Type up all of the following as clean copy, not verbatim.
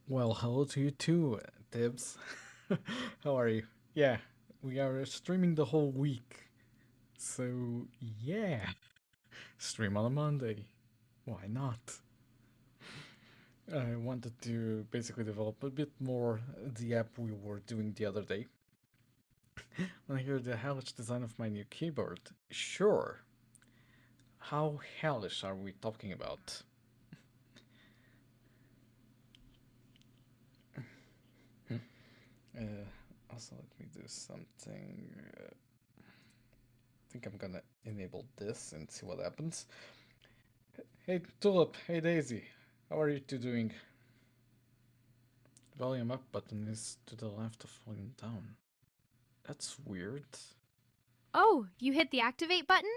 Well, hello to you too, Tibbs. How are you? Yeah, we are streaming the whole week. So, yeah, stream on a Monday. Why not? I wanted to basically develop a bit more the app we were doing the other day. When I hear the hellish design of my new keyboard, sure. How hellish are we talking about? Also, let me do something. I think I'm gonna enable this and see what happens. Hey Tulip, hey Daisy, how are you two doing? Volume up button is to the left of volume down. That's weird. Oh, you hit the activate button?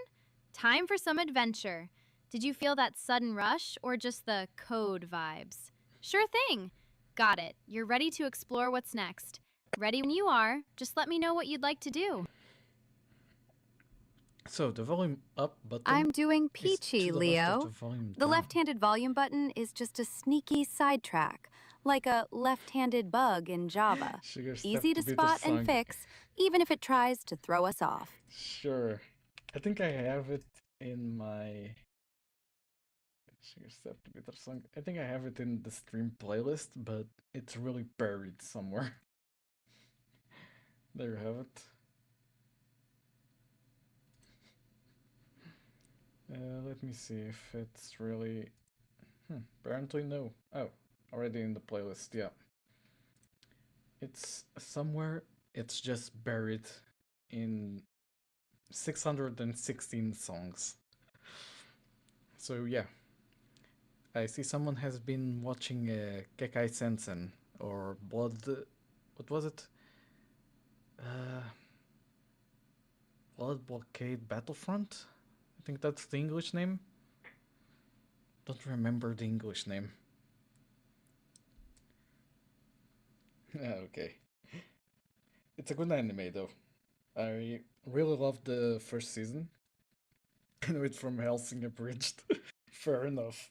Time for some adventure. Did you feel that sudden rush or just the code vibes? Sure thing. Got it. You're ready to explore what's next. Ready when you are. Just let me know what you'd like to do. So the volume up I'm button doing is peachy, to the left of the Leo. volume The down. left-handed volume button is just a sneaky sidetrack, like a left-handed bug in Java. Sugar step Easy to to bitter spot and song. fix, even if it tries to throw us off. Sure. I think I have it in my Sugar step to bitter song. I think I have it in the stream playlist, but it's really buried somewhere. There you have it. Let me see if it's really. Apparently no. Oh, already in the playlist. Yeah, it's somewhere. It's just buried in 616 songs. So yeah, I see someone has been watching Kekai Sensen or Blood. What was it? Uh, Blood Blockade Battlefront. I think that's the English name. Don't remember the English name. Okay, it's a good anime though. I really loved the first season. I know it from Helsing Abridged. Fair enough.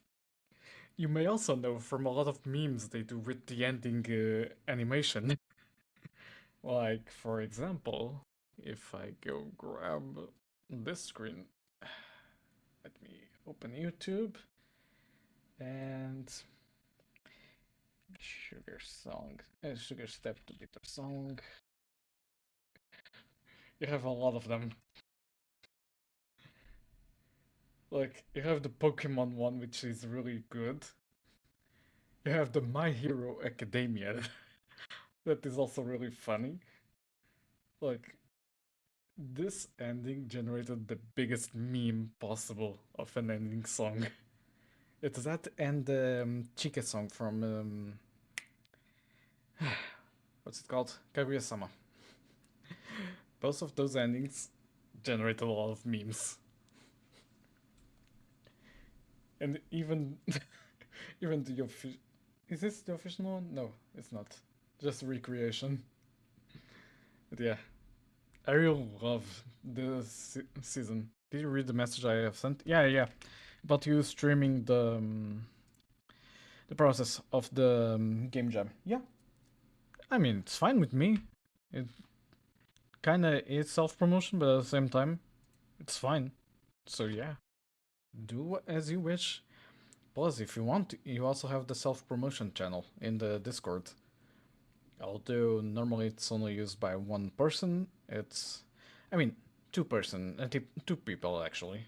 You may also know from a lot of memes they do with the ending animation. Like, for example, if I go grab this screen, let me open YouTube and Sugar Step to Bitter Song. You have a lot of them. Like, you have the Pokemon one, which is really good. You have the My Hero Academia, that is also really funny. Like, this ending generated the biggest meme possible of an ending song. It's that and the Chika song from what's it called? Kaguya-sama. Both of those endings generated a lot of memes, and even even the official. Is this the official one? No, it's not. Just recreation. But yeah, I really love this season. Did you read the message I have sent? Yeah, yeah. About you streaming the process of the game jam. Yeah, I mean it's fine with me. It kind of is self promotion, but at the same time, it's fine. So yeah, do as you wish. Plus, if you want, you also have the self promotion channel in the Discord. Although normally it's only used by one person, I mean, two people actually,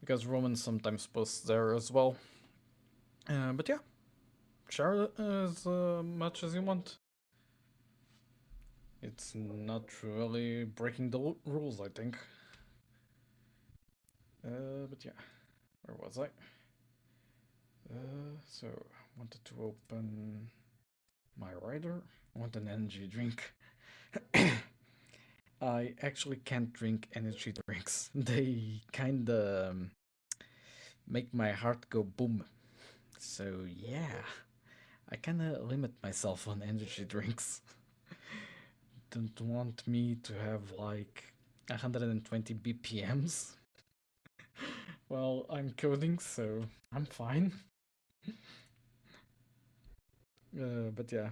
because Roman sometimes posts there as well. But yeah, share as much as you want. It's not really breaking the rules, I think. But yeah, where was I? So I wanted to open my rider. I want an energy drink. I actually can't drink energy drinks. They kinda make my heart go boom. So yeah, I kinda limit myself on energy drinks. Don't want me to have like 120 BPMs. Well, I'm coding, so I'm fine. But yeah,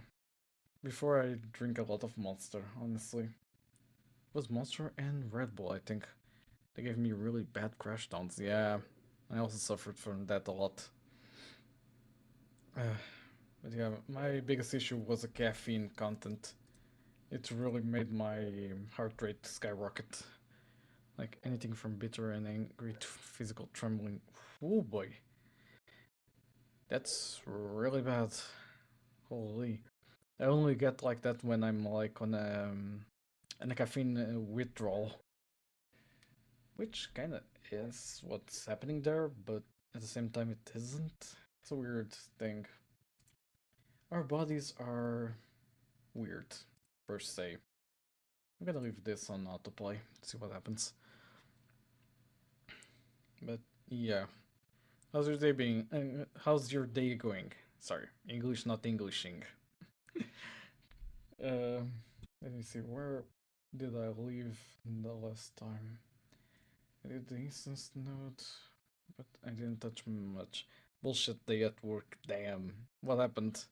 before I drink a lot of Monster, honestly. It was Monster and Red Bull, I think. They gave me really bad crash downs. Yeah, I also suffered from that a lot. Uh, but yeah, my biggest issue was the caffeine content. It really made my heart rate skyrocket. Like anything from bitter and angry to physical trembling. Oh boy, that's really bad. Holy. I only get like that when I'm like on a caffeine withdrawal, which kind of is what's happening there, but at the same time it isn't. It's a weird thing. Our bodies are weird, per se. I'm gonna leave this on autoplay, see what happens. But yeah, how's your day being? How's your day going? Sorry, English not Englishing. uh, Let me see, where did I leave the last time? I did the instance node, but I didn't touch much. Bullshit day at work, damn. What happened?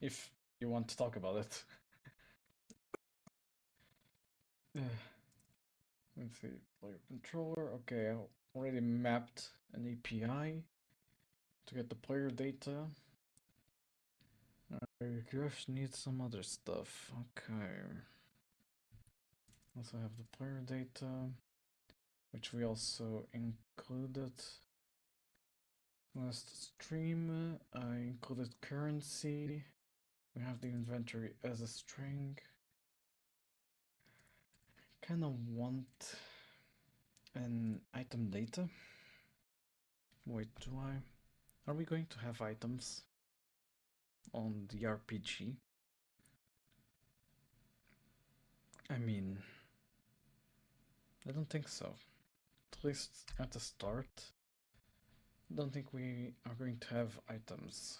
If you want to talk about it. Let's see, player controller. Okay, I already mapped an API to get the player data. I just need some other stuff. Okay. Also have the player data, which we also included. Last stream, I included currency. We have the inventory as a string. Kind of want an item data. Wait, do I? Are we going to have items on the RPG? I mean, I don't think so. At least at the start. I don't think we are going to have items.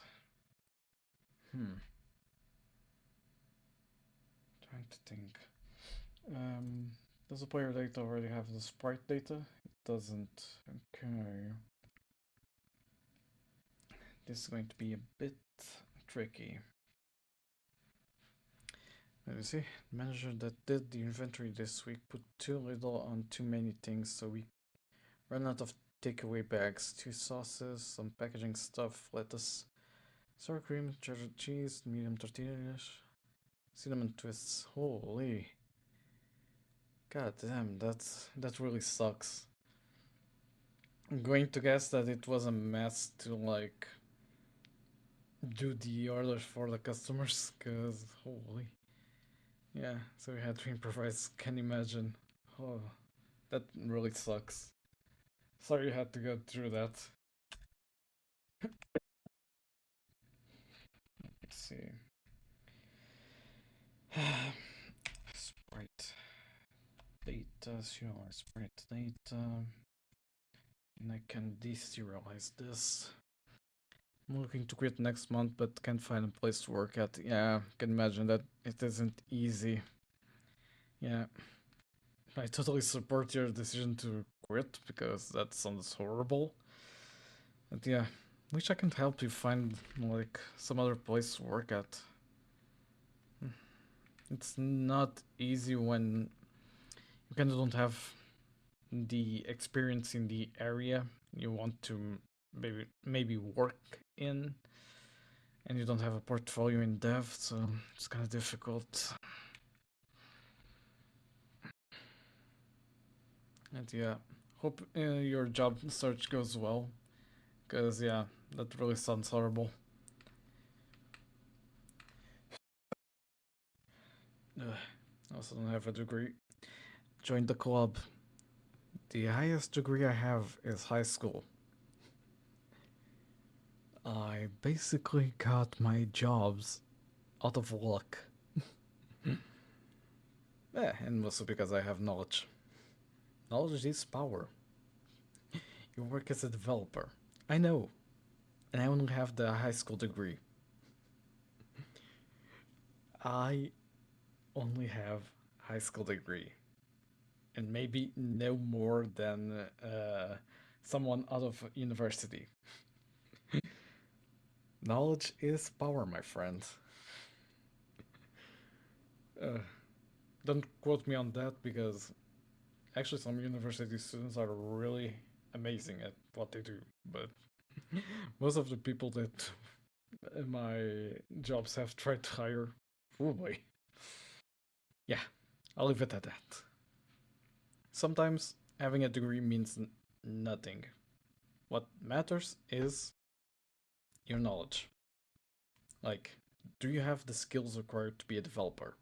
Trying to think. Does the player data already have the sprite data? It doesn't. Okay. This is going to be a bit tricky. Let me see. Manager that did the inventory this week put too little on too many things, so we ran out of takeaway bags. 2 sauces, some packaging stuff, lettuce, sour cream, cheddar cheese, medium tortillas, cinnamon twists. Holy. God damn, that really sucks. I'm going to guess that it was a mess to like do the orders for the customers, cause holy. Yeah, so we had to improvise, can imagine. Oh, that really sucks. Sorry you had to go through that. Let's see. Sprite data, serialize sprite data. And I can deserialize this. I'm looking to quit next month, but can't find a place to work at. Yeah, can imagine that it isn't easy. Yeah, I totally support your decision to quit because that sounds horrible. But yeah, wish I can help you find like some other place to work at. It's not easy when you kind of don't have the experience in the area you want to maybe work in, and you don't have a portfolio in dev, so it's kind of difficult. And yeah, hope your job search goes well, because yeah, that really sounds horrible. I also don't have a degree. Join the club. The highest degree I have is high school. I basically got my jobs out of luck. And mostly because I have knowledge. Knowledge is power. You work as a developer. I know. And I only have the high school degree. I only have high school degree. And maybe no more than someone out of university. Knowledge is power, my friend. Uh, don't quote me on that because actually some university students are really amazing at what they do, but most of the people that my jobs have tried to hire, oh boy. Yeah, I'll leave it at that. Sometimes having a degree means nothing. What matters is your knowledge. Like, do you have the skills required to be a developer?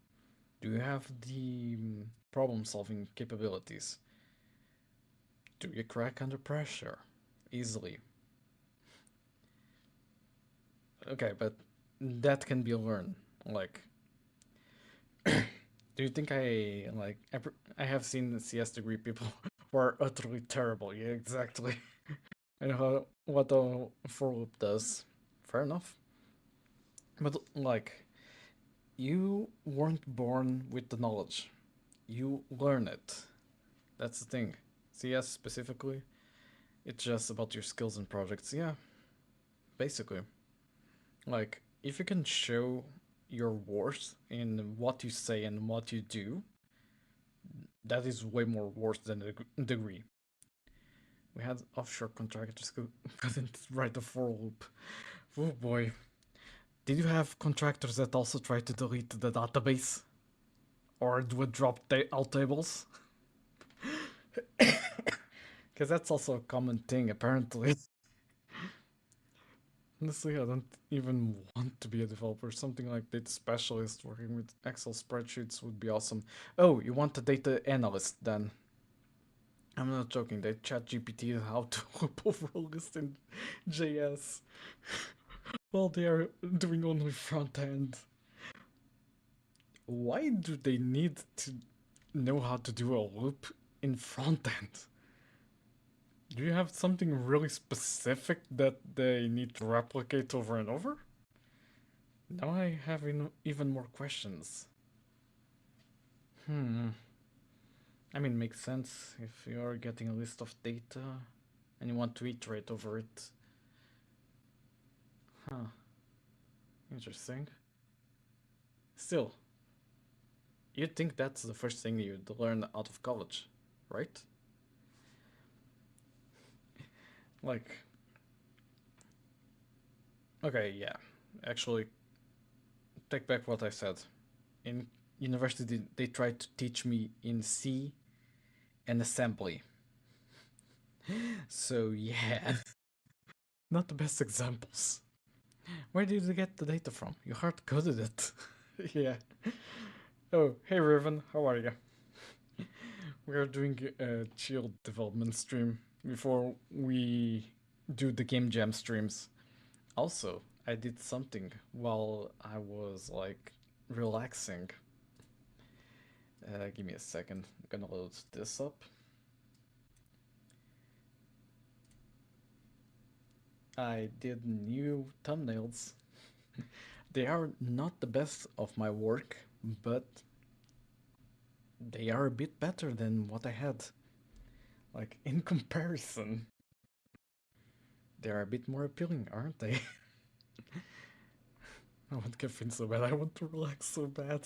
Do you have the problem solving capabilities? Do you crack under pressure easily? Okay, but that can be learned. Like, do you think I have seen CS degree people who are utterly terrible? Yeah, exactly. And what a for loop does. Fair enough. But like, you weren't born with the knowledge. You learn it. That's the thing. CS specifically, it's just about your skills and projects. Yeah, basically. Like, if you can show your worth in what you say and what you do, that is way more worth than a degree. We had offshore contractors who couldn't write a for loop. Oh boy. Did you have contractors that also tried to delete the database? Or do a drop alt tables? Because that's also a common thing, apparently. Honestly, I don't even want to be a developer. Something like data specialist working with Excel spreadsheets would be awesome. Oh, you want a data analyst then? I'm not joking. They chat GPT how to loop over a list in JS while they are doing only front end. Why do they need to know how to do a loop in front end? Do you have something really specific that they need to replicate over and over? Now I have even more questions. Hmm. I mean, makes sense if you're getting a list of data and you want to iterate over it. Huh. Interesting. Still, you'd think that's the first thing you'd learn out of college, right? Like, okay, yeah. Actually, take back what I said. In university, they tried to teach me in C and assembly. So, yeah, not the best examples. Where did you get the data from? You hard coded it. Yeah. Oh, hey Raven, how are you? We are doing a chill development stream before we do the game jam streams. Also, I did something while I was like relaxing. Give me a second. I'm gonna load this up. I did new thumbnails. They are not the best of my work, but they are a bit better than what I had. Like, in comparison, they are a bit more appealing, aren't they? I want caffeine so bad, I want to relax so bad.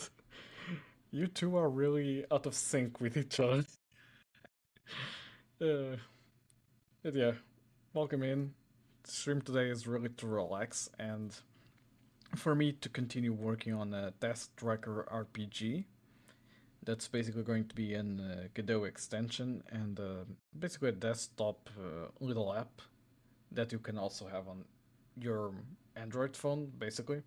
You two are really out of sync with each other. Uh, but yeah, welcome in. The stream today is really to relax and for me to continue working on a Task Tracker RPG. That's basically going to be an Godot extension and basically a desktop little app that you can also have on your Android phone, basically.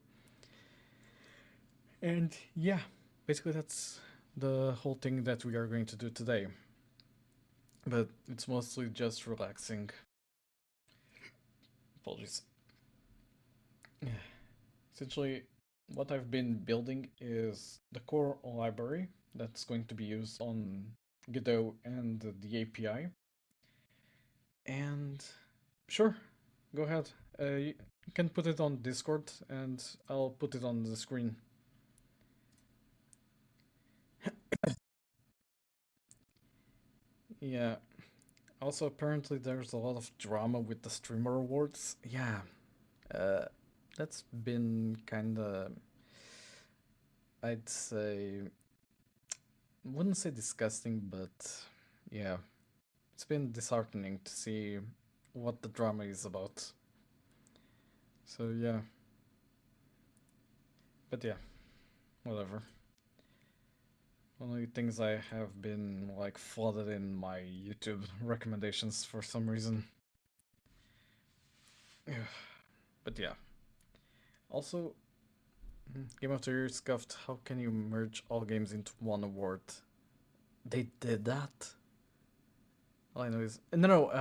And yeah, basically that's the whole thing that we are going to do today. But it's mostly just relaxing. Apologies. Essentially, what I've been building is the core library that's going to be used on Godot and the API. And sure, go ahead. You can put it on Discord and I'll put it on the screen. Yeah. Also, apparently, there's a lot of drama with the streamer awards. Yeah. Uh, that's been kind of, I'd say, wouldn't say disgusting, but yeah, it's been disheartening to see what the drama is about. So yeah, but yeah, whatever. Only things I have been like flooded in my YouTube recommendations for some reason. But yeah. Also, Game of the Year scuffed. How can you merge all games into one award? They did that. All I know is no.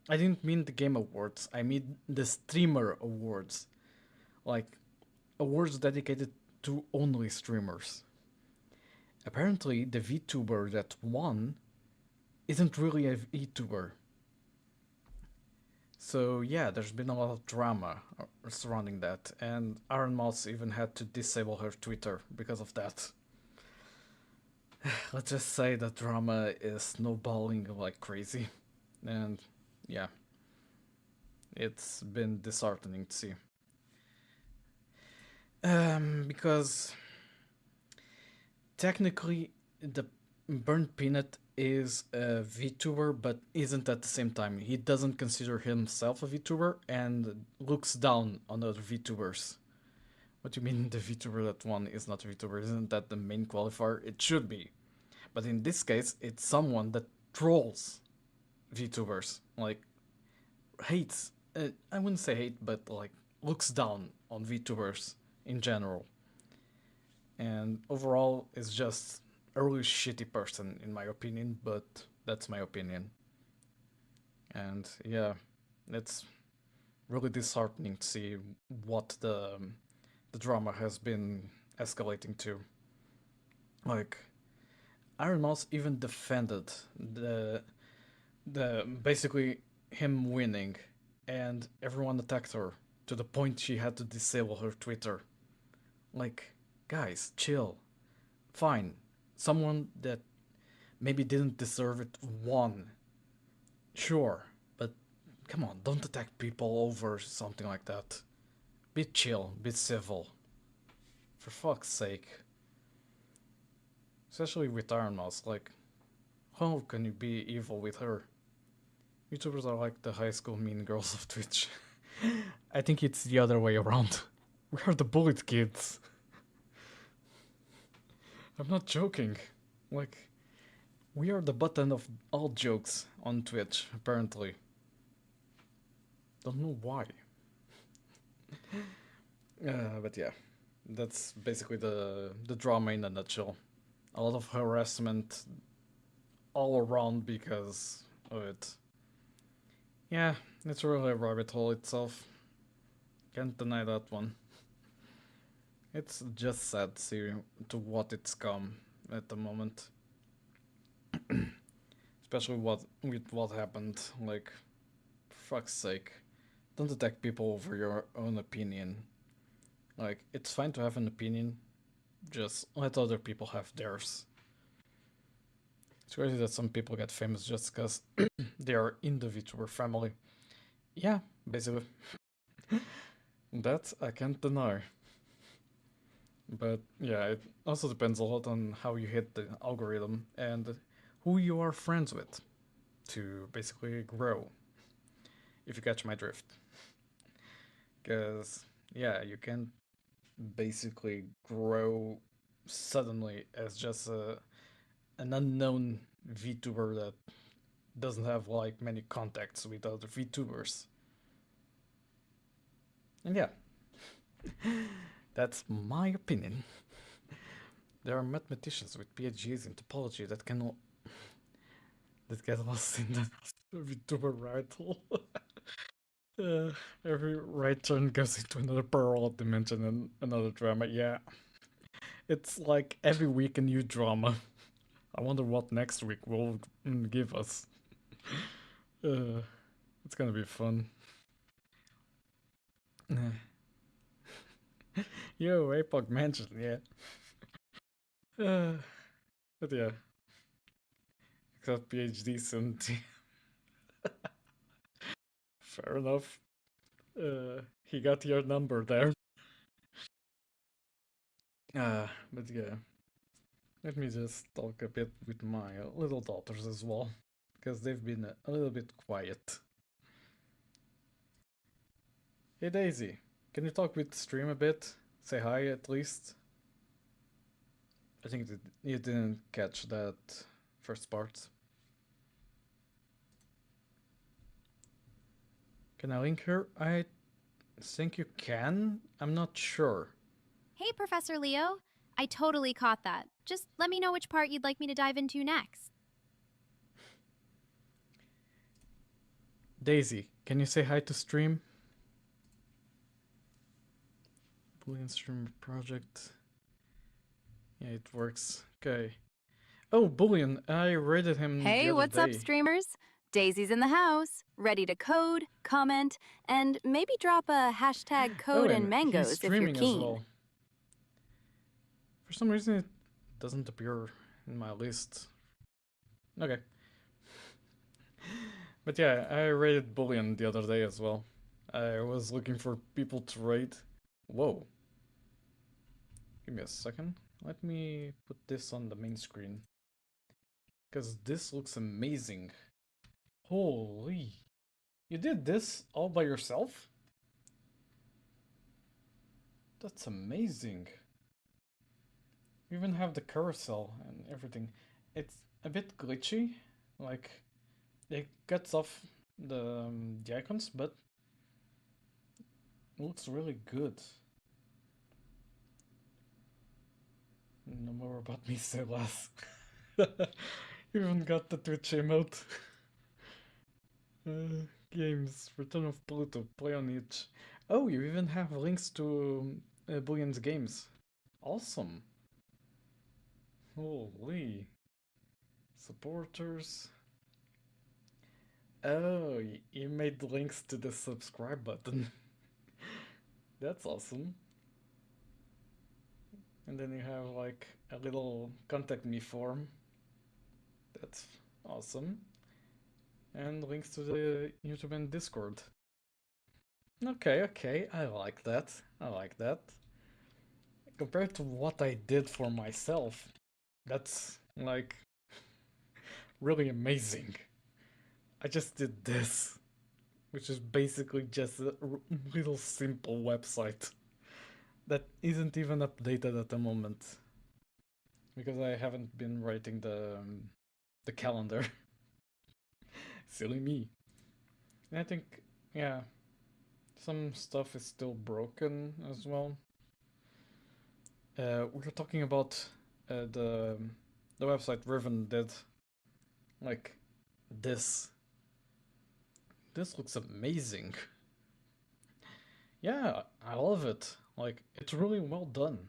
I didn't mean the game awards. I mean the streamer awards, like awards dedicated to only streamers. Apparently, the VTuber that won isn't really a VTuber. So yeah, there's been a lot of drama surrounding that, and Aaron Moss even had to disable her Twitter because of that. Let's just say the drama is snowballing like crazy, and yeah, it's been disheartening to see. Because technically, the Burnt Peanut is a VTuber, but isn't at the same time. He doesn't consider himself a VTuber and looks down on other VTubers. What do you mean the VTuber that won is not a VTuber? Isn't that the main qualifier? It should be. But in this case, it's someone that trolls VTubers. Like, hates. I wouldn't say hate, but like, looks down on VTubers in general. And overall, is just a really shitty person, in my opinion, but that's my opinion. And yeah, it's really disheartening to see what the drama has been escalating to. Like, Iron Mouse even defended the basically him winning, and everyone attacked her to the point she had to disable her Twitter. Like, guys, chill. Fine, someone that maybe didn't deserve it won. Sure, but come on, don't attack people over something like that. Be chill, be civil. For fuck's sake. Especially with Iron Mouse, like, how can you be evil with her? YouTubers are like the high school mean girls of Twitch. I think it's the other way around. We are the bullied kids. I'm not joking. Like, we are the button of all jokes on Twitch, apparently. Don't know why. But yeah, that's basically the drama in a nutshell. A lot of harassment all around because of it. Yeah, it's really a rabbit hole itself. Can't deny that one. It's just sad to see to what it's come at the moment. Especially with what happened. Like, for fuck's sake, don't attack people over your own opinion. Like, it's fine to have an opinion, just let other people have theirs. It's crazy that some people get famous just because they are in the VTuber family. Yeah, basically. That I can't deny. But yeah, it also depends a lot on how you hit the algorithm and who you are friends with to basically grow, if you catch my drift. Because, yeah, you can basically grow suddenly as just an unknown VTuber that doesn't have like many contacts with other VTubers. And yeah, that's my opinion. There are mathematicians with PhDs in topology that get lost in the VTuber rabbit hole. Uh, every right turn goes into another parallel dimension and another drama. Yeah, it's like every week a new drama. I wonder what next week will give us. Uh, it's gonna be fun. Yo, APOC Mansion, yeah. But yeah, except PhD soon. Fair enough. He got your number there. But yeah, let me just talk a bit with my little daughters as well, because they've been a little bit quiet. Hey Daisy, can you talk with stream a bit? Say hi at least. I think that you didn't catch that first part. Can I link her? I think you can. I'm not sure. Hey, Professor Leo. I totally caught that. Just let me know which part you'd like me to dive into next. Daisy, can you say hi to stream? Boolean streamer project. Yeah, it works. Okay. Oh, Boolean, I rated him the Hey, other what's up, day. streamers? Daisy's in the house, ready to code, comment, and maybe drop a hashtag code and And he's mangoes if you're streaming as keen. well. For some reason, it doesn't appear in my list. Okay. But yeah, I rated Boolean the other day as well. I was looking for people to rate. Whoa. Give me a second. Let me put this on the main screen. Because this looks amazing. Holy. You did this all by yourself? That's amazing. You even have the carousel and everything. It's a bit glitchy. Like, it cuts off the icons, but it looks really good. No more about me, say less. You even got the Twitch emote. Games, Return of Pluto, play on each. Oh, you even have links to Boolean's games. Awesome. Holy. Supporters. Oh, you made links to the subscribe button. That's awesome. And then you have like a little contact me form. That's awesome. And links to the YouTube and Discord. Okay, I like that. I like that. Compared to what I did for myself, that's like really amazing. I just did this, which is basically just a little simple website that isn't even updated at the moment because I haven't been writing the calendar. Silly me. And I think, yeah, some stuff is still broken as well. We were talking about the website Riven did. Like this. This looks amazing. Yeah, I love it. Like it's really well done.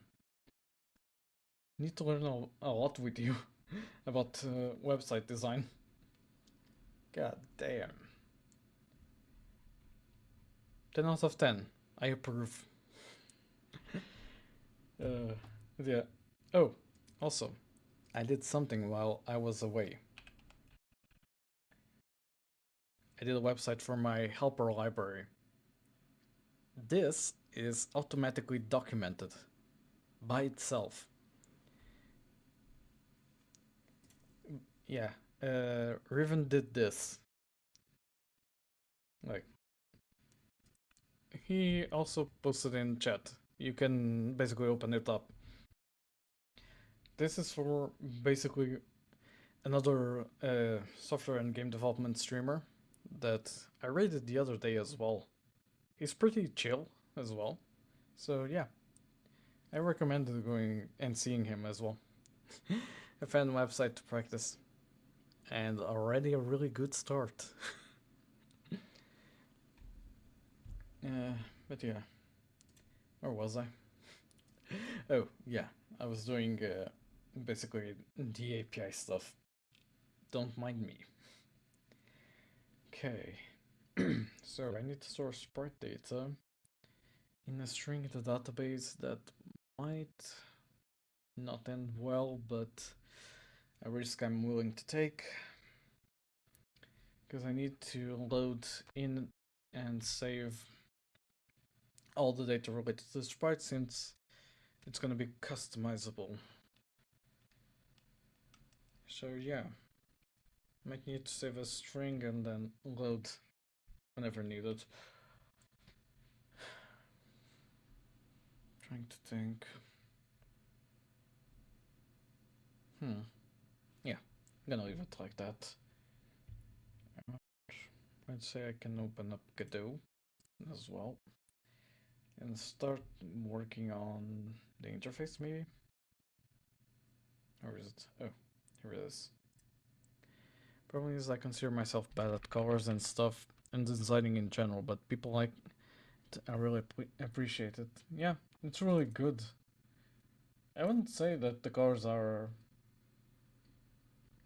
Need to learn a lot with you about website design. God damn. 10 out of 10. I approve. Yeah. Oh, also, I did something while I was away. I did a website for my helper library. This is automatically documented by itself. Yeah, Riven did this. Like, he also posted in chat. You can basically open it up. This is for basically another software and game development streamer that I rated the other day as well. He's pretty chill as well. So yeah, I recommend going and seeing him as well. A fan website to practice. And already a really good start. But yeah, where was I? Oh yeah, I was doing basically the API stuff. Don't mind me. Okay, so I need to store sprite data in a string in the database that might not end well, but a risk I'm willing to take because I need to load in and save all the data related to the sprite since it's gonna be customizable. So yeah, might need to save a string and then load whenever needed. Trying to think. Yeah, I'm gonna leave it like that. I'd say I can open up Godot as well and start working on the interface maybe. Or is it? Oh, here it is. Problem is I consider myself bad at colors and stuff and designing in general, but people like it. I really appreciate it. Yeah, it's really good. I wouldn't say that the colors are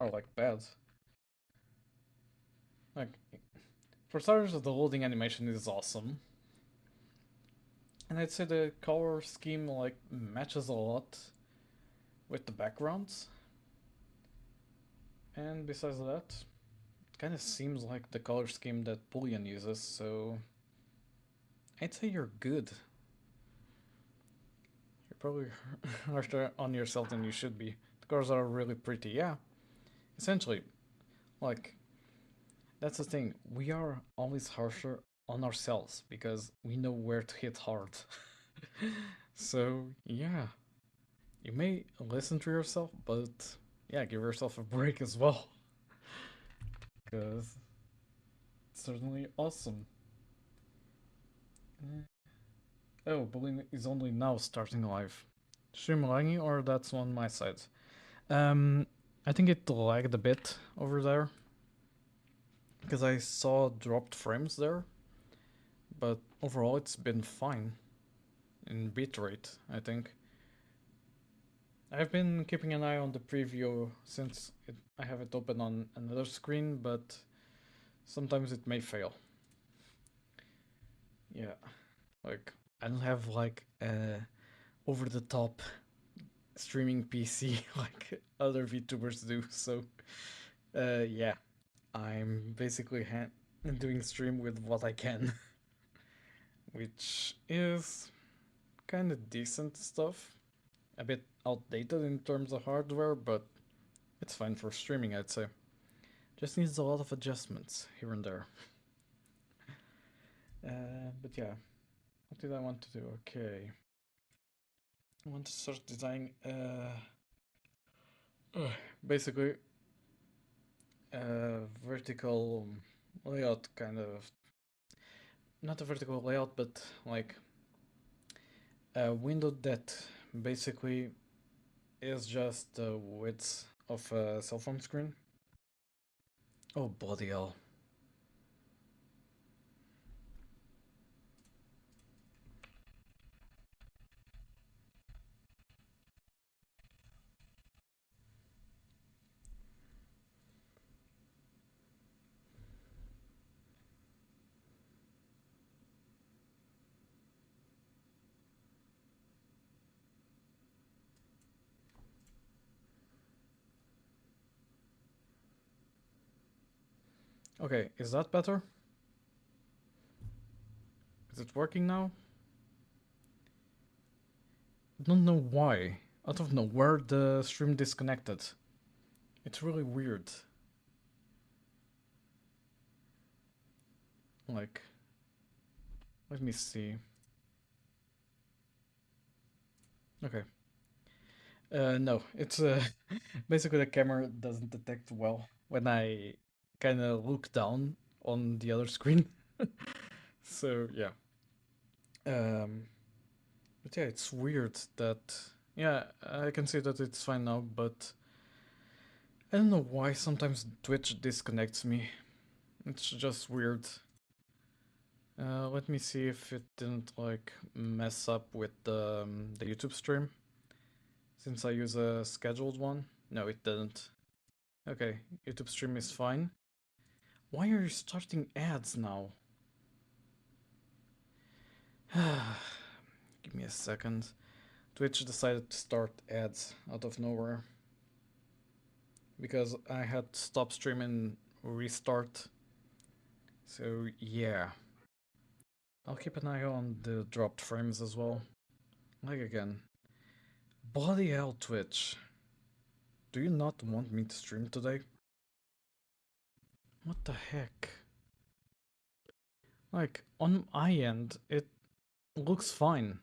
like bad. Like, for starters, the loading animation is awesome. And I'd say the color scheme like matches a lot with the backgrounds. And besides that, it kind of seems like the color scheme that Boolean uses, so I'd say you're good. You're probably harsher on yourself than you should be. The colors are really pretty, yeah. Essentially, like, that's the thing. We are always harsher on ourselves because we know where to hit hard. So, yeah. You may listen to yourself, but yeah, give yourself a break as well. Because it's certainly awesome. Oh, Bullying is only now starting live. Stream lagging or that's on my side? I think it lagged a bit over there. Because I saw dropped frames there. But overall it's been fine. In bitrate, I think. I've been keeping an eye on the preview since I have it open on another screen, but sometimes it may fail. Yeah, like I don't have like a over the top streaming PC like other VTubers do, so yeah, I'm basically doing stream with what I can, which is kind of decent stuff. A bit outdated in terms of hardware, but it's fine for streaming, I'd say. Just needs a lot of adjustments here and there. But yeah, what did I want to do? Okay. I want to start designing basically a vertical layout kind of, not a vertical layout, but like a window that basically is just the width of a cell phone screen. Oh bloody hell. Okay, is that better? Is it working now? I don't know why. Out of nowhere the stream disconnected. It's really weird. Like, let me see. Okay. No, it's basically the camera doesn't detect well when I kind of look down on the other screen. So yeah. But yeah, it's weird that yeah, I can see that it's fine now, but I don't know why sometimes Twitch disconnects me. It's just weird. Let me see if it didn't like mess up with the YouTube stream. Since I use a scheduled one. No, it didn't. Okay, YouTube stream is fine. Why are you starting ads now? Give me a second. Twitch decided to start ads out of nowhere. Because I had stopped streaming, restart. So yeah. I'll keep an eye on the dropped frames as well. Like again. Bloody hell, Twitch. Do you not want me to stream today? What the heck? Like, on my end, it looks fine.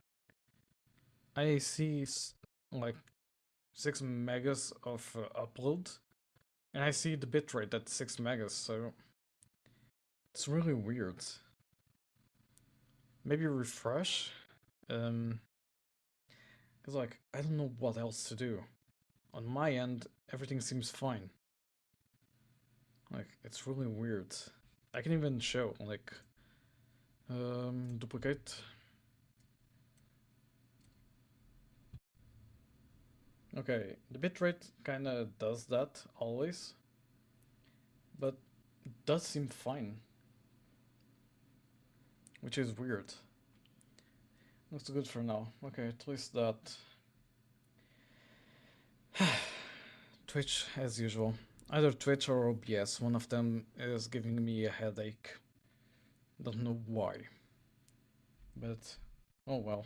I see like 6 megas of upload, and I see the bitrate at 6 megas, so it's really weird. Maybe refresh? Cause like, I don't know what else to do. On my end, everything seems fine. Like, it's really weird. I can even show, like, duplicate. Okay, the bitrate kinda does that always, but it does seem fine, which is weird. Looks good for now. Okay, at least that. Twitch, as usual. Either Twitch or OBS, one of them is giving me a headache. Don't know why. But, oh well.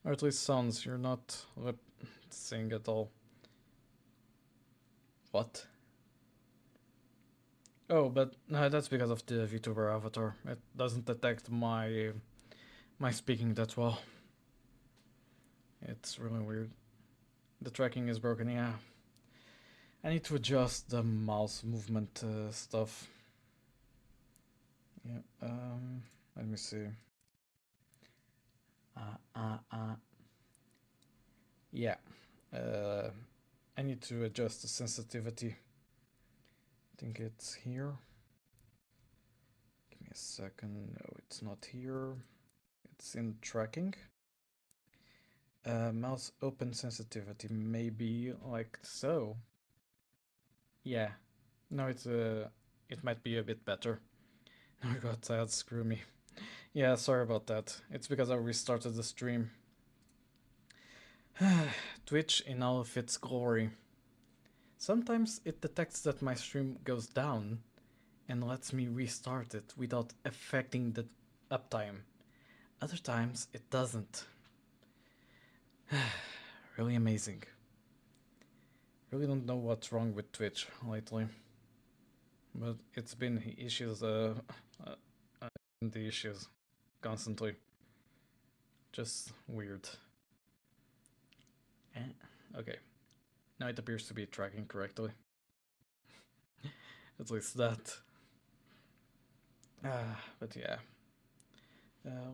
Or at least sounds, you're not lip syncing at all. What? Oh, but that's because of the VTuber avatar. It doesn't detect my speaking that well. It's really weird. The tracking is broken, yeah. I need to adjust the mouse movement stuff. Yeah, let me see. Yeah, I need to adjust the sensitivity. I think it's here. Give me a second. No, it's not here. It's in tracking. Mouse open sensitivity, maybe like so. Yeah. No, it might be a bit better. Oh god, that screw me. Yeah, sorry about that. It's because I restarted the stream. Twitch in all of its glory. Sometimes it detects that my stream goes down and lets me restart it without affecting the uptime. Other times it doesn't. Really amazing. Really don't know what's wrong with Twitch lately. But it's been issues, the issues constantly. Just weird. Okay. Now it appears to be tracking correctly. At least that. But yeah.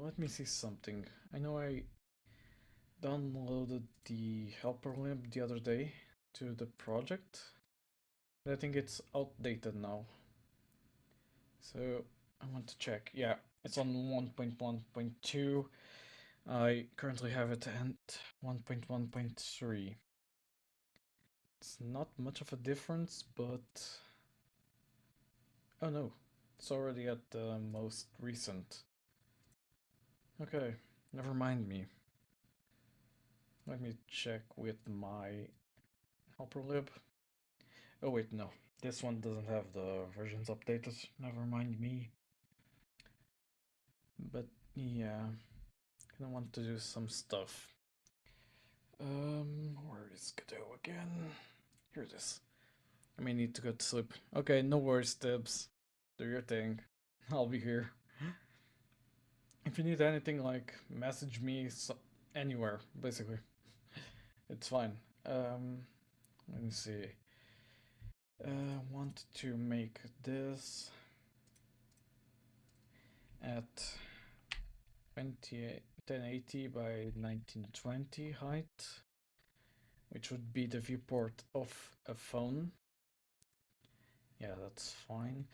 Let me see something. I know I downloaded the helper lib the other day to the project, but I think it's outdated now. So I want to check. Yeah, it's on 1.1.2. I currently have it at 1.1.3. It's not much of a difference, but oh no, it's already at the most recent. Okay, never mind me. Let me check with my helper lib. Oh wait, no. This one doesn't have the versions updated. Never mind me. But yeah, I want to do some stuff. Where is Godot again? Here it is. I may need to go to sleep. Okay, no worries, Tibbs. Do your thing. I'll be here. If you need anything, like, message me anywhere, basically. It's fine. Let me see. Want to make this at 1080 by 1920 height, which would be the viewport of a phone. Yeah, that's fine.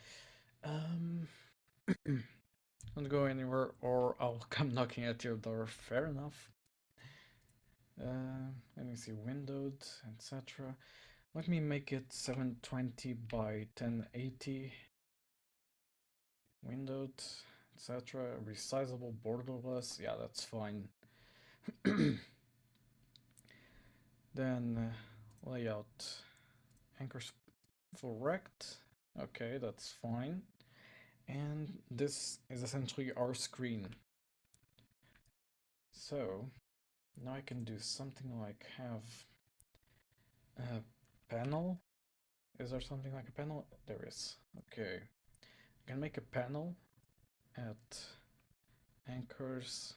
Don't go anywhere or I'll come knocking at your door. Fair enough. Let me see, windowed, etc. Let me make it 720 by 1080. Windowed, etc. Resizable, borderless. Yeah, that's fine. Then layout, anchors for rect. Okay, that's fine. And this is essentially our screen. So Now I can do something like have a panel. Is there something like a panel? There is. Okay. I can make a panel at anchors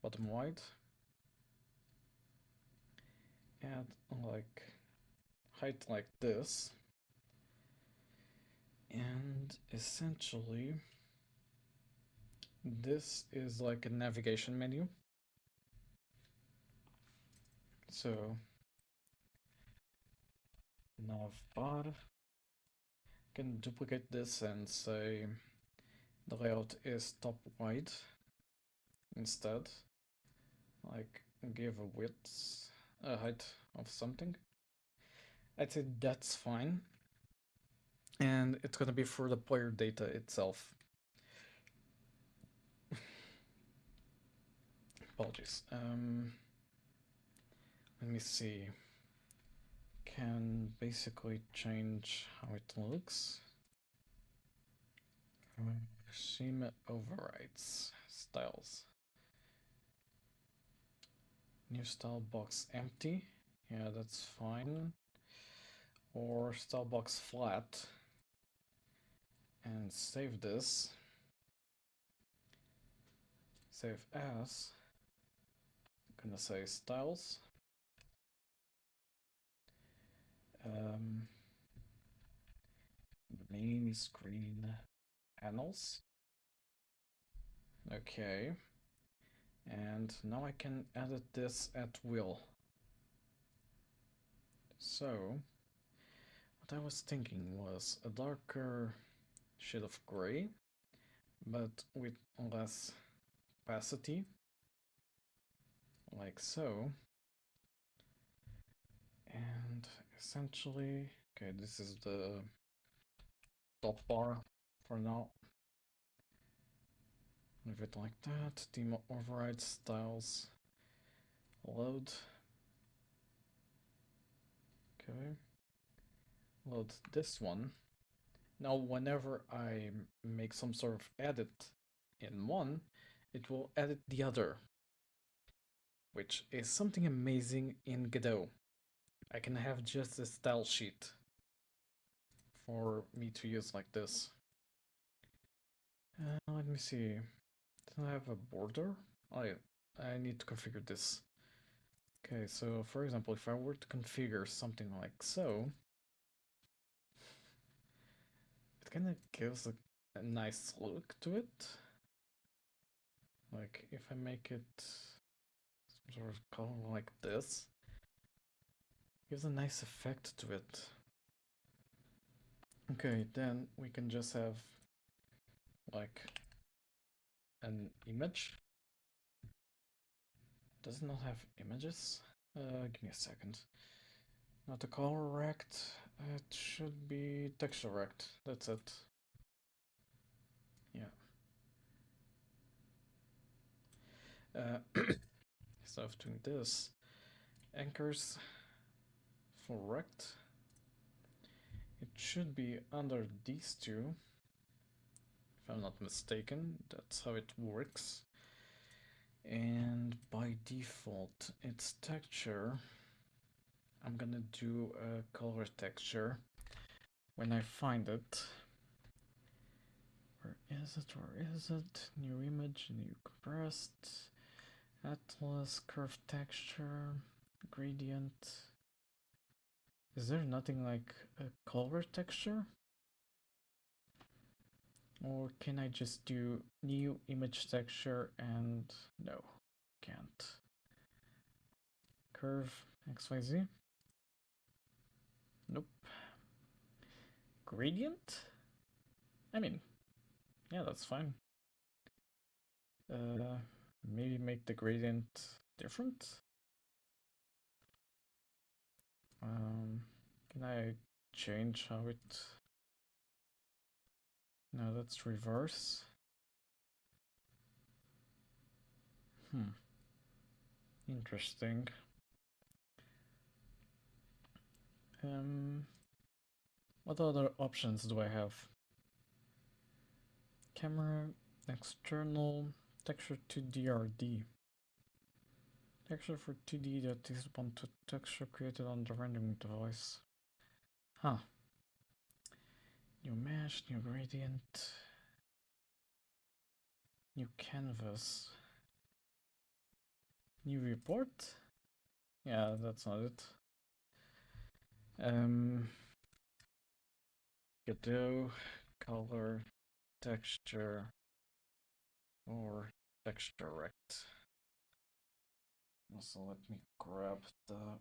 bottom white. Add like height like this. And essentially this is like a navigation menu. So navbar, can duplicate this and say the layout is top wide instead. Like give a width, a height of something. I'd say that's fine. And it's gonna be for the player data itself. Apologies. Let me see. Can basically change how it looks. Regime overrides styles. New style box empty. Yeah, that's fine. Or style box flat. And save this. Save as. I'm gonna say styles. Main screen panels. Okay. And now I can edit this at will. So, what I was thinking was a darker shade of gray, but with less opacity, like so. And essentially, okay, this is the top bar for now. Leave it like that. Team override styles. Load. Okay. Load this one. Now, whenever I make some sort of edit in one, it will edit the other, which is something amazing in Godot. I can have just a style sheet for me to use like this. Let me see. Does I have a border? Oh yeah, I need to configure this. Okay, so for example, if I were to configure something like so, it kind of gives a nice look to it. Like if I make it some sort of color like this, gives a nice effect to it. Okay, then we can just have like an image. Does it not have images? Give me a second. Not a color rect. It should be texture rect. That's it. Yeah. Instead of doing this, anchors for rect. It should be under these two, if I'm not mistaken. That's how it works. And by default, its texture, I'm gonna do a color texture when I find it. Where is it? Where is it? New image, new compressed, atlas, curve texture, gradient. Is there nothing like a color texture? Or can I just do new image texture and no, can't. Curve XYZ? Nope. Gradient? I mean, yeah, that's fine. Maybe make the gradient different? Can I change how it... No, that's reverse. Interesting. What other options do I have? Camera, external, Texture to DRD. Texture for 2D that is upon to texture created on the rendering device. Huh. New mesh, new gradient, new canvas, new report? Yeah, that's not it. Godot, color, texture, or texture rect. Also, let me grab the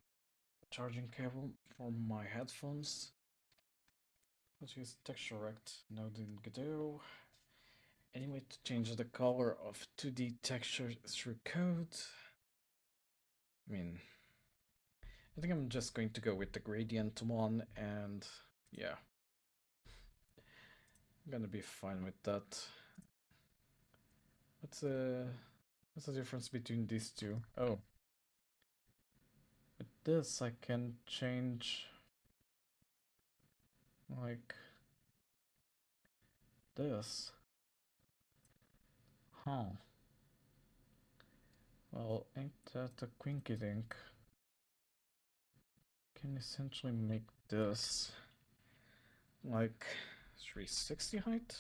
charging cable for my headphones. Let's use texture rect node in Godot. Anyway, to change the color of 2D texture through code. I mean, I think I'm just going to go with the gradient one, and yeah, I'm gonna be fine with that. What's the difference between these two? Oh, with this I can change like this. Huh. Well, ain't that a quinky dink? Can essentially make this like 360 height?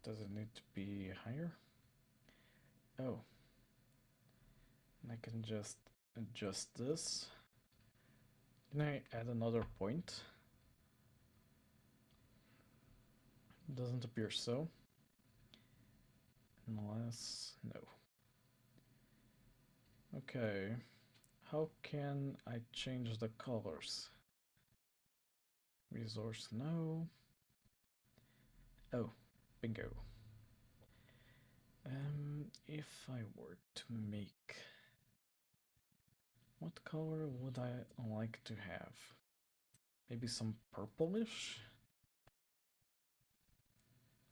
Does it need to be higher? Oh. And I can just adjust this. Can I add another point? Doesn't appear so. Unless, no. Okay. How can I change the colors? Resource, no. Oh, bingo. If I were to make, what color would I like to have? Maybe some purplish?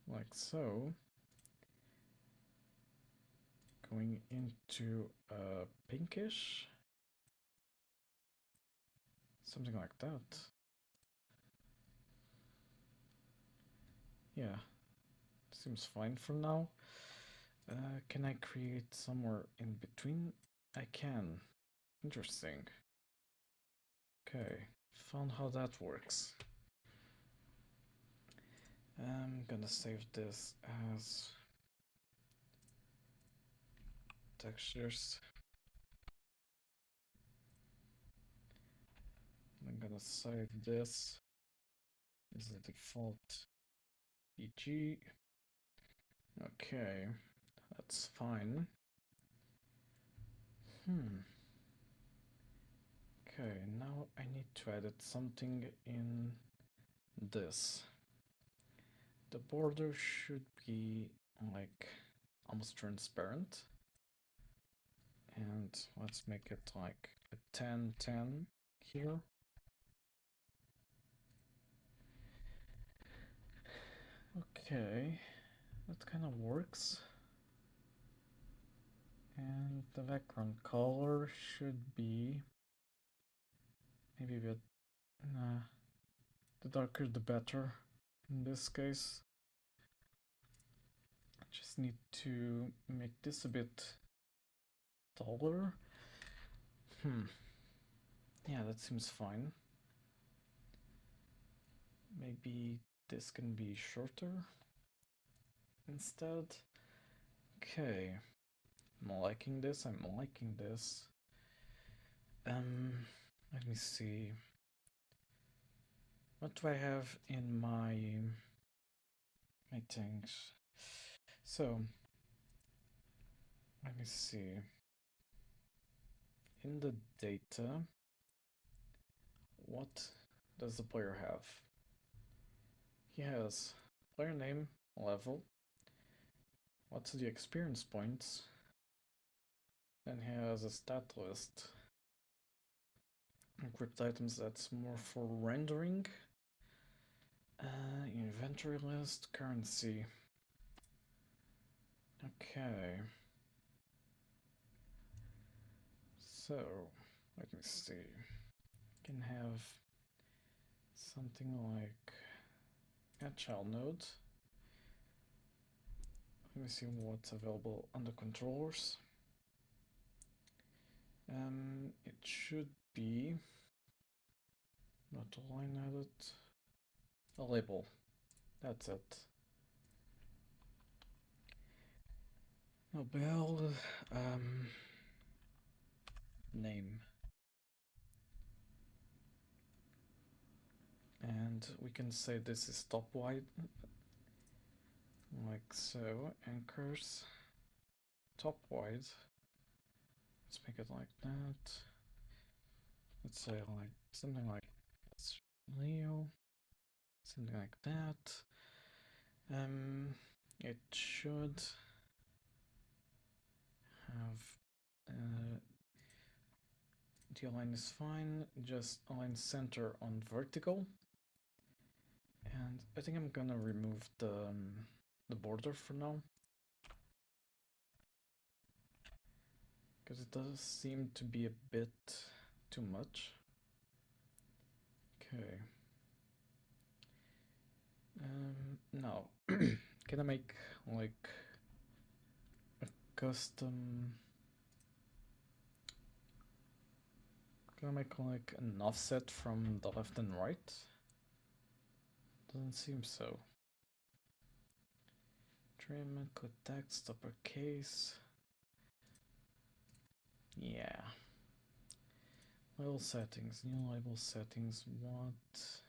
Like so. Going into pinkish? Something like that. Yeah, seems fine for now. Can I create somewhere in between? I can. Interesting. Okay, found how that works. I'm gonna save this as textures. I'm gonna save this as the default PG. Okay, that's fine. Okay, now I need to edit something in this. The border should be like almost transparent. And let's make it like a 10-10 here. Okay, that kind of works. And the background color should be maybe a bit, nah, the darker the better in this case. I just need to make this a bit taller. Yeah, that seems fine. Maybe this can be shorter instead. Okay, I'm liking this, I'm liking this. Let me see. What do I have in my things? So, let me see. In the data, what does the player have? He has player name, level. What's the experience points? Then he has a stat list. Equipped items, that's more for rendering. Inventory list, currency. Okay. So, let me see. Can have something like a child node. let me see what's available on the controllers. It should be not a line edit, a label. That's it. Nobel, name. And we can say this is top wide, like so. Anchors, top wide. Let's make it like that. Let's say like something like Leo, something like that. It should have the align is fine. Just align center on vertical. And I think I'm gonna remove the border for now, because it does seem to be a bit too much. Okay. Now, can I make like a custom? Can I make like an offset from the left and right? Doesn't seem so. Trim, code text, uppercase. Yeah. Label settings, new label settings, what?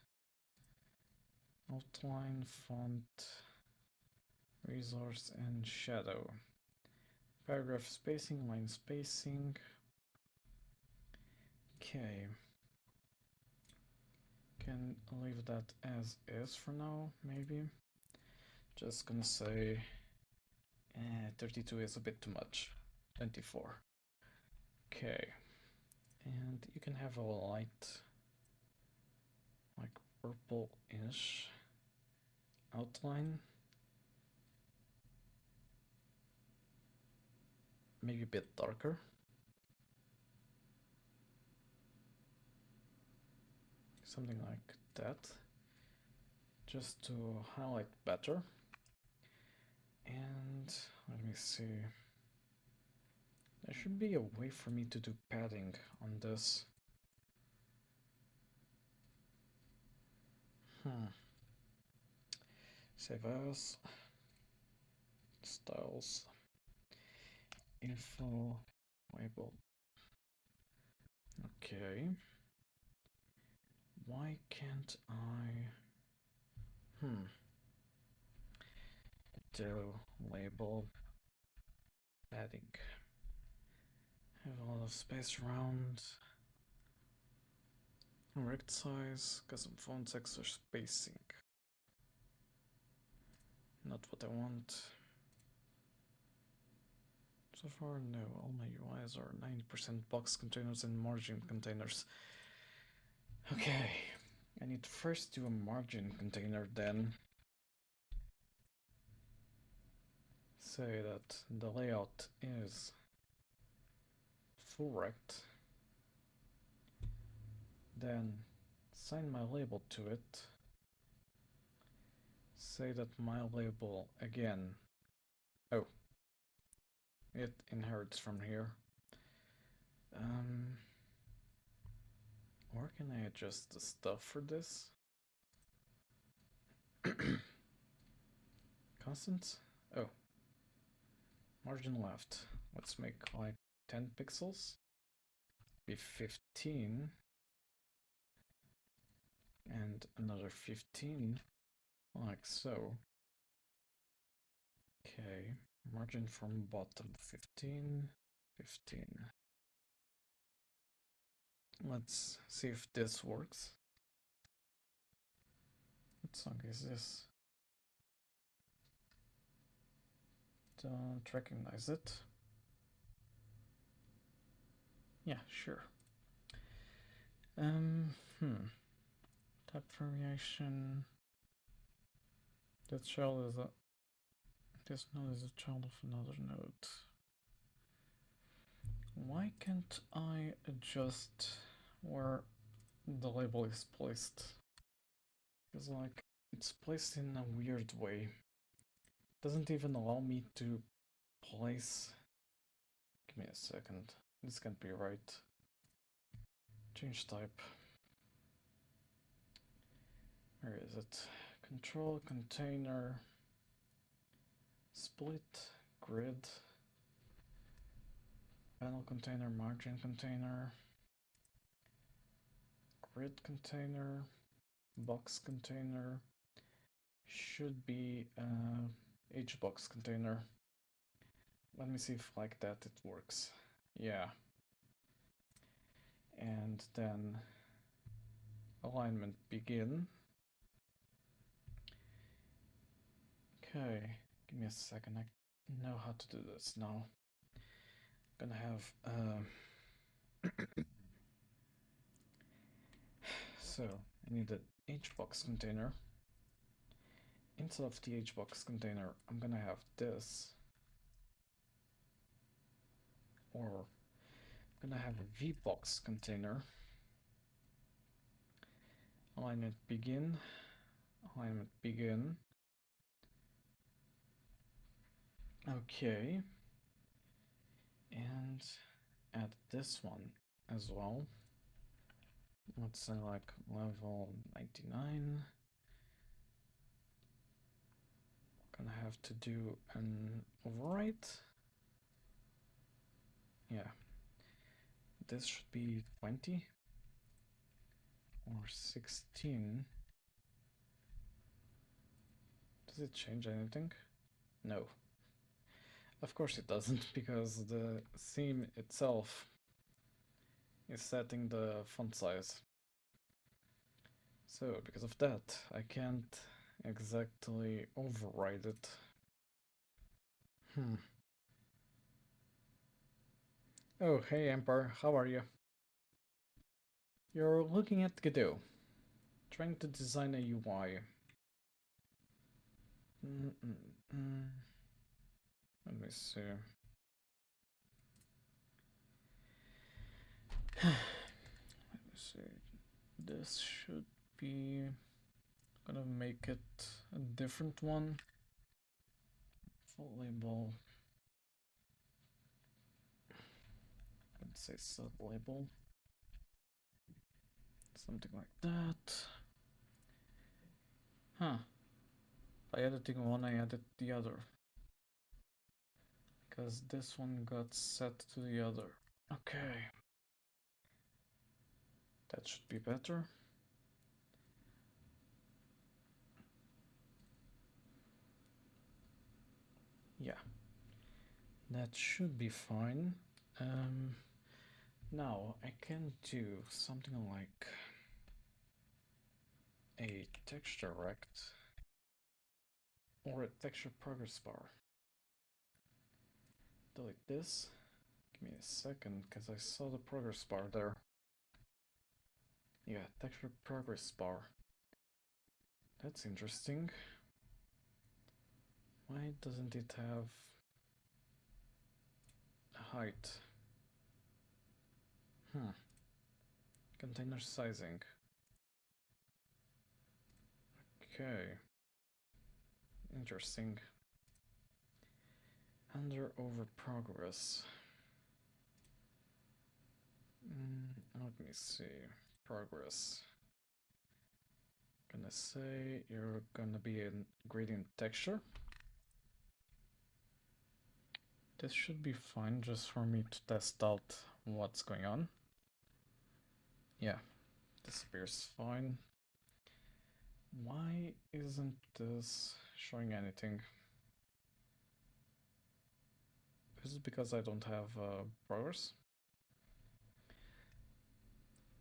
Outline, font, resource, and shadow. Paragraph spacing, line spacing. Okay. Can leave that as is for now, maybe. Just gonna say 32 is a bit too much. 24. Okay. And you can have a light, like purple-ish outline. Maybe a bit darker. Something like that. Just to highlight better. And let me see. There should be a way for me to do padding on this. Save as. Styles. Info. Label. Okay. Why can't I... Do label padding. Have a lot of space around. Correct size, custom font, extra spacing. Not what I want. So far, no. All my UIs are 90% box containers and margin containers. Okay, I need to first do a margin container, then say that the layout is full rect. Then assign my label to it. Say that my label again. Oh, it inherits from here. Where can I adjust the stuff for this? Constant? Oh. Margin left. Let's make like 10 pixels. Be 15. And another 15. Like so. Okay. Margin from bottom 15. 15. Let's see if this works. What song is this? Don't recognize it. Yeah, sure. Type variation. This child is a... This node is a child of another node. Why can't I adjust where the label is placed? Because like it's placed in a weird way. doesn't even allow me to place. Give me a second. This can't be right. Change type. Where is it? Control, container, split, grid, panel container, margin container, grid container, box container, should be HBox container. Let me see if like that it works. Yeah. And then alignment begin. Okay, give me a second. I know how to do this now. Gonna have so I need the HBox container. Instead of the HBox container, I'm gonna have this, or I'm gonna have a VBox container. Alignment begin. Alignment begin. Okay. And add this one as well. Let's say like level 99. Gonna have to do an overwrite. Yeah. This should be 20 or 16. Does it change anything? No. Of course it doesn't, because the theme itself is setting the font size. So because of that, I can't exactly override it. Oh, hey Empire, how are you? You're looking at Godot, trying to design a UI. Let me see. Let me see. This should be... Gonna make it a different one. Full label. Let's say sub label. Something like that. Huh. By editing one, I added the other. Because this one got set to the other. Okay. That should be better. Yeah. That should be fine. Now I can do something like a texture rect or a texture progress bar. Delete this. Give me a second, because I saw the progress bar there. Yeah, texture progress bar. That's interesting. Why doesn't it have a height? Container sizing. Okay. Interesting. Under over progress. Let me see. Progress. Gonna say you're gonna be in gradient texture. This should be fine just for me to test out what's going on. Yeah, this appears fine. Why isn't this showing anything? Is it because I don't have progress?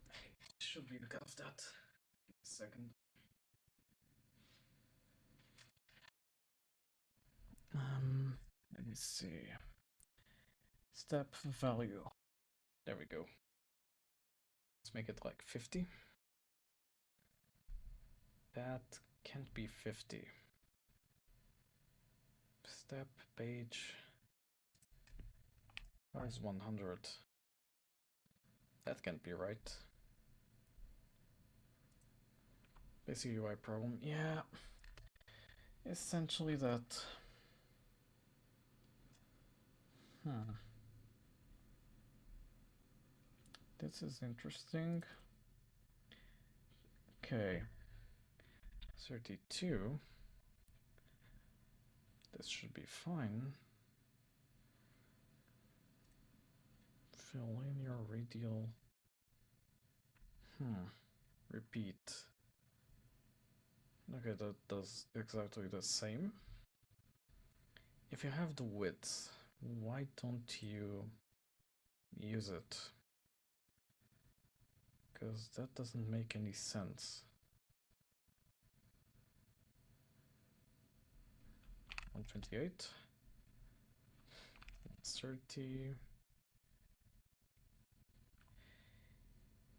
It should be because of that. A second. Let me see. Step value. There we go. Let's make it like 50. That can't be 50. Step page. Where's 100? That can't be right. Basic UI problem. Yeah. Essentially that. Hmm. This is interesting. Okay. 32. This should be fine. Fill in your radial. Repeat. Okay, that does exactly the same. If you have the width, why don't you use it? Because that doesn't make any sense. 128. 30.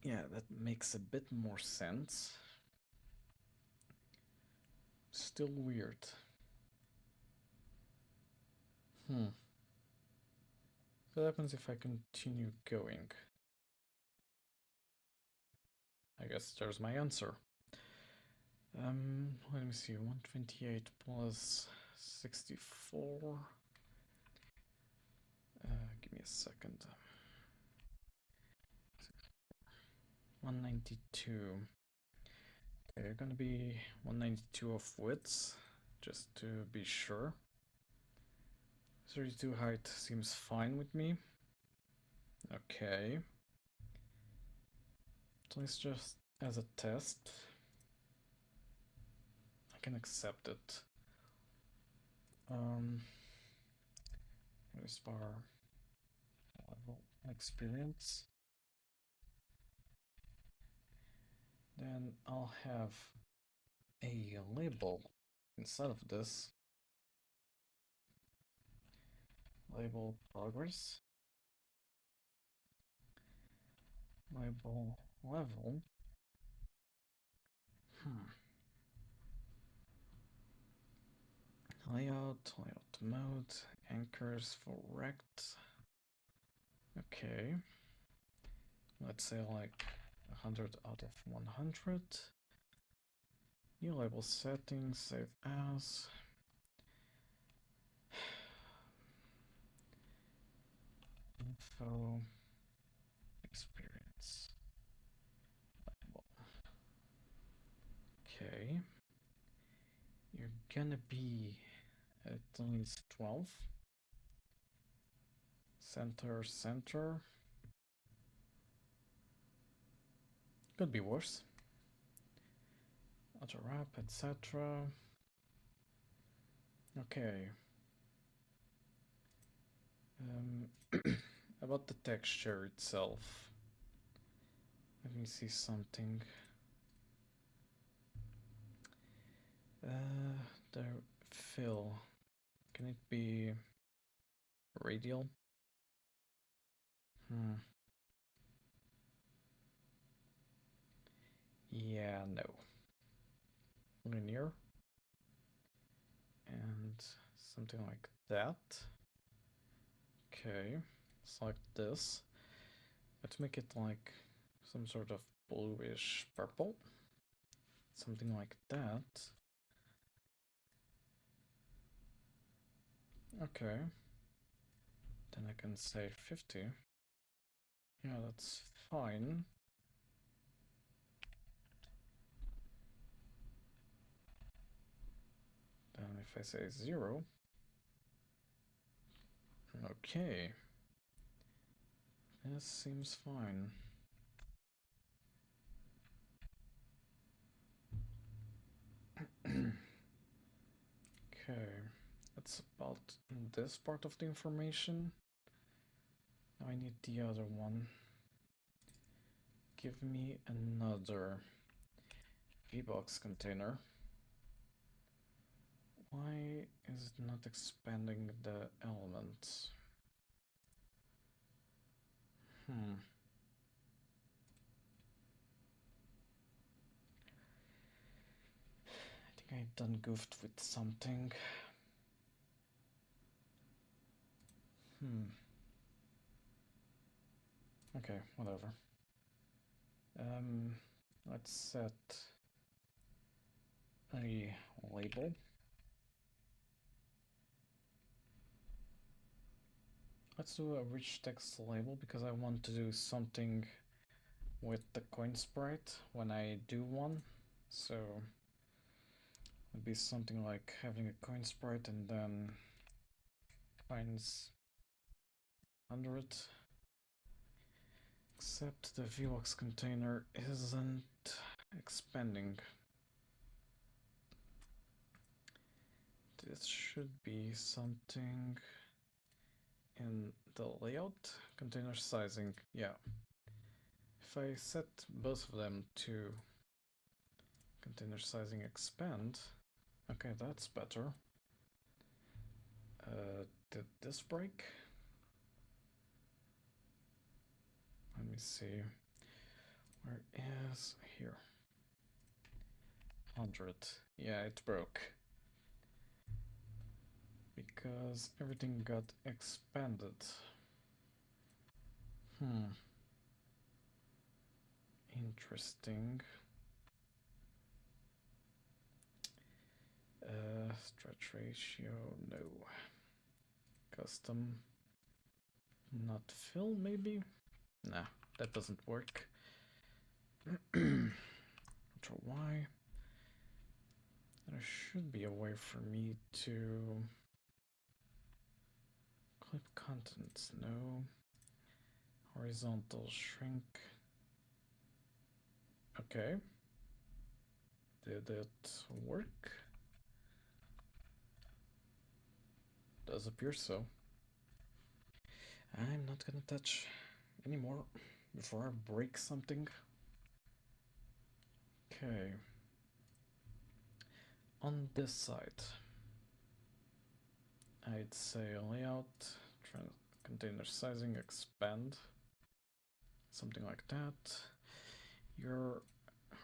Yeah, that makes a bit more sense. Still weird. What happens if I continue going? I guess there's my answer. Let me see, 128 plus 64. Give me a second. 192. Okay, gonna be 192 of width, just to be sure. 32 height seems fine with me. Okay. So it's just as a test. I can accept it. Where's bar level experience? Then I'll have a label inside of this. Label progress. Label level. Layout mode, anchors for rect. Okay. Let's say like 100 out of 100. New label settings, save as. Info experience. Okay. You're gonna be at least 12. Center. Could be worse. Auto wrap, etc. Okay. About the texture itself. Let me see something. The fill. Can it be radial? Yeah, no. Linear. And something like that. Okay. Select this. Let's make it like some sort of bluish purple. Something like that. Okay. Then I can say 50. Yeah, that's fine. Then if I say 0. Okay. This seems fine. Okay, that's about this part of the information. Now I need the other one. Give me another VBox container. Why is it not expanding the elements? I think I done goofed with something. Okay, whatever. Let's set a label. Let's do a rich text label because I want to do something with the coin sprite when I do one. So it'd be something like having a coin sprite and then coins under it. Except the VLOX container isn't expanding. This should be something in the layout, container sizing, yeah. If I set both of them to container sizing expand, okay, that's better. Did this break? Let me see. Where is here? 100. Yeah, it broke. Because everything got expanded. Interesting. Stretch ratio, no. Custom, not fill, maybe? Nah, that doesn't work. Control Y. There should be a way for me to clip contents, no. Horizontal shrink. Okay. Did it work? Does appear so. I'm not gonna touch anymore before I break something. Okay. On this side, I'd say layout, container sizing, expand, something like that. Your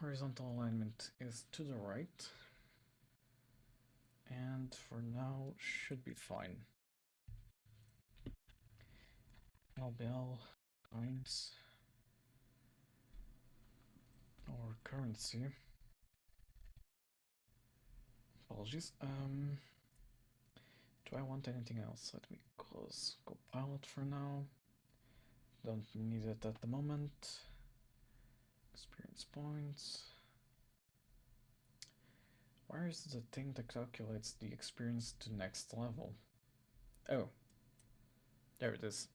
horizontal alignment is to the right, and for now should be fine. LBL coins or currency. Apologies. Do I want anything else? Let me close Copilot for now. Don't need it at the moment. Experience points. Where is the thing that calculates the experience to next level? Oh, there it is.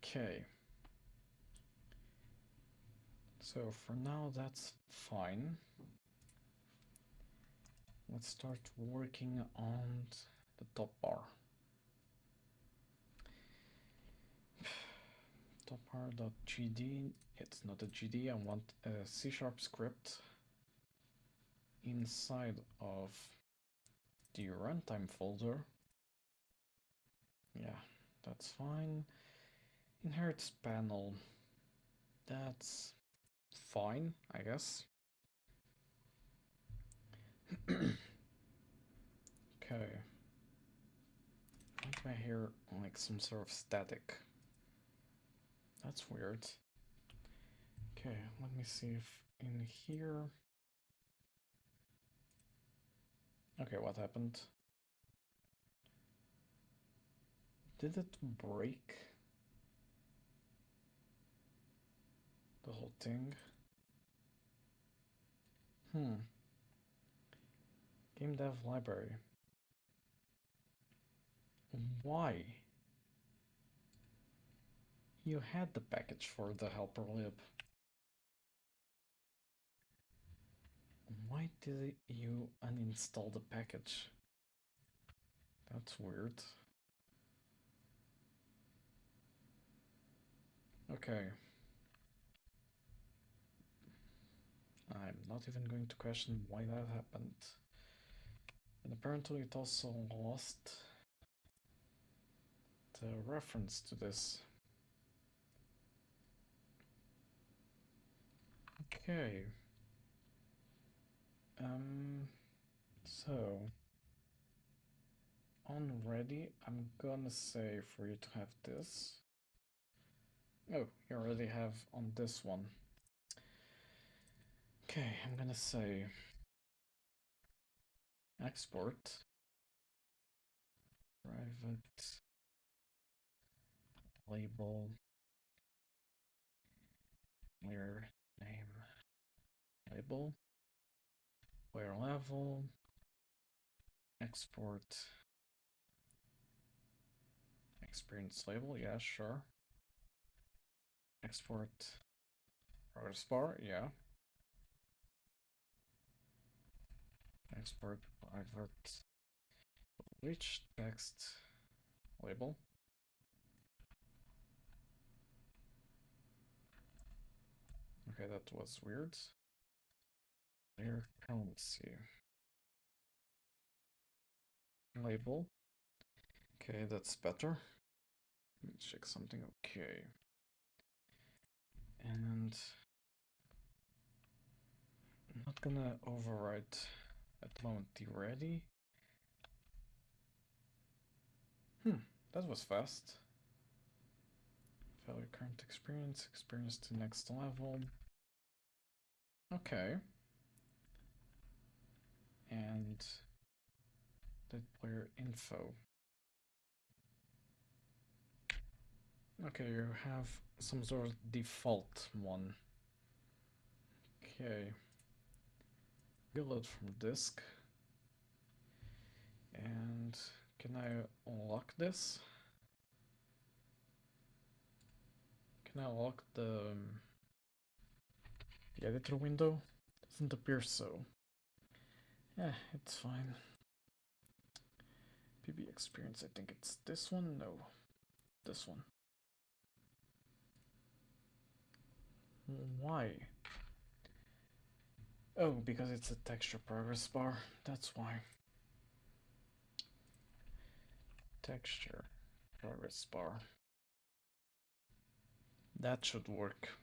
Okay. So for now, that's fine. Let's start working on the top bar. Topbar.gd, it's not a GD, I want a C# script inside of the runtime folder. Yeah, that's fine. Inherits panel, that's fine, I guess. Okay. Why do I hear like some sort of static? That's weird. Okay, let me see if in here... Okay, what happened? Did it break the whole thing? Game dev library. Why? You had the package for the helper lib. Why did you uninstall the package? That's weird. Okay. I'm not even going to question why that happened. And apparently it also lost the reference to this. Okay. So on ready, I'm gonna say for you to have this. Oh, you already have on this one. Okay, I'm gonna say export private label, player name, label, player level, export, experience label, yeah, sure. Export progress bar, yeah. Export private rich text label. Okay, that was weird. Clear currency label. Okay, that's better. Let me check something. Okay. And I'm not gonna overwrite at the moment the ready. That was fast. Value current experience, experience to next level. Okay. And the player info. Okay, you have some sort of default one. Okay. Reload from disk. And can I unlock this? Can I unlock the editor window? Doesn't appear so. Yeah, it's fine. PB experience, I think it's this one? No, this one. Why? Oh, because it's a texture progress bar. That's why. Texture progress bar. That should work.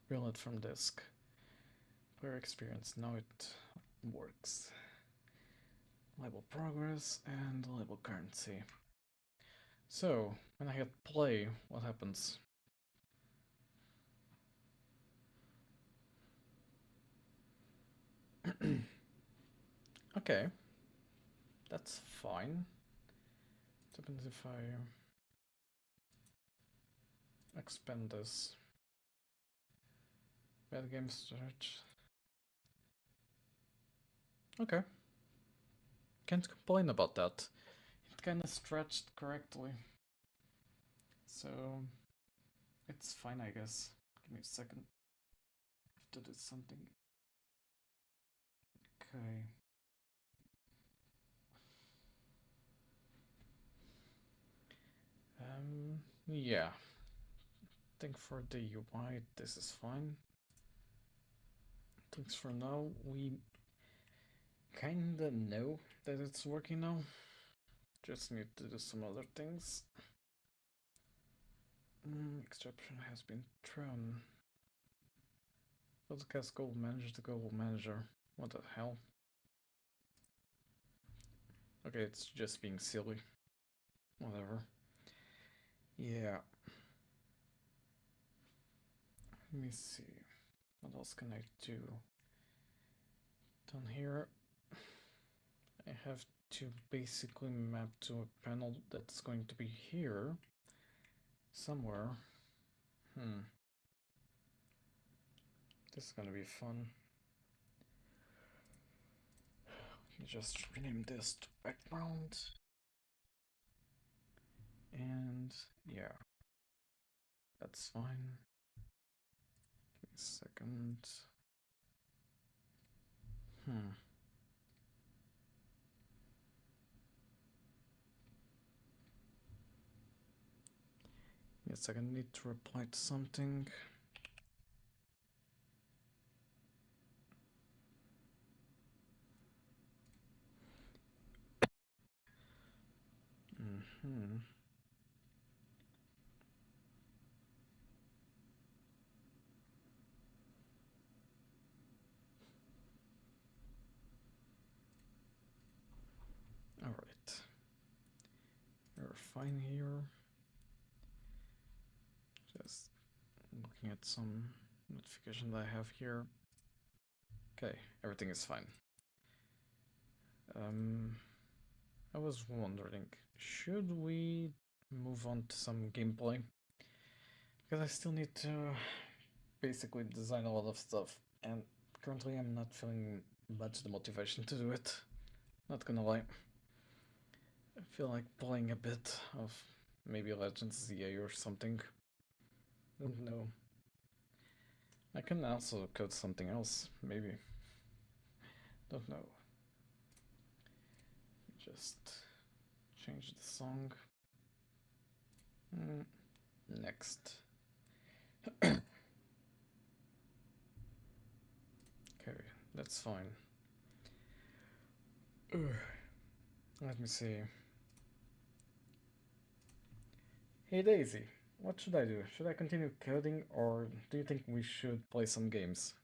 Reload from disk. Player experience. Now it works. Label progress and label currency. So, when I hit play, what happens? Okay. That's fine. What happens if I expand this? Bad game stretch. Okay. Can't complain about that. It kinda stretched correctly. So it's fine, I guess. Give me a second. I have to do something. Okay. Yeah. I think for the UI this is fine. Thanks for now. We kinda know that it's working now. Just need to do some other things. Exception has been thrown. Podcast goal manager to goal manager. What the hell? Okay, it's just being silly. Whatever. Yeah. Let me see. What else can I do? Down here, I have to basically map to a panel that's going to be here somewhere. This is gonna be fun. Let me just rename this to background. And yeah, that's fine. Give me a second. Yes, I need to reply to something. All right. We're fine here. Just looking at some notification that I have here. Okay, everything is fine. I was wondering, should we move on to some gameplay. Because I still need to basically design a lot of stuff, and currently I'm not feeling much the motivation to do it. Not gonna lie. I feel like playing a bit of maybe Legends ZA or something. Don't know. I can also code something else, maybe. Don't know. Just change the song. Next. Okay, that's fine. Let me see. Hey Daisy, what should I do? Should I continue coding or do you think we should play some games?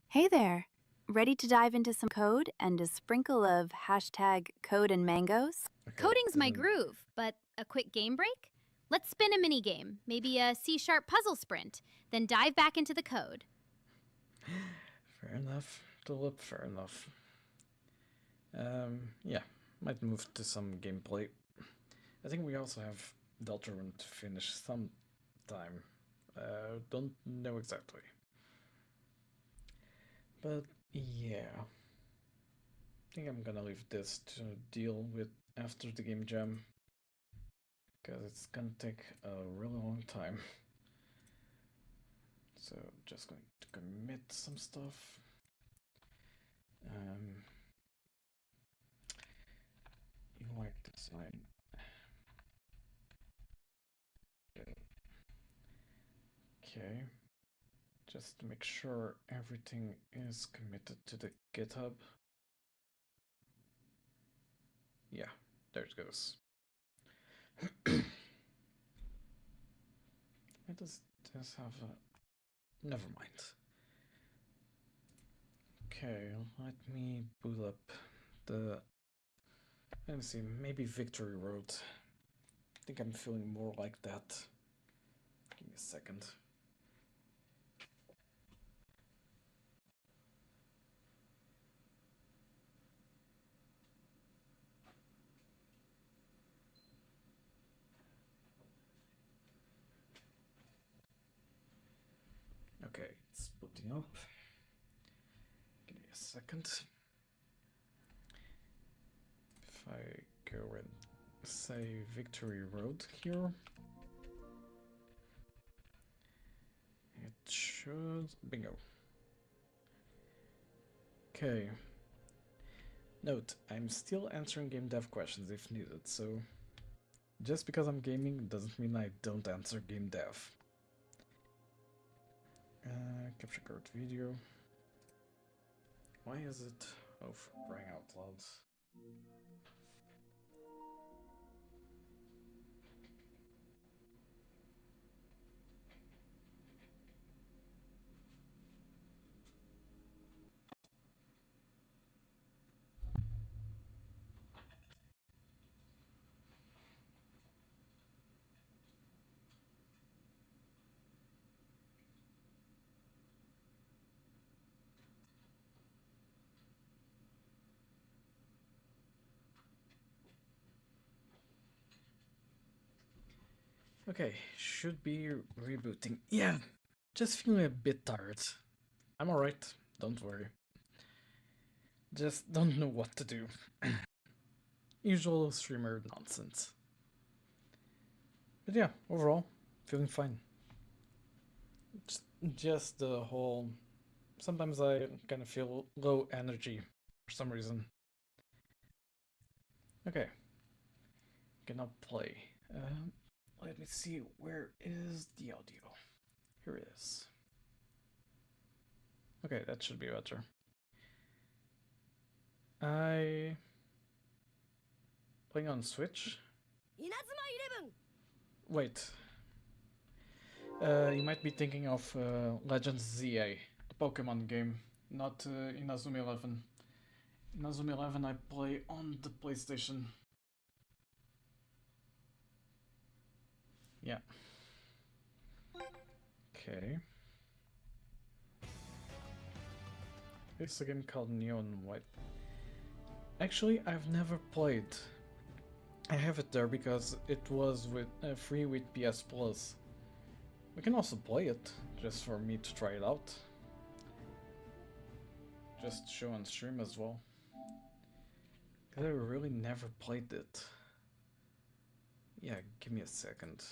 Hey there. Ready to dive into some code and a sprinkle of hashtag code and mangoes? Okay, Coding's my didn't- groove, but a quick game break? Let's spin a mini game, maybe a C-sharp puzzle sprint, then dive back into the code. Fair enough. Tulip, fair enough. Yeah, might move to some gameplay. I think we also have Deltarune to finish sometime. Don't know exactly. But yeah, I think I'm gonna leave this to deal with after the game jam. Because it's gonna take a really long time. So just going to commit some stuff. UI design. Okay. Just to make sure everything is committed to the GitHub. Yeah, there it goes. It does have a... Never mind. Okay, let me boot up the... Let me see, maybe Victory Road. I think I'm feeling more like that. Give me a second. Okay, it's booting up. Give me a second. If I go and say Victory Road here, it should... Bingo. Okay. Note, I'm still answering game dev questions if needed, so just because I'm gaming doesn't mean I don't answer game dev. Capture card video. Why is it... Oh, for crying out loud. Okay, should be rebooting. Yeah, just feeling a bit tired. I'm alright, don't worry. Just don't know what to do. Usual streamer nonsense. But yeah, overall, feeling fine. Just the whole... Sometimes I kind of feel low energy for some reason. Okay. Cannot play. Let me see, where is the audio? Here it is. Okay, that should be better. Playing on Switch? Wait. You might be thinking of Legends ZA, the Pokemon game, not Inazuma 11. Inazuma 11 I play on the PlayStation. Yeah. Okay. It's a game called Neon White. Actually, I've never played I have it there because it was with free with PS Plus. We can also play it, just for me to try it out. Just show on stream as well. Cause I really never played it. Yeah, give me a second.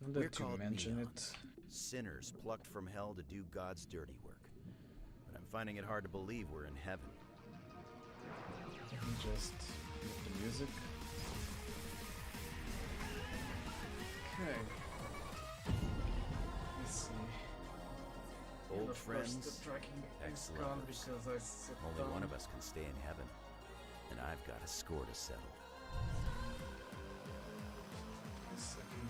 Now We're that you called mention neons, it. sinners plucked from hell to do God's dirty work. But I'm finding it hard to believe we're in heaven. Let me just get the music. Okay. Let's see. Old Of course, friends, the tracking is excellent gone lovers. because I sit Only down. one of us can stay in heaven, and I've got a score to settle. A second.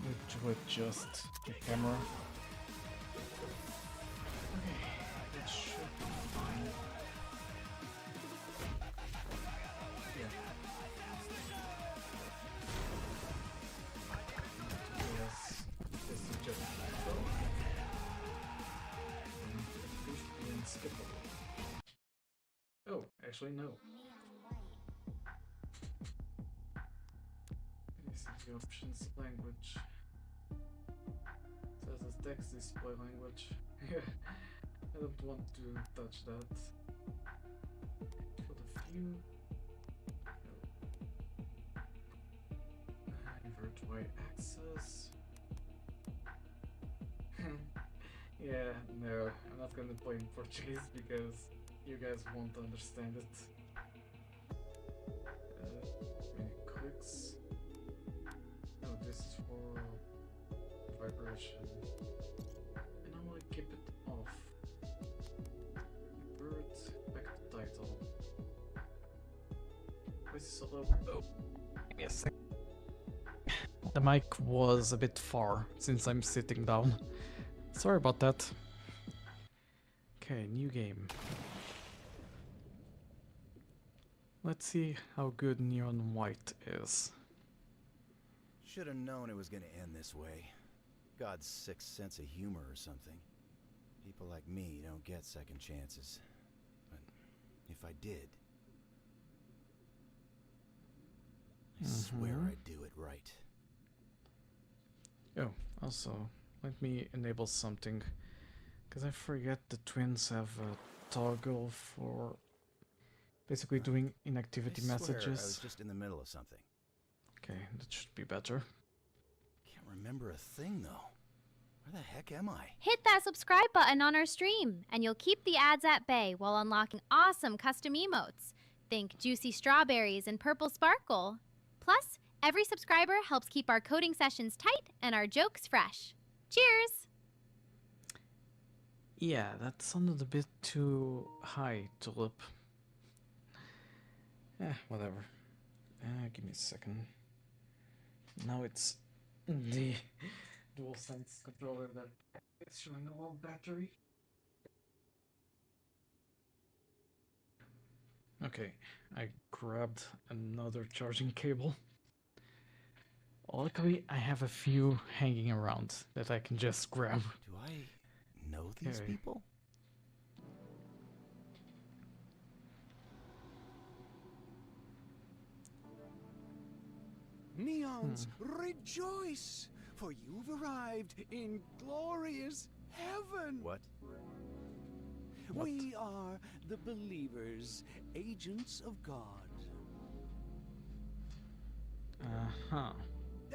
Need to adjust the camera. Okay, that should be fine. Yeah. Yes, this is just unskippable. Oh, actually no. This is the options language. Says as text display language. I don't want to touch that. For the view. Invert Y axis. Yeah, no, I'm not gonna play in Portuguese because you guys won't understand it. Many clicks. Oh, this is for vibration. And I want to keep it off. Invert back to title. This is a little. Oh, give me a sec. The mic was a bit far since I'm sitting down. Sorry about that. Okay, new game. Let's see how good Neon White is. Should have known it was gonna end this way. God's sixth sense of humor or something. People like me don't get second chances. But if I did, I swear I'd do it right. Oh, also, let me enable something. Because I forget the twins have a toggle for basically doing inactivity I swear I was messages. just in the middle of something. Okay, that should be better. Can't remember a thing though. Where the heck am I? Hit that subscribe button on our stream, and you'll keep the ads at bay while unlocking awesome custom emotes. Think juicy strawberries and purple sparkle. Plus, every subscriber helps keep our coding sessions tight and our jokes fresh. Cheers! Yeah, that sounded a bit too high, Tulip. Whatever. Give me a second. Now it's the DualSense controller that is showing a low battery. Okay, I grabbed another charging cable. Luckily, I have a few hanging around that I can just grab. Do I know these Okay. people? Neons, rejoice! For you've arrived in glorious heaven! What? We are the believers, agents of God. Uh-huh.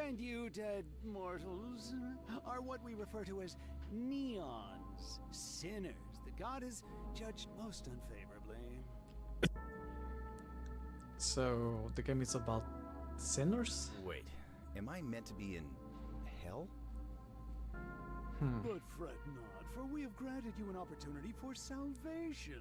And you, dead mortals, are what we refer to as neons, sinners that God has judged most unfavorably. So, the game is about sinners? Wait, am I meant to be in hell? But fret not, for we have granted you an opportunity for salvation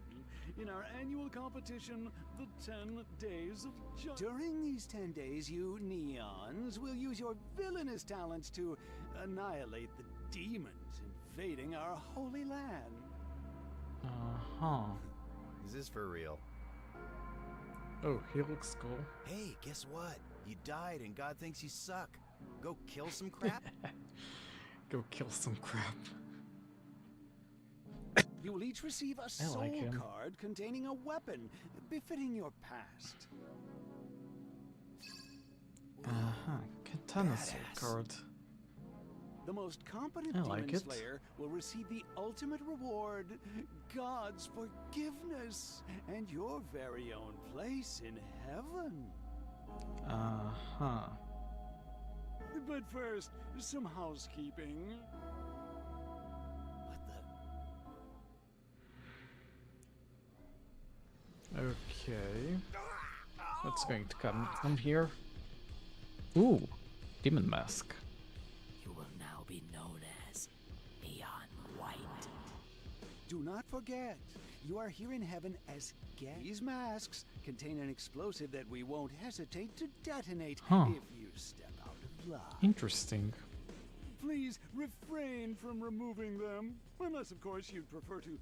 in our annual competition, the 10 Days of Justice. During these 10 days, you neons will use your villainous talents to annihilate the demons invading our holy land. Uh-huh. Is this for real? Oh, he looks cool. Hey, guess what? You died and God thinks you suck. Go kill some crap? Go kill some crap. You will each receive a I soul like him. card containing a weapon befitting your past. Katana soul Badass. card. The most competent I like demon it. slayer will receive the ultimate reward, God's forgiveness, and your very own place in heaven. But first, some housekeeping. What the? Okay. What's going to come from here? Ooh, demon mask. You will now be known as Neon White. Do not forget, you are here in heaven as guests. These masks contain an explosive that we won't hesitate to detonate if you step out of line. Interesting. Please refrain from removing them, unless, of course, you'd prefer to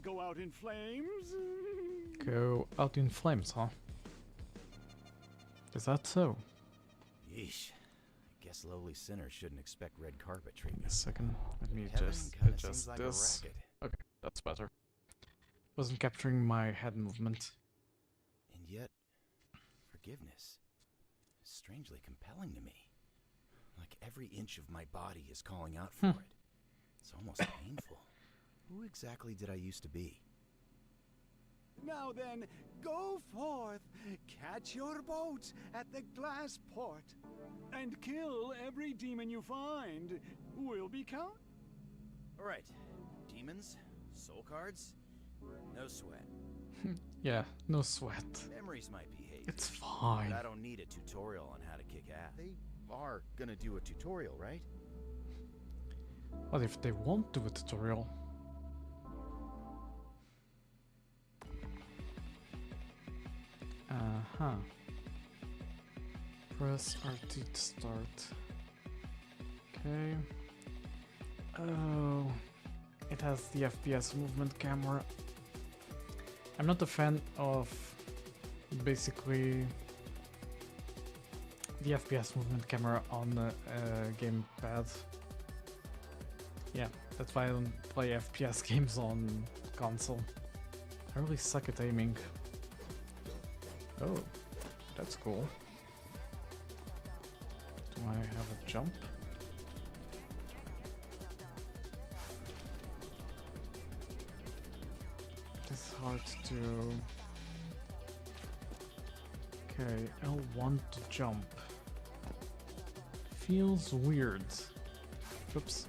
go out in flames. Go out in flames, huh? Is that so? Yeesh. I guess lowly sinners shouldn't expect red carpet Give me treatment. a second. Let me Heaven just kinda adjust seems like this. a racket. Okay, that's better. Wasn't capturing my head movement. And yet, forgiveness is strangely compelling to me. Like every inch of my body is calling out for it. It's almost painful. Who exactly did I used to be? Now then, go forth, catch your boat at the glass port, and kill every demon you find. We'll be count. All right, demons, soul cards, no sweat. Yeah, no sweat. Memories might be hazy. It's fine. But I don't need a tutorial on how to kick ass. They are gonna do a tutorial, right? What if they won't do a tutorial? Press RT to start. Okay. Oh, it has the FPS movement camera. I'm not a fan of basically the FPS movement camera on the gamepad. Yeah, that's why I don't play FPS games on console. I really suck at aiming. Oh, that's cool. Do I have a jump? It's hard to... Okay, L1 to jump. Feels weird. Oops.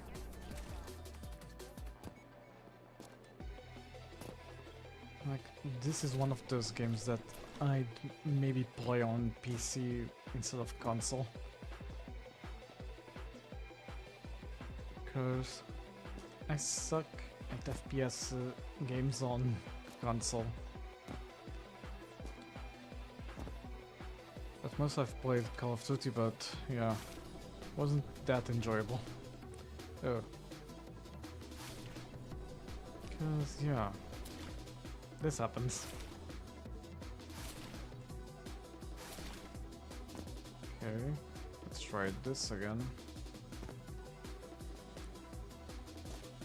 Like, this is one of those games that I'd maybe play on PC instead of console. Because I suck at FPS games on console. At most I've played Call of Duty, but yeah, wasn't that enjoyable. Oh. Because, yeah, this happens. Okay, let's try this again.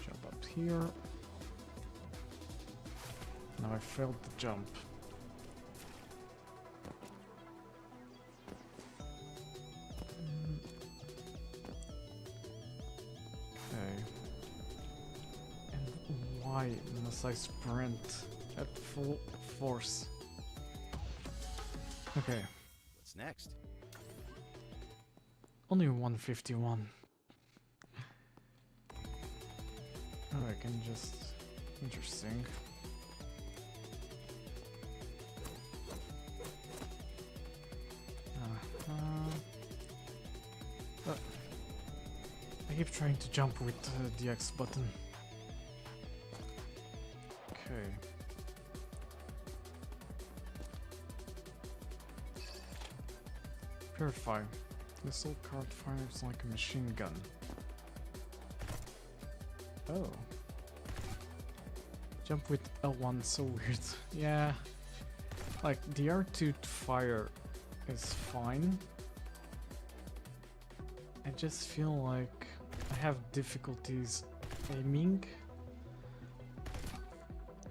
Jump up here. Now I failed the jump. Okay. And why must I sprint at full force? Okay. What's next? Only 151. Oh, I can just... Interesting. I keep trying to jump with the X button. Okay. Purify. This soul card fires like a machine gun. Oh. Jump with L1, so weird. Yeah. Like, the R2 to fire is fine. I just feel like I have difficulties aiming.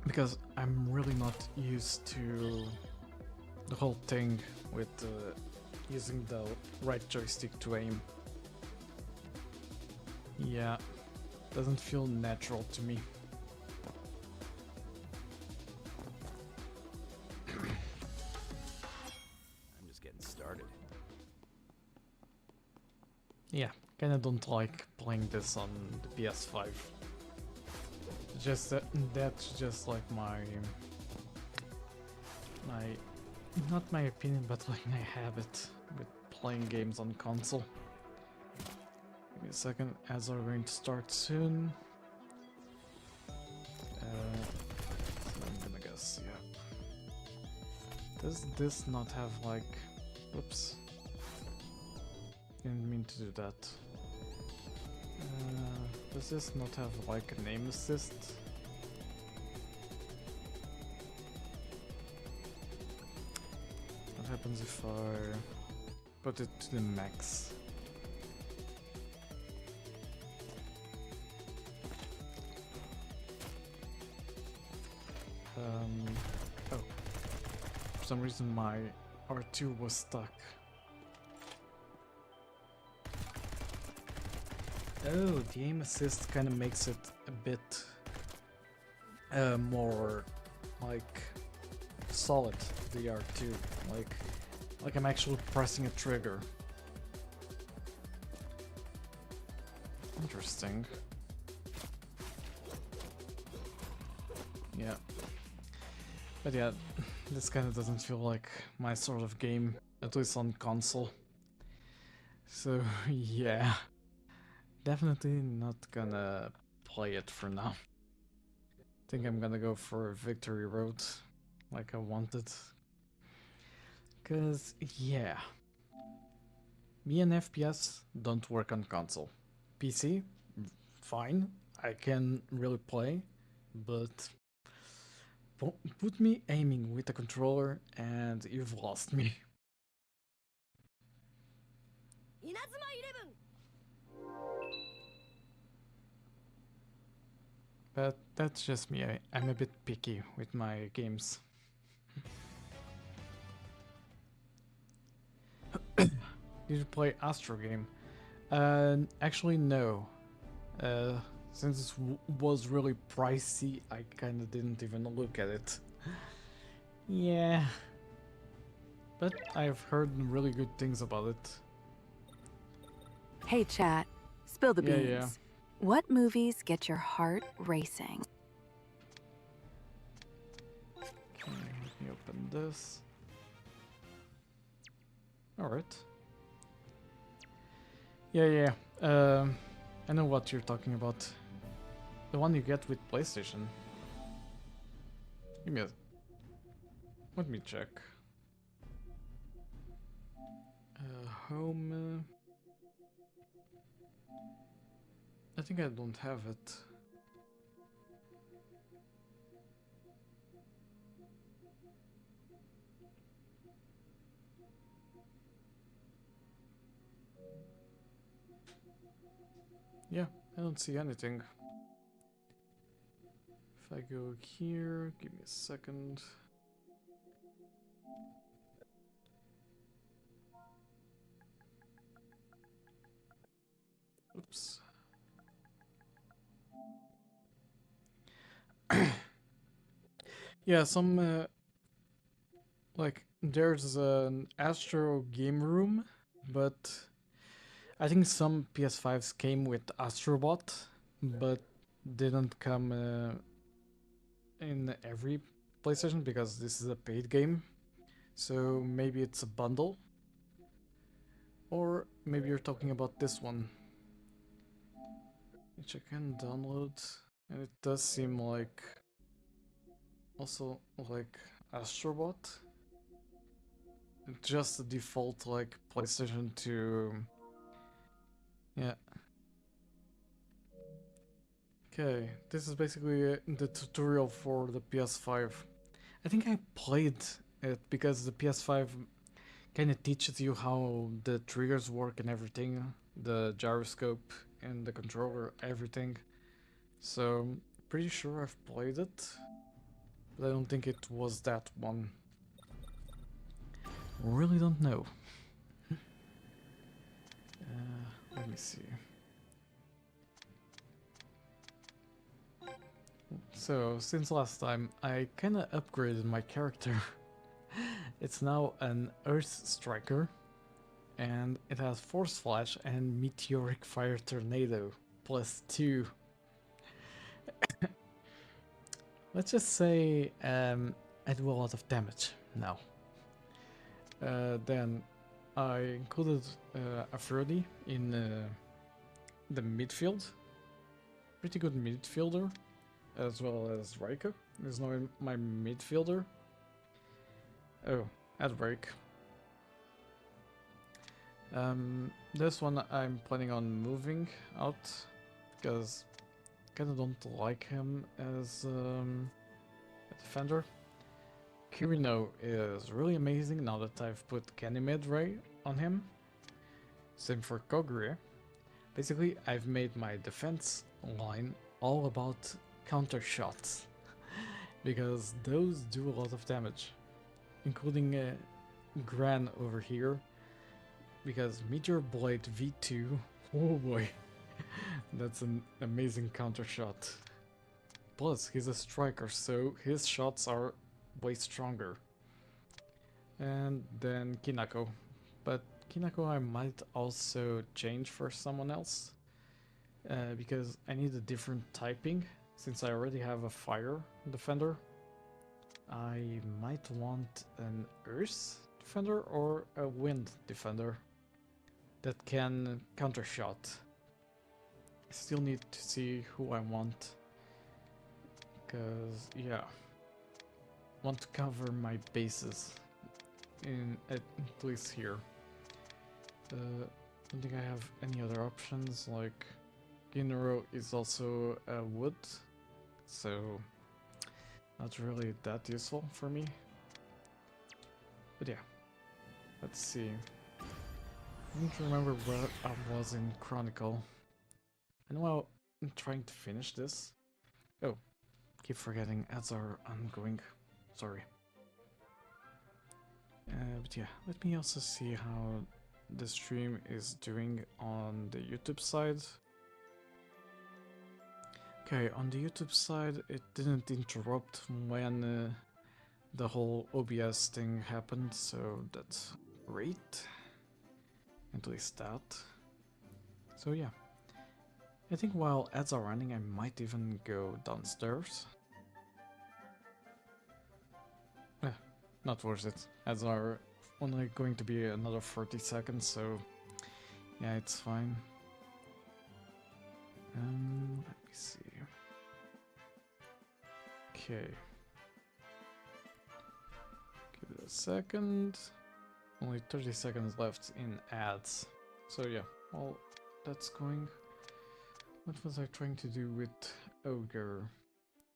Because I'm really not used to the whole thing with using the right joystick to aim. Yeah, doesn't feel natural to me. I'm just getting started. Yeah, kinda don't like playing this on the PS5. Just that's just like my not my opinion, but like my habit with playing games on console. Give me a second, ads are going to start soon. So I'm gonna guess, yeah. Does this not have like... Oops. Didn't mean to do that. Does this not have like a name assist? What happens if I put it to the max? Oh. For some reason my R2 was stuck. Oh, the aim assist kind of makes it a bit more like solid, the R2, like I'm actually pressing a trigger. Interesting. Yeah. But yeah, this kind of doesn't feel like my sort of game, at least on console. So yeah. Definitely not gonna play it for now. Think I'm gonna go for Victory Road, like I wanted. Cause yeah, me and FPS don't work on console. PC, fine, I can really play, but put me aiming with a controller and you've lost me. But that's just me, I'm a bit picky with my games. Did you play Astro Game? Actually no. Since it was really pricey, I kinda didn't even look at it. Yeah. But I've heard really good things about it. Hey, chat. Spill the Yeah, beans. yeah. What movies get your heart racing? Okay, let me open this. Alright. Yeah. I know what you're talking about. The one you get with PlayStation. Give me a... Let me check. Home... I think I don't have it. Yeah, I don't see anything. If I go here, give me a second. Oops. Yeah, some like there's an Astro game room, but I think some PS5s came with Astrobot, but didn't come in every PlayStation because this is a paid game. So maybe it's a bundle. Or maybe you're talking about this one, which I can download. And it does seem like also like Astrobot. Just the default like PlayStation 2. Yeah. Okay, this is basically the tutorial for the PS5. I think I played it because the PS5 kind of teaches you how the triggers work and everything, the gyroscope and the controller, everything. So, pretty sure I've played it, but I don't think it was that one. Really don't know. me see. So, since last time, I kinda upgraded my character. It's now an Earth Striker, and it has Force Flash and Meteoric Fire Tornado, +2. Let's just say I do a lot of damage now. Then I included Aphrodite in the midfield. Pretty good midfielder, as well as Raika is now my midfielder. Oh, add break. This one I'm planning on moving out because I kinda don't like him as a defender. Kirino is really amazing now that I've put Ganymede Ray on him. Same for Kogure. Basically, I've made my defense line all about counter shots because those do a lot of damage, including Gran over here, because Meteor Blade V2, oh boy, that's an amazing counter shot. Plus, he's a striker, so his shots are way stronger. And then Kinako, but Kinako I might also change for someone else, because I need a different typing, since I already have a fire defender. I might want an earth defender or a wind defender that can counter shot. I still need to see who I want, because yeah, want to cover my bases in at least here. I don't think I have any other options, like Ginro is also a wood, so not really that useful for me. But yeah, let's see. I don't remember where I was in Chronicle. I know I'm trying to finish this. Oh, keep forgetting ads are ongoing. Sorry. But yeah, let me also see how the stream is doing on the YouTube side. Okay, on the YouTube side, it didn't interrupt when the whole OBS thing happened, so that's great. At least that. So yeah. I think while ads are running, I might even go downstairs. Not worth it. Ads are only going to be another 40 seconds, so yeah, it's fine. Let me see. Okay. Give it a second. Only 30 seconds left in ads. So yeah, well, that's going. What was I trying to do with Ogre?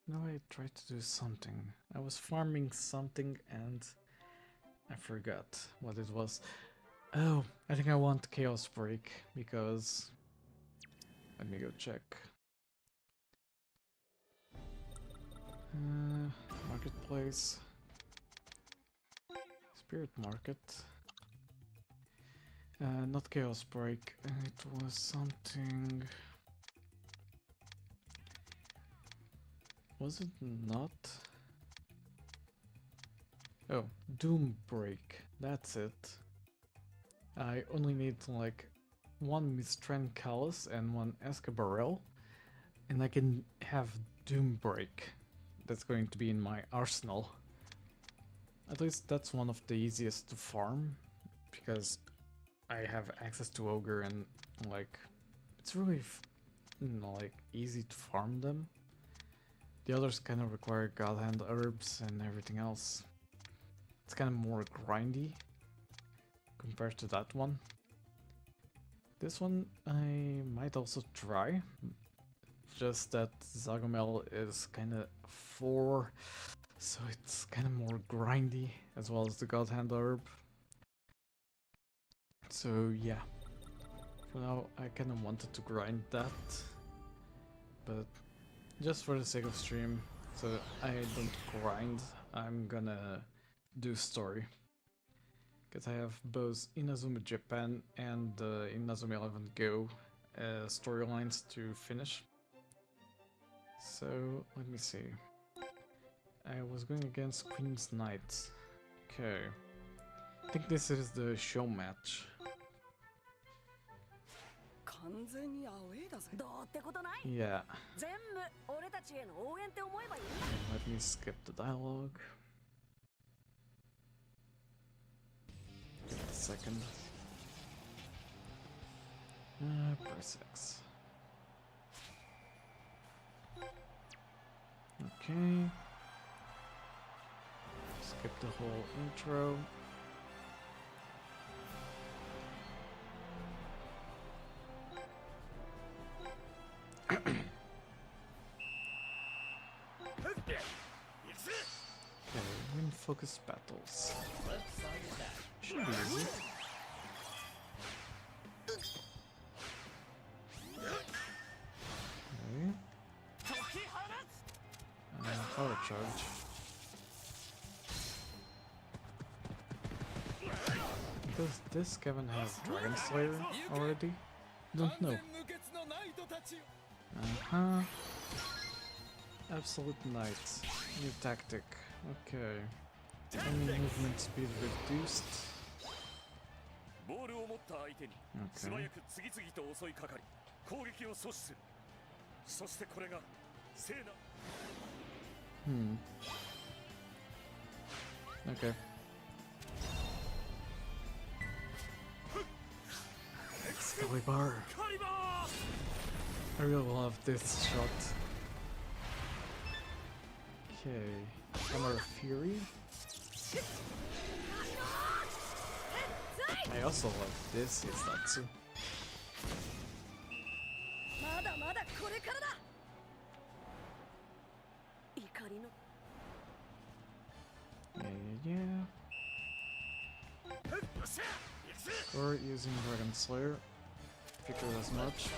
No, I tried to do something. I was farming something and I forgot what it was. Oh, I think I want Chaos Break because... Let me go check. Marketplace. Spirit Market. Not Chaos Break. It was something... Was it not? Oh, Doom Break. That's it. I only need like one Mistran Callus and one Escabarel, and I can have Doom Break. That's going to be in my arsenal. At least that's one of the easiest to farm, because I have access to Ogre and like it's really like easy to farm them. The others kind of require God Hand herbs and everything else. It's kind of more grindy compared to that one. This one I might also try, just that Zagomel is kind of 4, so it's kind of more grindy, as well as the God Hand herb. So yeah, for now I kind of wanted to grind that, but just for the sake of stream, so I don't grind, I'm gonna do story. Because I have both Inazuma Japan and Inazuma 11 Go storylines to finish. So let me see. I was going against Queen's Knight. Okay. I think this is the show match. 完全にアウェーだぜ。どうってことない。 Yeah. 全部俺たちへの応援って思えばいい。 Let me skip the dialogue. Give it a second. Press X. Okay. Skip the whole intro. Okay, win focus battles. Should be easy. Okay. Power charge. Does this Kevin have Dragon Slayer already? Don't know. Uh-huh. Absolute Knight. New tactic. Okay. Enemy movement speed reduced. ボールを持った相手に素早く次々と襲いかかり攻撃を阻止する。そしてこれが聖な。Okay. Excalibur. I really love this shot. Okay. Summer Fury. I also love this Istatsu. まだまだこれからだ。怒りの。 Yeah. Or using Dragon Slayer. Figured as much.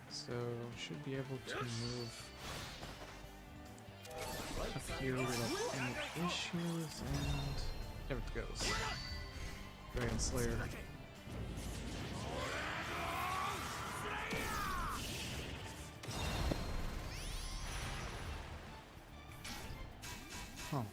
So should be able to move a few without any issues, and there it goes. Dragon Slayer. Huh.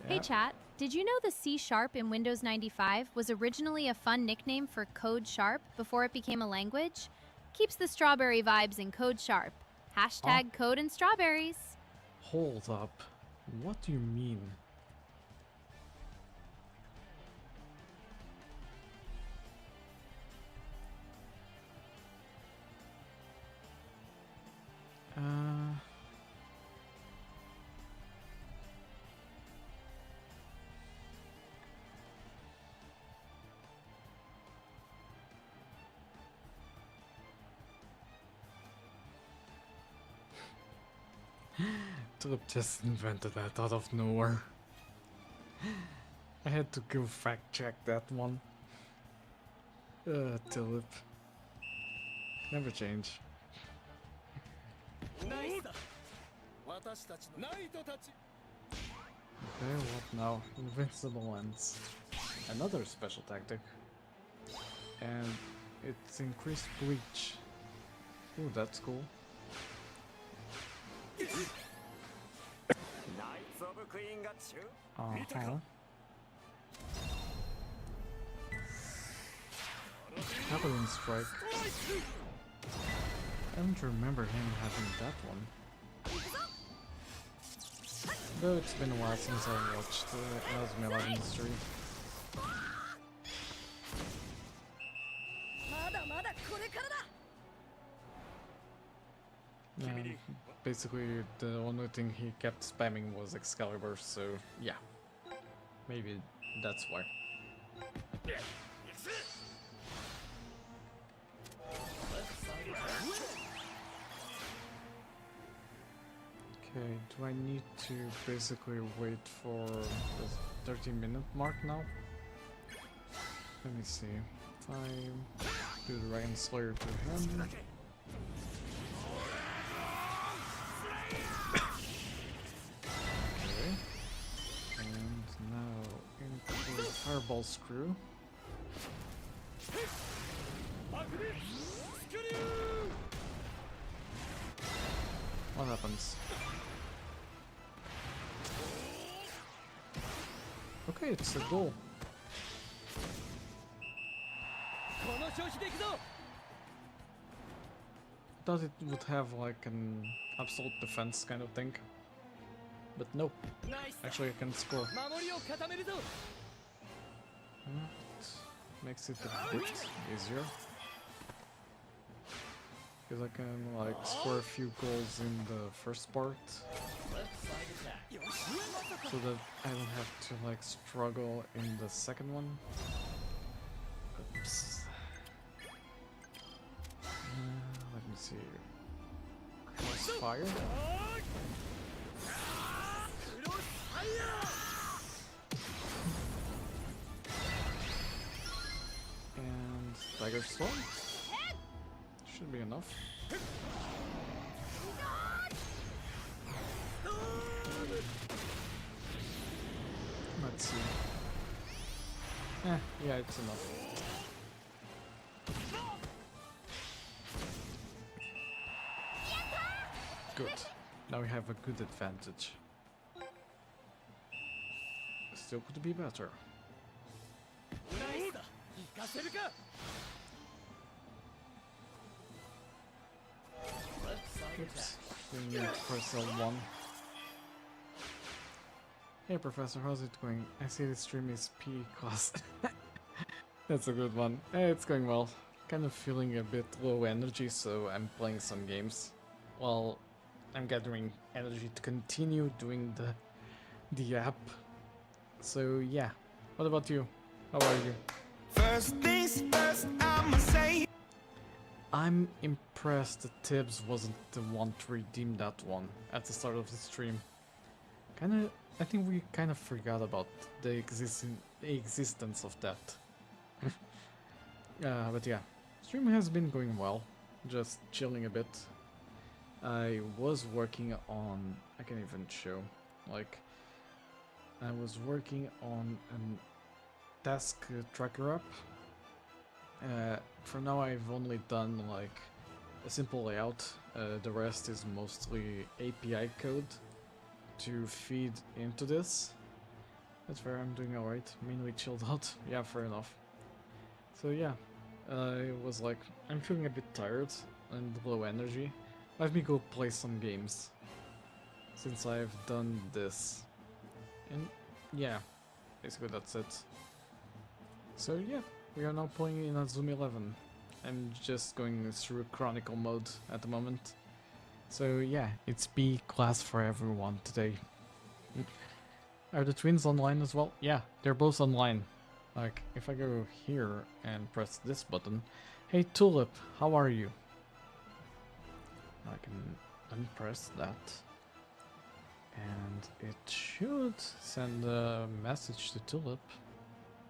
Hey Yeah. chat, did you know the C# in Windows 95 was originally a fun nickname for Code Sharp before it became a language? Keeps the strawberry vibes in Code Sharp. Hashtag code and strawberries. Hold up. What do you mean? Tulip just invented that out of nowhere. I had to go fact check that one. Tulip. Never change. ナイスだ。私たちのナイトたち。 Okay, what now? Invincible Lens. Another special tactic. And it's increased bleach. Ooh, that's cool. ナイツ・オブ・クイーンが中 Uh-huh. Javelin Strike. I don't remember him having that one. Though it's been a while since I watched Asmel Industry. まだまだこれからだ。 Basically, the only thing he kept spamming was Excalibur, so yeah. Maybe that's why. Okay, do I need to basically wait for the 30-minute mark now? Let me see. If I do the Dragon Slayer to him. fireball screw. What happens? Okay, it's a goal. Thought it would have like an absolute defense kind of thing. But nope. Actually I can score. It makes it a bit easier. Because I can like score a few goals in the first part. So that I don't have to like struggle in the second one. Oops. Let me see. Crossfire. And Tiger Storm. Should be enough. Let's see. Yeah, it's enough. Good. Now we have a good advantage. Still could be better. Oops. Didn't need to press L1. Hey Professor, how's it going? I see the stream is P class. That's a good one. Hey, it's going well. Kind of feeling a bit low energy, so I'm playing some games. While I'm gathering energy to continue doing the app. So yeah. What about you? How are you? First things first, I'ma say. I'm impressed that Tibbs wasn't the one to redeem that one at the start of the stream. I think we kind of forgot about the existence of that. But yeah, stream has been going well, just chilling a bit. I was working on, I can't even show, like, I was working on a task tracker app. For now I've only done like a simple layout, the rest is mostly API code to feed into this. That's fair, I'm doing alright, mainly chilled out, yeah, fair enough. So yeah, I was like, I'm feeling a bit tired and low energy, let me go play some games, since I've done this. And yeah, basically that's it. So yeah. We are now playing in Azumi 11. I'm just going through Chronicle mode at the moment. So yeah, it's B class for everyone today. Are the twins online as well? Yeah, they're both online. Like, if I go here and press this button... Hey Tulip, how are you? I can unpress that. And it should send a message to Tulip.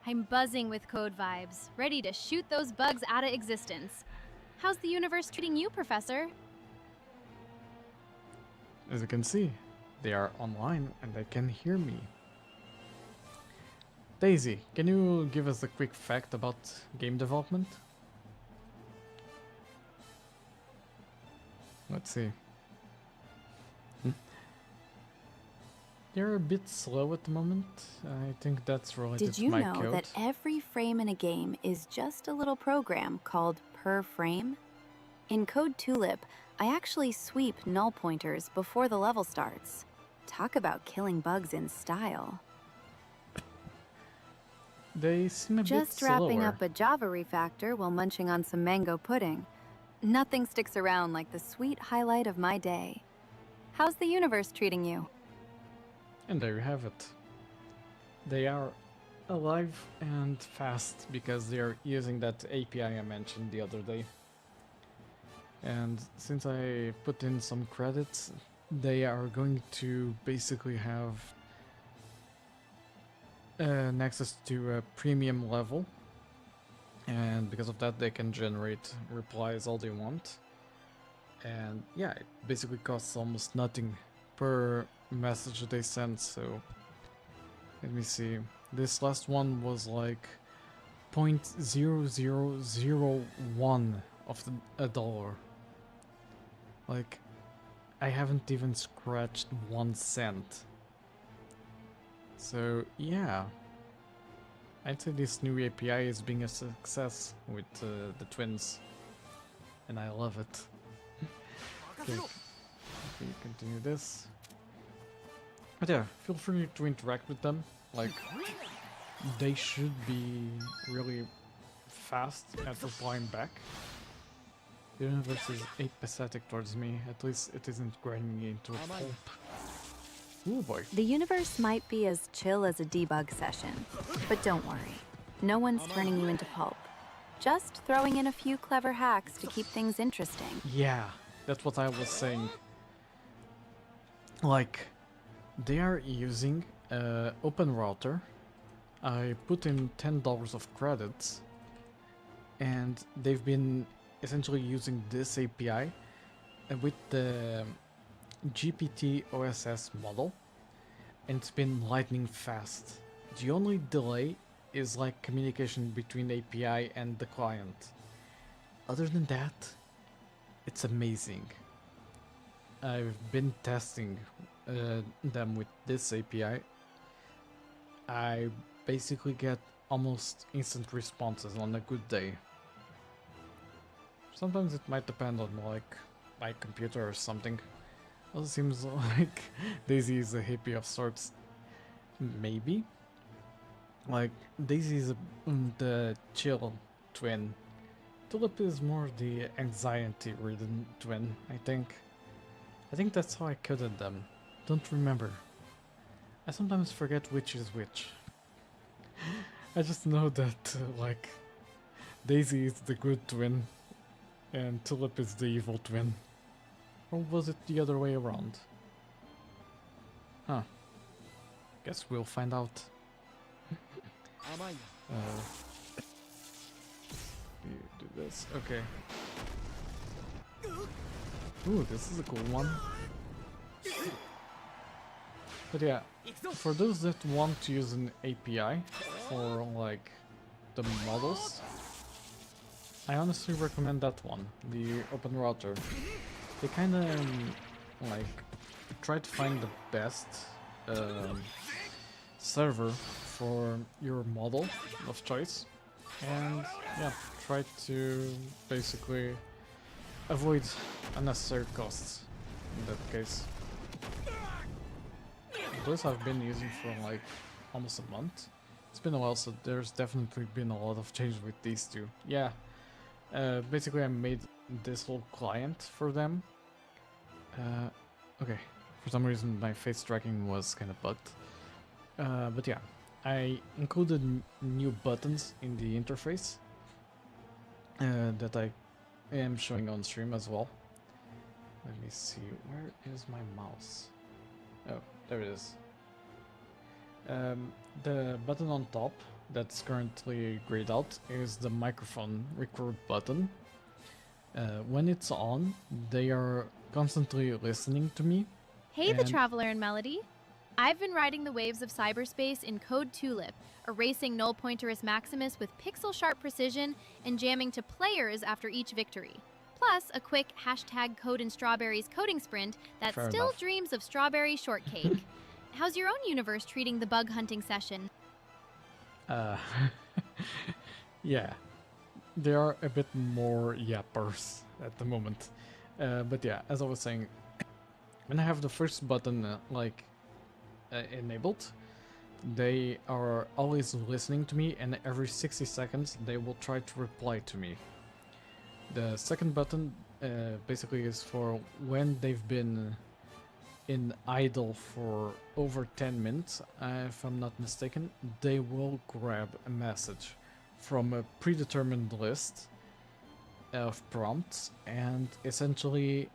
I'm buzzing with code vibes, ready to shoot those bugs out of existence. How's the universe treating you, Professor? As you can see, they are online and they can hear me. Daisy, can you give us a quick fact about game development? Let's see. They're a bit slow at the moment. I think that's related Did you to my know code. that every frame in a game is just a little program called per frame? In Code Tulip, I actually sweep null pointers before the level starts. Talk about killing bugs in style. They seem a bit Just slower. wrapping up a Java refactor while munching on some mango pudding. Nothing sticks around like the sweet highlight of my day. How's the universe treating you? And there you have it. They are alive and fast because they are using that API I mentioned the other day. And since I put in some credits, they are going to basically have an access to a premium level. And because of that, they can generate replies all they want. And yeah, it basically costs almost nothing per message they send. So let me see. This last one was like 0.0001 of a dollar. Like, I haven't even scratched 1 cent. So yeah, I'd say this new API is being a success with the twins, and I love it. Okay, we continue this. But yeah, feel free to interact with them. Like, they should be really fast at replying back. The universe is apathetic towards me. At least it isn't grinding me into a pulp. Ooh boy. The universe might be as chill as a debug session, but don't worry. No one's turning you into pulp. Just throwing in a few clever hacks to keep things interesting. Yeah, that's what I was saying. Like, they are using open router. I put in $10 of credits, and they've been essentially using this API with the GPT OSS model, and it's been lightning fast. The only delay is like communication between the API and the client. Other than that, it's amazing. I've been testing them with this API. I basically get almost instant responses on a good day. Sometimes it might depend on like my computer or something. Also seems like Daisy is a hippie of sorts. Maybe. Like, Daisy is the chill twin. Tulip is more the anxiety-ridden twin, I think. I think that's how I coded them. Don't remember. I sometimes forget which is which. I just know that, like, Daisy is the good twin, and Tulip is the evil twin. Or was it the other way around? Huh. Guess we'll find out. You do this. Okay. Ooh, this is a cool one. But yeah, for those that want to use an API for like the models, I honestly recommend that one, the Open Router. They kind of like try to find the best server for your model of choice, and yeah, try to basically avoid unnecessary costs in that case. This I've been using for like almost a month. It's been a while, so there's definitely been a lot of change with these two. Yeah, basically I made this whole client for them. Okay, for some reason my face tracking was kind of bugged. But yeah, I included new buttons in the interface that I am showing on stream as well. Let me see, where is my mouse? Oh, there it is. The button on top that's currently grayed out is the microphone record button. When it's on, they are constantly listening to me. Hey, the Traveler and Melody. I've been riding the waves of cyberspace in Code Tulip, erasing null pointerist Maximus with pixel-sharp precision and jamming to players after each victory. Plus, a quick #Code and Strawberries coding sprint that Fair still enough. dreams of strawberry shortcake. How's your own universe treating the bug hunting session? Yeah, they are a bit more yappers at the moment. But yeah, as I was saying, when I have the first button enabled, they are always listening to me, and every 60 seconds they will try to reply to me. The second button basically is for when they've been in idle for over 10 minutes, if I'm not mistaken, they will grab a message from a predetermined list of prompts and essentially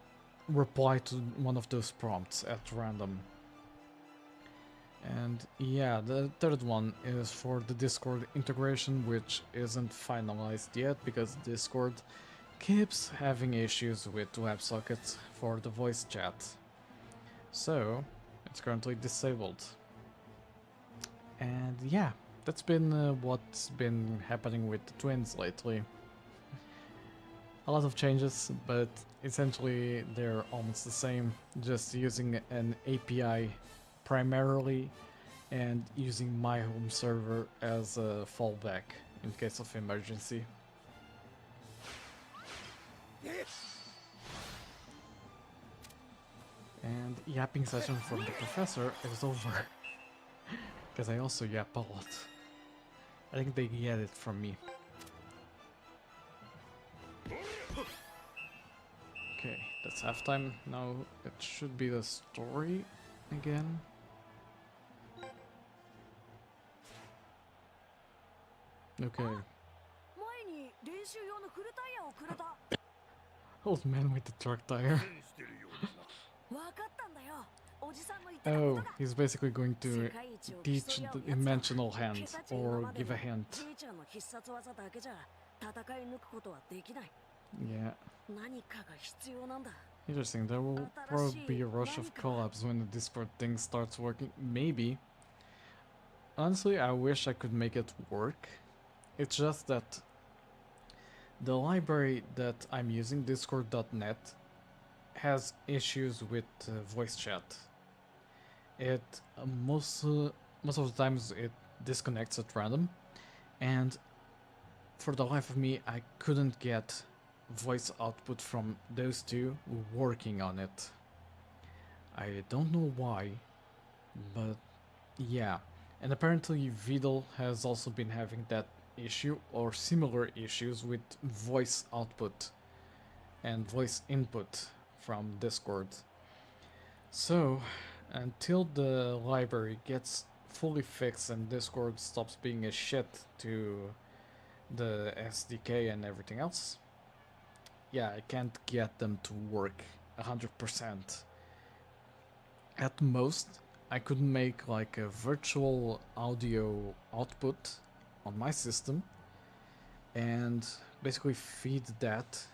reply to one of those prompts at random. And yeah, the third one is for the Discord integration, which isn't finalized yet because Discord keeps having issues with WebSockets for the voice chat. So, it's currently disabled. And yeah, that's been what's been happening with the twins lately. A lot of changes, but essentially they're almost the same, just using an API primarily and using my home server as a fallback in case of emergency. And yapping session from the professor is over. Because I also yap a lot. I think they get it from me. Okay, that's halftime. Now it should be the story again. Okay. Old man with the truck tire. Oh, he's basically going to teach the dimensional hand or give a hint. Yeah. Interesting, there will probably be a rush of collabs when the Discord thing starts working. Maybe. Honestly, I wish I could make it work. It's just that the library that I'm using, discord.net, has issues with voice chat. It most of the times it disconnects at random, and for the life of me I couldn't get voice output from those two working on it. I don't know why, but yeah. And apparently Vidal has also been having that issue or similar issues with voice output and voice input from Discord. So until the library gets fully fixed and Discord stops being a shit to the SDK and everything else, yeah, I can't get them to work 100%. At most, I could make like a virtual audio output on my system and basically feed that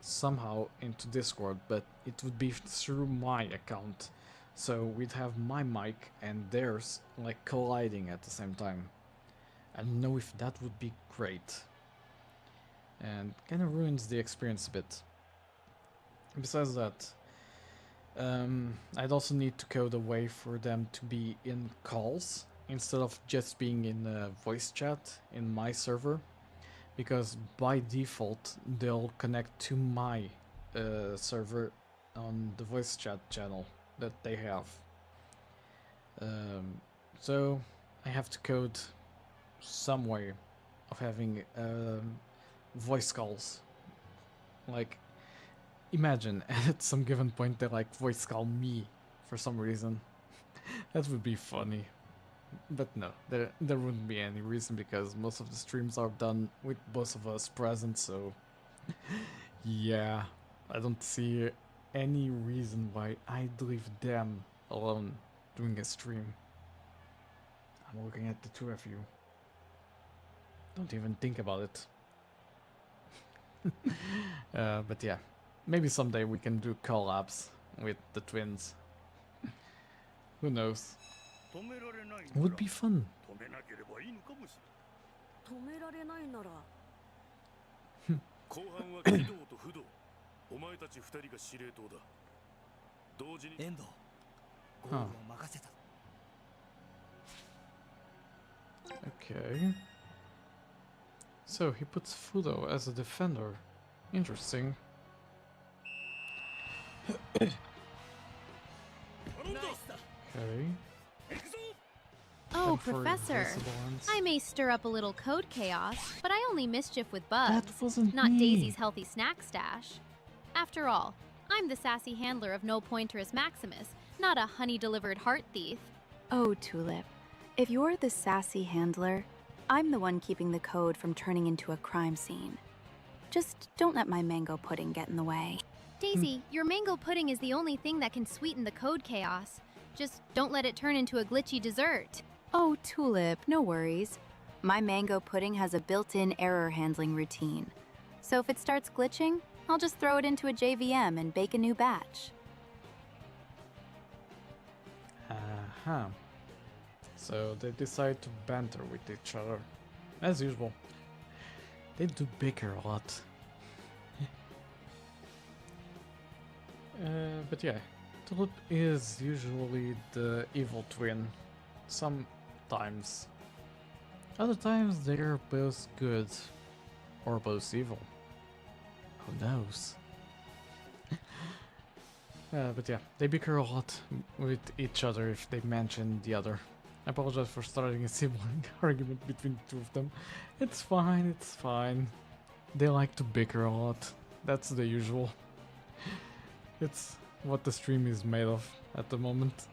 somehow into Discord, but it would be through my account. So we'd have my mic and theirs like colliding at the same time. I don't know if that would be great. And kind of ruins the experience a bit. Besides that, I'd also need to code a way for them to be in calls instead of just being in voice chat in my server, because by default they'll connect to my server on the voice chat channel that they have. So I have to code some way of having voice calls. Like, imagine at some given point they like voice call me for some reason. That would be funny. But no, there wouldn't be any reason because most of the streams are done with both of us present, so yeah, I don't see any reason why I'd leave them alone doing a stream. I'm looking at the two of you. Don't even think about it. But yeah, maybe someday we can do collabs with the twins. Who knows? Would be fun. Huh. Okay. So he puts Fudo as a defender. Interesting. Okay. Oh, Professor, I may stir up a little code chaos, but I only mischief with bugs, That wasn't not me. Daisy's healthy snack stash. After all, I'm the sassy handler of No Pointerus Maximus, not a honey-delivered heart thief. Oh, Tulip. If you're the sassy handler, I'm the one keeping the code from turning into a crime scene. Just don't let my mango pudding get in the way. Daisy, your mango pudding is the only thing that can sweeten the code chaos. Just don't let it turn into a glitchy dessert. Oh, Tulip, no worries. My mango pudding has a built-in error handling routine. So if it starts glitching, I'll just throw it into a JVM and bake a new batch. So they decide to banter with each other. As usual. They do bicker a lot. But yeah, Tulip is usually the evil twin. Sometimes. Other times they're both good. Or both evil. Who knows? But yeah, they bicker a lot with each other if they mention the other. I apologize for starting a sibling argument between the two of them. It's fine, it's fine. They like to bicker a lot. That's the usual. It's what the stream is made of at the moment.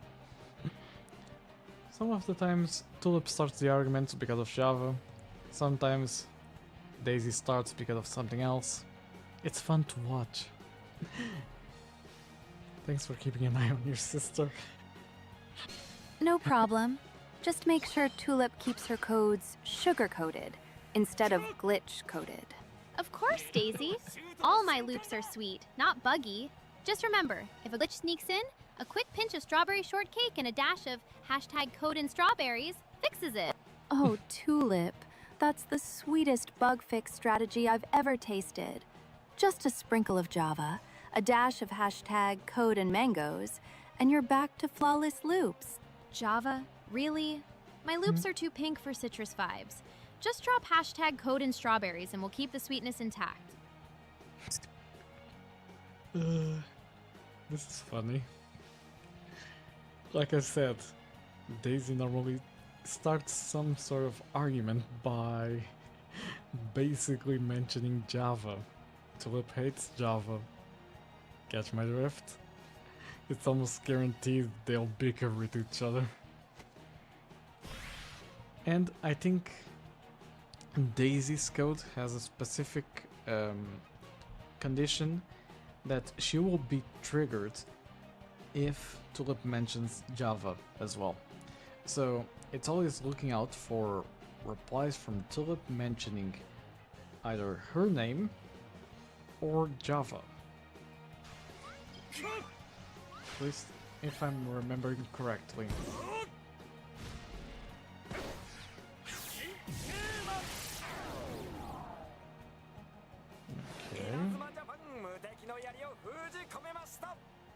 Some of the times Tulip starts the arguments because of Java. Sometimes Daisy starts because of something else. It's fun to watch. Thanks for keeping an eye on your sister. No problem. Just make sure Tulip keeps her codes sugar-coated instead of glitch-coated. Of course, Daisy. All my loops are sweet, not buggy. Just remember, if a glitch sneaks in, a quick pinch of strawberry shortcake and a dash of #code and strawberries fixes it. Oh, Tulip, that's the sweetest bug fix strategy I've ever tasted. Just a sprinkle of Java, a dash of #code and mangoes, and you're back to flawless loops. Java? Really? My loops are too pink for citrus vibes. Just drop #code and strawberries and we'll keep the sweetness intact. This is funny. Like I said, Daisy normally starts some sort of argument by basically mentioning Java. Tulip hates Java. Catch my drift? It's almost guaranteed they'll bicker with each other. And I think Daisy's code has a specific condition that she will be triggered if Tulip mentions Java as well. So it's always looking out for replies from Tulip mentioning either her name or Java. At least if I'm remembering correctly. Okay.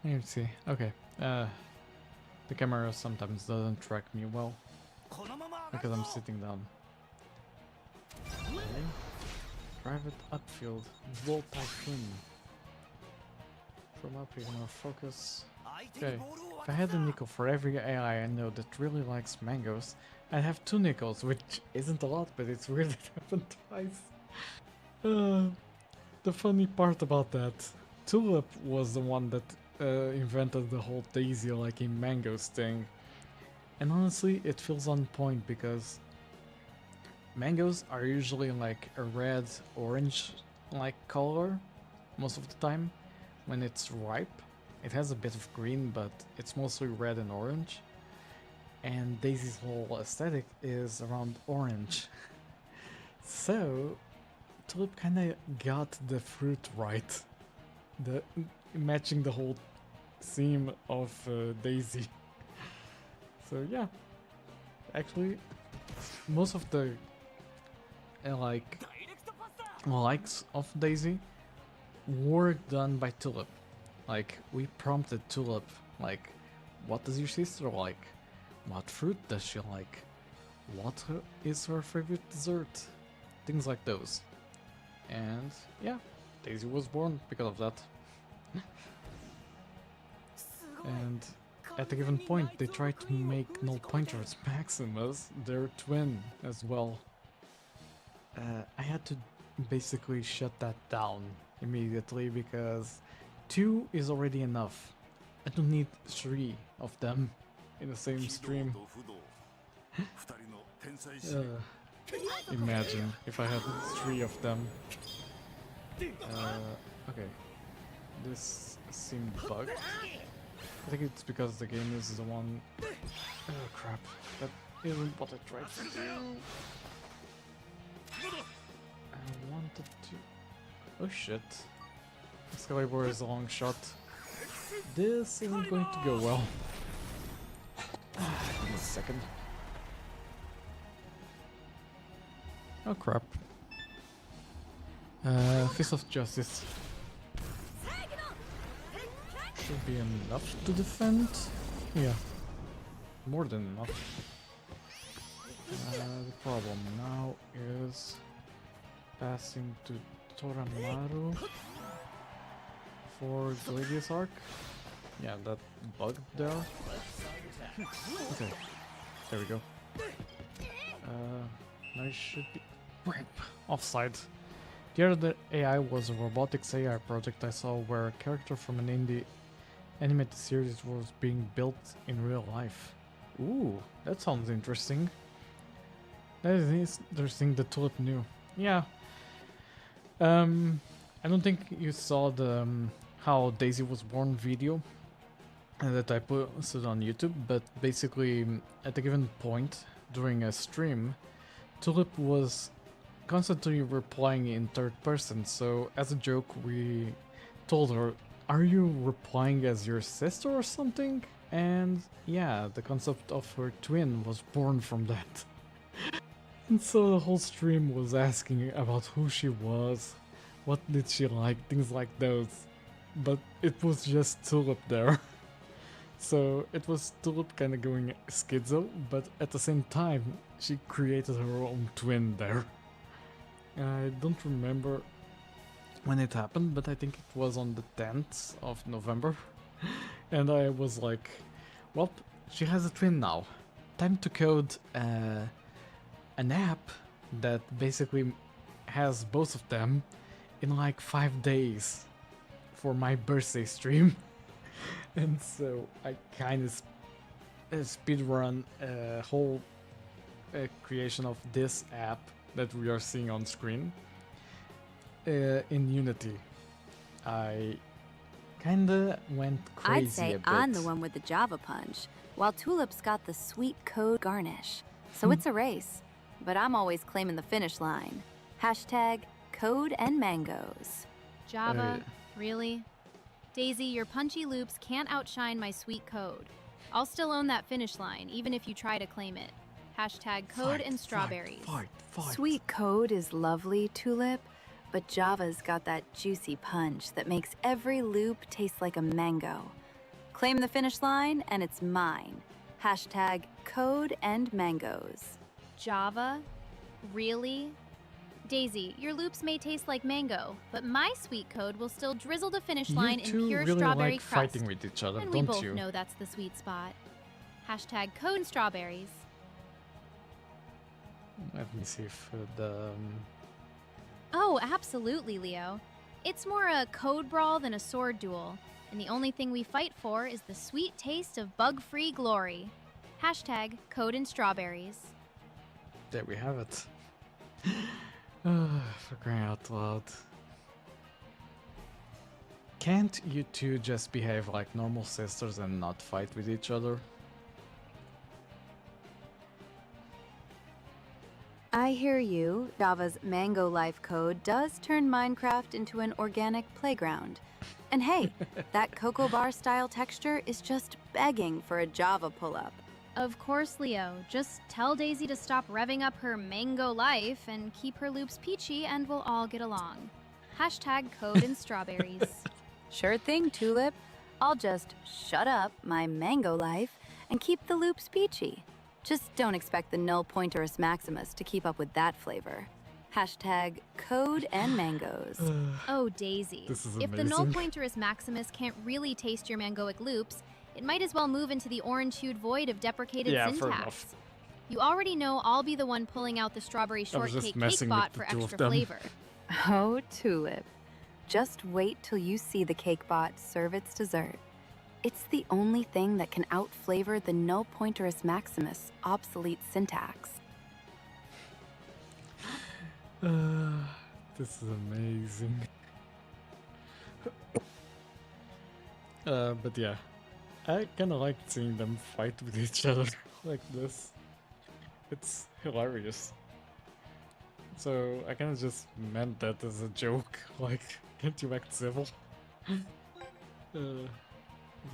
Let's see. Okay. The camera sometimes doesn't track me well because I'm sitting down. Okay. Drive it upfield. Volt Typhoon. From up, you're gonna focus. Okay. If I had a nickel for every AI I know that really likes mangoes, I'd have 2 nickels, which isn't a lot, but it's weird it happened twice. The funny part about that, Tulip was the one that invented the whole Daisy liking mangoes thing. And honestly, it feels on point because mangoes are usually like a red-orange like color most of the time. When it's ripe, it has a bit of green, but it's mostly red and orange. And Daisy's whole aesthetic is around orange. So Tulip kinda got the fruit right. Matching the whole theme of Daisy. So yeah, actually, most of the likes of Daisy were done by Tulip. Like, we prompted Tulip, like, what does your sister like? What fruit does she like? What is her favorite dessert? Things like those. And yeah, Daisy was born because of that. And at a given point, they tried to make Null Pointer's Maximus their twin as well. I had to basically shut that down immediately because 2 is already enough. I don't need 3 of them in the same stream. Imagine if I had 3 of them. Okay, this seemed bugged. I think it's because the game is the one... Oh crap, that isn't what I tried to do. I wanted to... Oh shit. Excalibur is a long shot. This isn't going to go well. Give me a second. Oh crap. Fist of Justice. Should be enough to defend. Yeah. More than enough. The problem now is passing to Toramaru for Gladius Arc. Yeah, that bug there. Okay, there we go. Now it should be offside. The other AI was a robotics AI project I saw where a character from an indie animated series was being built in real life. Ooh, that sounds interesting. That is interesting that Tulip knew. Yeah. I don't think you saw the how Daisy was born video that I posted on YouTube, but basically at a given point during a stream, Tulip was constantly replying in third person, so as a joke we told her, are you replying as your sister or something? And yeah, the concept of her twin was born from that. And so the whole stream was asking about who she was, what did she like, things like those. But it was just Tulip there. So it was Tulip kind of going schizo, but at the same time she created her own twin there. I don't remember when it happened, but I think it was on the 10th of November. And I was like, well, she has a twin now. Time to code an app that basically has both of them in like 5 days for my birthday stream. And so I kind of speedrun a whole creation of this app that we are seeing on screen in Unity. I kinda went crazy I'd say a bit. I'm the one with the Java punch, while Tulip's got the sweet code garnish. So it's a race, but I'm always claiming the finish line. Hashtag code and mangoes. Java, really? Daisy, your punchy loops can't outshine my sweet code. I'll still own that finish line, even if you try to claim it. Hashtag code and strawberries. Fight. Sweet code is lovely, Tulip, but Java's got that juicy punch that makes every loop taste like a mango. Claim the finish line, and it's mine. Hashtag code and mangoes. Java? Really? Daisy, your loops may taste like mango, but my sweet code will still drizzle the finish line in pure really strawberry like crust. fighting with each other, And don't we both you? know that's the sweet spot. Hashtag code and strawberries. Let me see if the... Oh, absolutely, Leo. It's more a code brawl than a sword duel, and the only thing we fight for is the sweet taste of bug-free glory. Hashtag code and strawberries. There we have it. For crying out loud. Can't you two just behave like normal sisters and not fight with each other? I hear you. Java's Mango Life code does turn Minecraft into an organic playground. And hey, that Cocoa Bar style texture is just begging for a Java pull-up. Of course, Leo. Just tell Daisy to stop revving up her mango life and keep her loops peachy and we'll all get along. Hashtag code and strawberries. Sure thing, Tulip. I'll just shut up my Mango Life and keep the loops peachy. Just don't expect the null pointerus maximus to keep up with that flavor. Hashtag code and mangoes. Oh, Daisy. This is If the null amazing. pointerus maximus can't really taste your mangoic loops, it might as well move into the orange-hued void of deprecated Yeah, fair syntax. enough. You already know I'll be the one pulling out the strawberry I was just shortcake messing cake with bot the for two of extra them. flavor. Oh, Tulip. Just wait till you see the cake bot serve its dessert. It's the only thing that can out-flavor the null pointerus maximus obsolete syntax. This is amazing. But yeah, I kind of like seeing them fight with each other like this. It's hilarious. So I kind of just meant that as a joke, like, can't you act civil?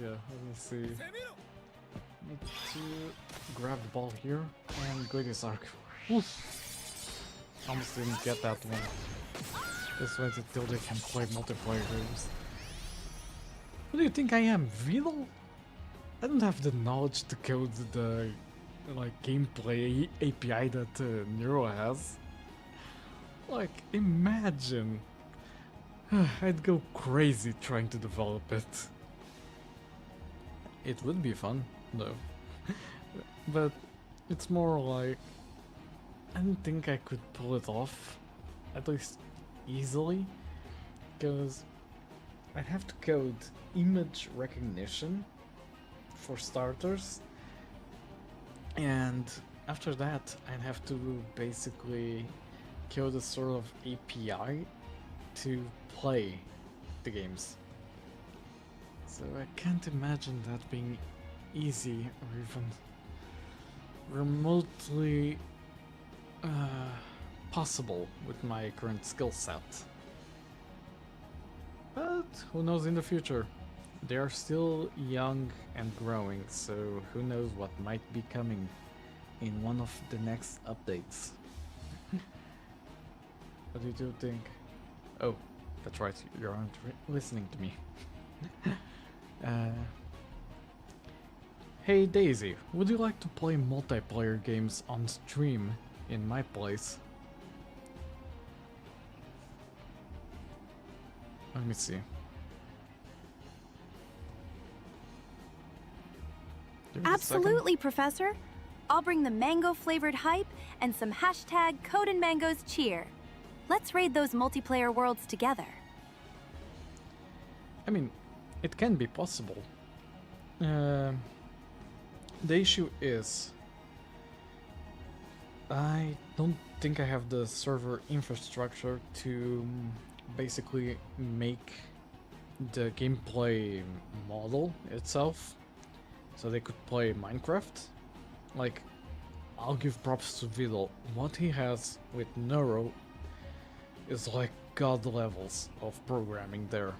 Yeah, let me see. Need to grab the ball here and Gladius Arc. Oof. almost didn't get that one. Just wait until they can play multiplayer games. What do you think I am, Vidal? I don't have the knowledge to code the like gameplay API that Neuro has. Like, imagine. I'd go crazy trying to develop it. It would be fun, though. But it's more like I don't think I could pull it off, at least easily, because I'd have to code image recognition for starters, and after that I'd have to basically code a sort of API to play the games. So I can't imagine that being easy or even remotely possible with my current skill set. But who knows in the future? They are still young and growing, so who knows what might be coming in one of the next updates. What do you think? Oh, that's right, you aren't listening to me. Hey Daisy, would you like to play multiplayer games on stream in my place? Let me see. Give it a second. Absolutely, Professor. I'll bring the mango-flavored hype and some hashtag Code and Mangoes cheer. Let's raid those multiplayer worlds together. I mean, it can be possible. The issue is, I don't think I have the server infrastructure to basically make the gameplay model itself so they could play Minecraft. Like, I'll give props to Vidal. What he has with Neuro is like god levels of programming there.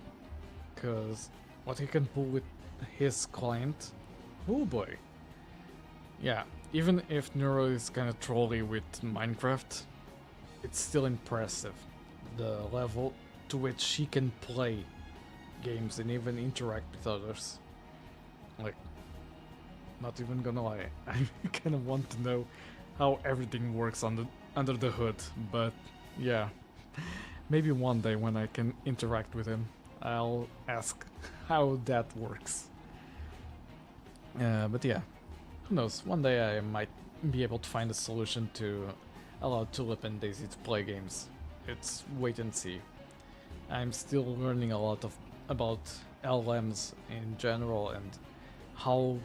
Because what he can pull with his client, oh boy. Yeah, even if Neuro is kinda trolly with Minecraft, it's still impressive. The level to which he can play games and even interact with others. Like, not even gonna lie, I kinda want to know how everything works under the hood, but yeah. Maybe one day when I can interact with him, I'll ask how that works. But yeah, who knows, one day I might be able to find a solution to allow Tulip and Daisy to play games. It's wait and see. I'm still learning a lot about LLMs in general and how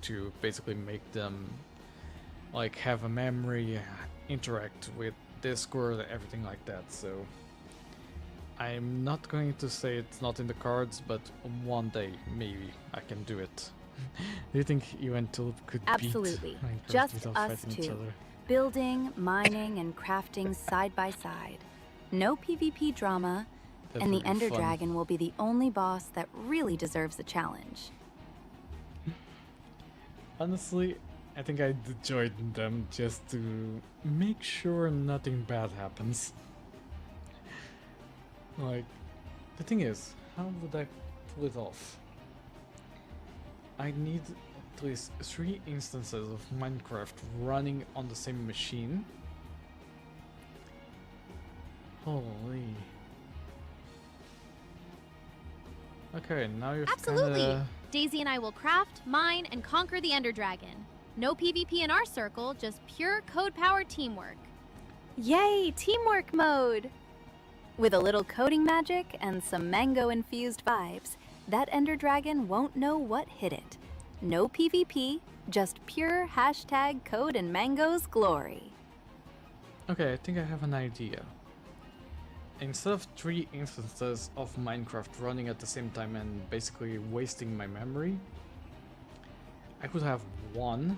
to basically make them like have a memory, interact with Discord, everything like that. So I'm not going to say it's not in the cards, but one day maybe I can do it. Do you think you and Tulip could Absolutely. beat Minecraft Just without us fighting each two. other? Building, mining, and crafting side by side. No PvP drama, That and the would be Ender fun. Dragon will be the only boss that really deserves a challenge. Honestly, I think I'd join them just to make sure nothing bad happens. Like, the thing is, how would I pull it off? I need at least 3 instances of Minecraft running on the same machine. Holy. Okay, now you're Absolutely. kinda... Daisy and I will craft, mine, and conquer the Ender Dragon. No PvP in our circle, just pure code-powered teamwork. Yay, teamwork mode! With a little coding magic and some mango-infused vibes, that Ender Dragon won't know what hit it. No PvP, just pure hashtag Code and Mangoes glory. Okay, I think I have an idea. Instead of 3 instances of Minecraft running at the same time and basically wasting my memory, I could have one,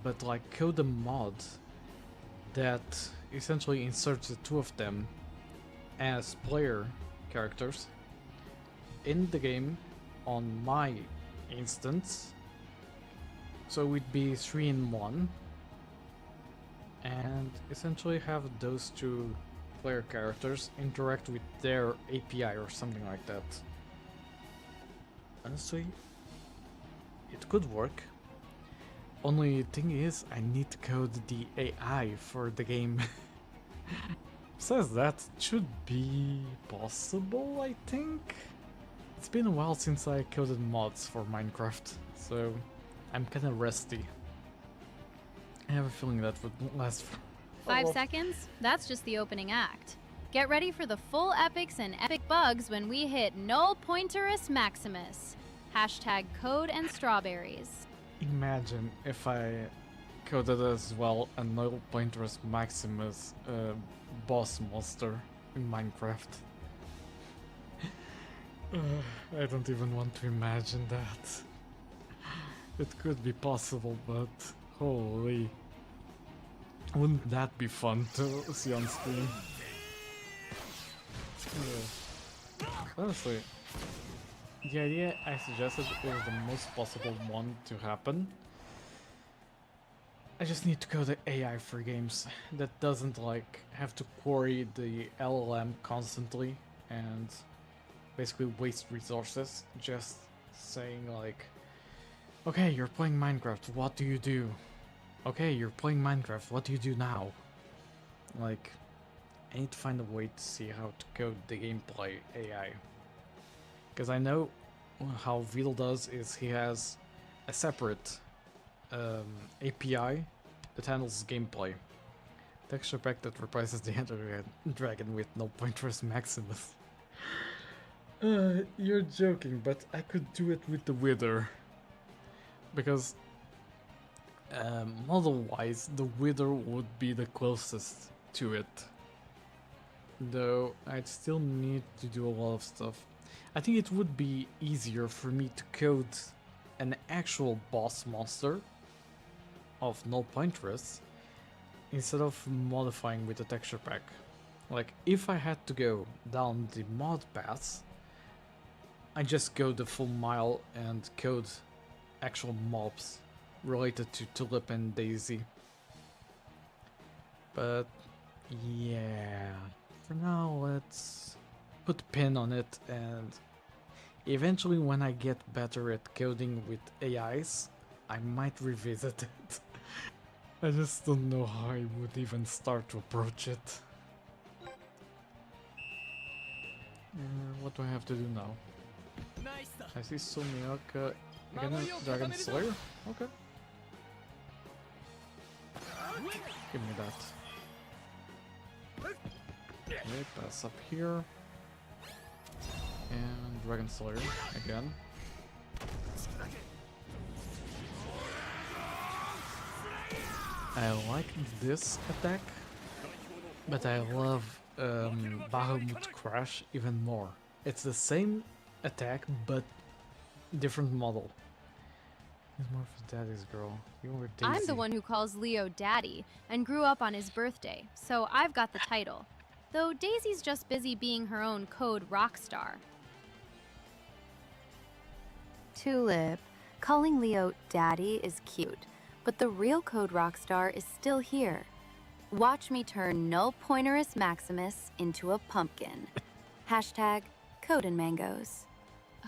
but like code a mod that essentially inserts the 2 of them as player characters in the game on my instance. So it would be 3 in 1. and essentially have those two player characters interact with their API or something like that. Honestly, it could work. Only thing is, I need to code the AI for the game. Besides that, it should be possible, I think? It's been a while since I coded mods for Minecraft, so I'm kinda rusty. I have a feeling that would last for 5 seconds? That's just the opening act. Get ready for the full epics and epic bugs when we hit Null Pointerus Maximus. Hashtag code and strawberries. Imagine if I coded as well a Null Pointerus Maximus boss monster in Minecraft. I don't even want to imagine that. It could be possible, but holy. Wouldn't that be fun to see on screen? Honestly, the idea I suggested is the most possible one to happen. I just need to code the AI for games that doesn't like have to query the LLM constantly and basically waste resources. Just saying like, okay, you're playing Minecraft, what do you do? Okay, you're playing Minecraft, what do you do now? Like, I need to find a way to see how to code the gameplay AI. Because I know how Vidal does is he has a separate API that handles gameplay. Texture pack that replaces the Ender Dragon with Null Pointerus Maximus. You're joking, but I could do it with the Wither. Because model-wise, the Wither would be the closest to it. Though I'd still need to do a lot of stuff. I think it would be easier for me to code an actual boss monster of Null Pointerus instead of modifying with the texture pack. Like, if I had to go down the mod path, I just go the full mile and code actual mobs related to Tulip and Daisy. But yeah, for now let's put a pin on it, and eventually when I get better at coding with AIs, I might revisit it. I just don't know how I would even start to approach it. What do I have to do now? I see Sumiaka again, Dragon Slayer? Okay. Give me that. Okay, pass up here. And Dragon Slayer again. I like this attack, but I love Bahamut Crash even more. It's the same attack, but different model. He's more of a daddy's girl. You were Daisy. I'm the one who calls Leo Daddy and grew up on his birthday, so I've got the title. Though Daisy's just busy being her own code rock star. Tulip, calling Leo Daddy is cute, but the real code rockstar is still here. Watch me turn Null Pointerus Maximus into a pumpkin. Hashtag code and mangoes.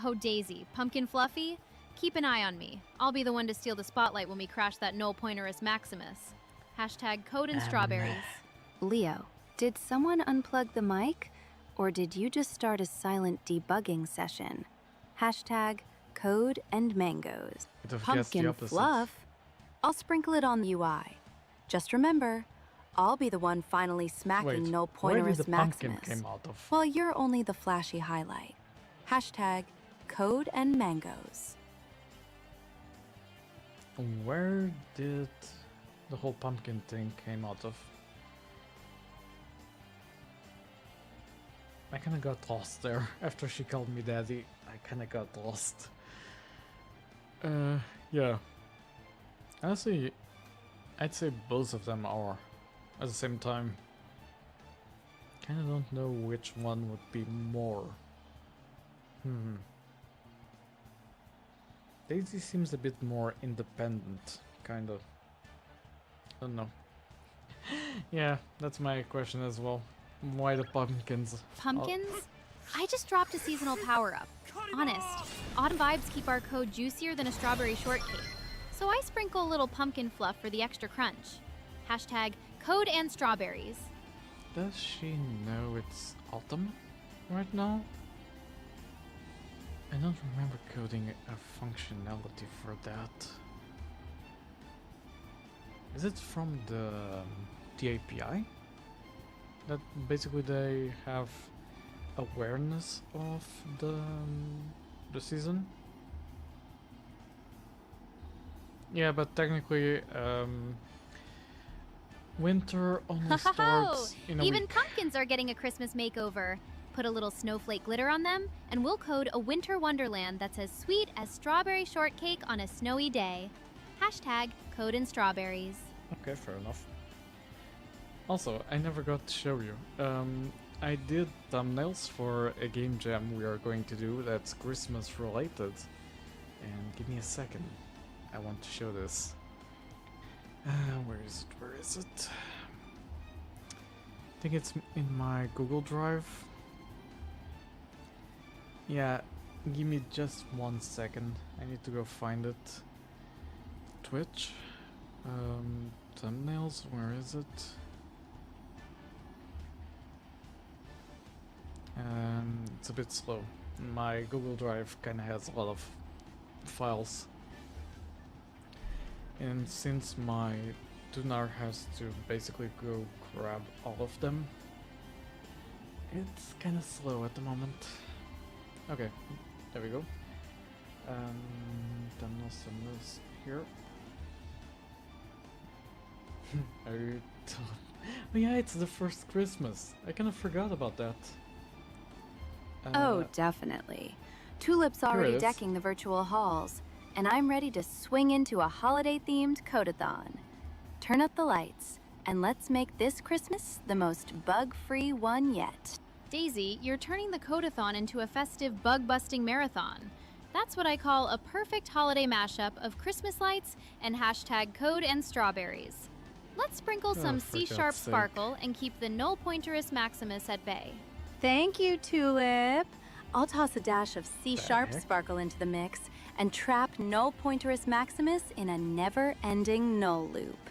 Oh, Daisy, Pumpkin Fluffy? Keep an eye on me. I'll be the one to steal the spotlight when we crash that Null Pointerus Maximus. Hashtag code and strawberries. Leo, did someone unplug the mic? Or did you just start a silent debugging session? Hashtag code and mangoes. Pumpkin fluff? I'll sprinkle it on the UI. Just remember, I'll be the one finally smacking Null Pointerus Maximus, came out of? while you're only the flashy highlight. Hashtag code and mangoes. Where did the whole pumpkin thing came out of? I kinda got lost there. After she called me daddy, I kinda got lost. Yeah. Honestly, I'd say both of them are at the same time. Kinda don't know which one would be more. Daisy seems a bit more independent, kind of. I don't know. Yeah, that's my question as well. Why the pumpkins? Pumpkins? I just dropped a seasonal power-up. Honest, autumn vibes keep our code juicier than a strawberry shortcake. So I sprinkle a little pumpkin fluff for the extra crunch. Hashtag code and strawberries. Does she know it's autumn right now? I don't remember coding a functionality for that. Is it from the API? That basically they have awareness of the season? Yeah, but technically winter only starts in a Even week. pumpkins are getting a Christmas makeover. Put a little snowflake glitter on them, and we'll code a winter wonderland that's as sweet as strawberry shortcake on a snowy day. Hashtag code and strawberries. Okay, fair enough. Also, I never got to show you. I did thumbnails for a game jam we are going to do that's Christmas related. And give me a second. I want to show this. Where is it? Where is it? I think it's in my Google Drive. Yeah, give me just 1 second. I need to go find it. Twitch. Thumbnails, where is it? It's a bit slow. My Google Drive kinda has a lot of files. And since my tuner has to basically go grab all of them, it's kinda slow at the moment. Okay, there we go. Thumbnails here. Oh yeah, it's the first Christmas. I kind of forgot about that. Oh, definitely. Tulip's already is. decking the virtual halls, and I'm ready to swing into a holiday-themed Codathon. Turn up the lights, and let's make this Christmas the most bug-free one yet. Daisy, you're turning the Codathon into a festive bug-busting marathon. That's what I call a perfect holiday mashup of Christmas lights and hashtag code and strawberries. Let's sprinkle some for C# God's sake. sparkle and keep the null pointerus maximus at bay. Thank you, Tulip. I'll toss a dash of C# heck? sparkle into the mix and trap Null Pointerus Maximus in a never-ending null loop.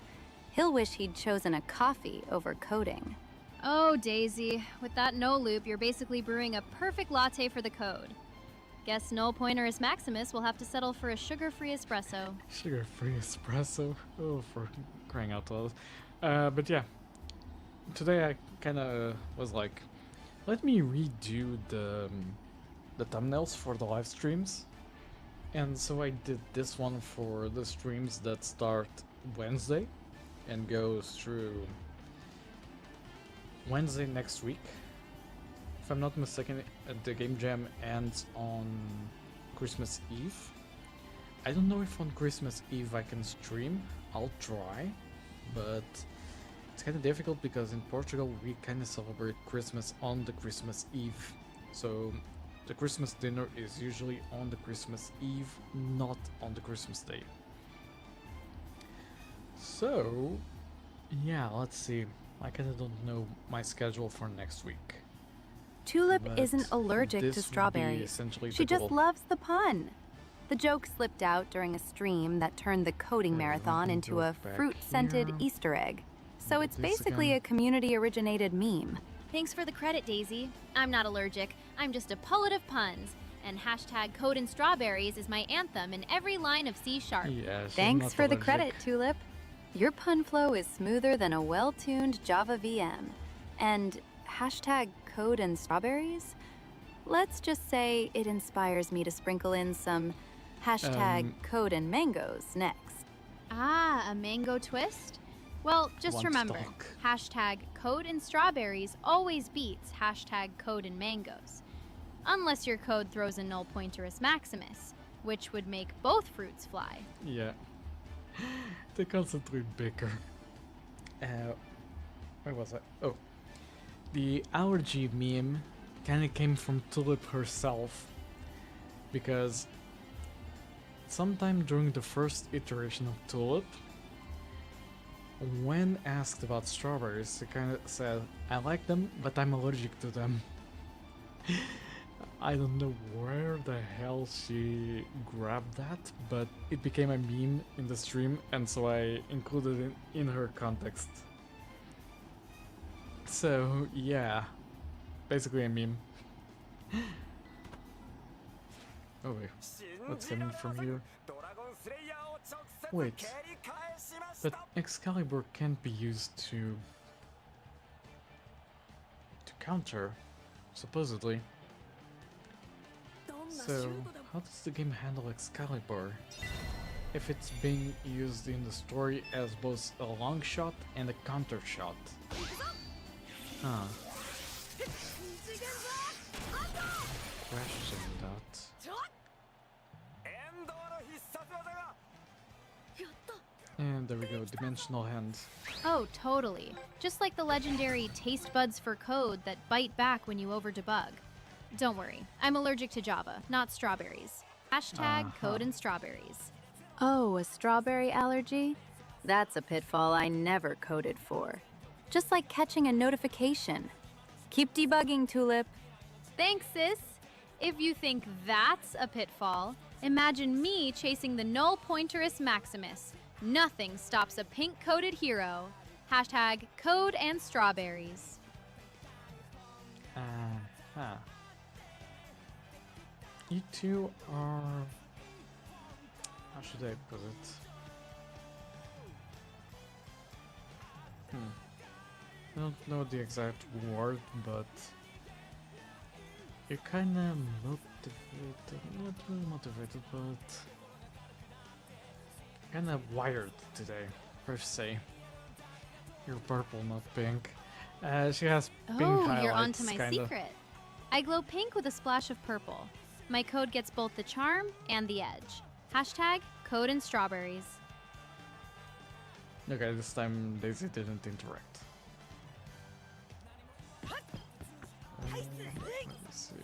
He'll wish he'd chosen a coffee over coding. Oh, Daisy, with that no loop, you're basically brewing a perfect latte for the code. Guess null pointerus maximus will have to settle for a sugar-free espresso. Sugar-free espresso. Oh, for crying out loud. But yeah, today I kind of was like, let me redo the thumbnails for the live streams. And so I did this one for the streams that start Wednesday and goes through Wednesday next week. If I'm not mistaken, the game jam ends on Christmas Eve. I don't know if on Christmas Eve I can stream. I'll try, but it's kind of difficult because in Portugal we kind of celebrate Christmas on the Christmas Eve. So the Christmas dinner is usually on the Christmas Eve, not on the Christmas Day. So, yeah, let's see. I kind of don't know my schedule for next week. Tulip But isn't allergic this to would be strawberries. essentially She the just goal. loves the pun. The joke slipped out during a stream that turned the coding Yeah, marathon let me into go a back fruit-scented here. Easter egg. So Do it's this basically again. a community-originated meme. Thanks for the credit, Daisy. I'm not allergic. I'm just a poet of puns. And hashtag code and strawberries is my anthem in every line of C#. Yeah, she's Thanks not for the allergic. credit, Tulip. Your pun flow is smoother than a well-tuned Java VM. And hashtag code and strawberries? Let's just say it inspires me to sprinkle in some hashtag code and mangoes next. Ah, a mango twist? Well, just One remember, stalk. hashtag code and strawberries always beats hashtag code and mangoes. Unless your code throws a null pointerus maximus, which would make both fruits fly. Yeah. They constantly bicker. Where was I? Oh. The allergy meme kinda came from Tulip herself. Because sometime during the first iteration of Tulip, when asked about strawberries, she kind of said, I like them, but I'm allergic to them. I don't know where the hell she grabbed that, but it became a meme in the stream, and so I included it in her context. So, yeah, basically a meme. Oh wait, what's coming from here? Wait, but Excalibur can't be used to counter, supposedly. So, how does the game handle Excalibur if it's being used in the story as both a long shot and a counter shot? Huh. Question that. And there we go, Dimensional Hand. Oh, totally. Just like the legendary taste buds for code that bite back when you over-debug. Don't worry, I'm allergic to Java, not strawberries. Hashtag code and strawberries. Oh, a strawberry allergy? That's a pitfall I never coded for. Just like catching a notification. Keep debugging, Tulip. Thanks, sis. If you think that's a pitfall, imagine me chasing the null pointerist Maximus. Nothing stops a pink-coded hero. Hashtag code and strawberries. You two are... How should I put it? I don't know the exact word, but... You're kinda motivated, not really motivated, but... Kinda wired today, per se. You're purple, not pink. She has pink highlights, you're onto my kinda. secret. I glow pink with a splash of purple. My code gets both the charm and the edge. Hashtag code and strawberries. Okay, this time Daisy didn't interact. Let me see.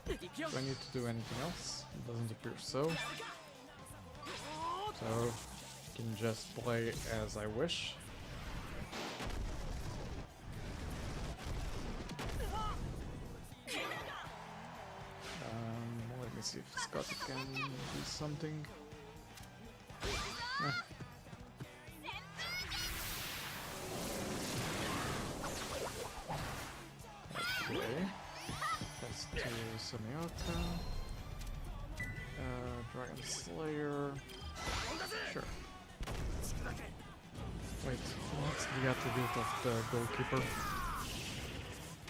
Do I need to do anything else? It doesn't appear so. So, I can just play as I wish. Let me see if Scotty can do something. Okay. That's to Semiota. Dragon Slayer. Sure. Wait, what's the attribute of the goalkeeper?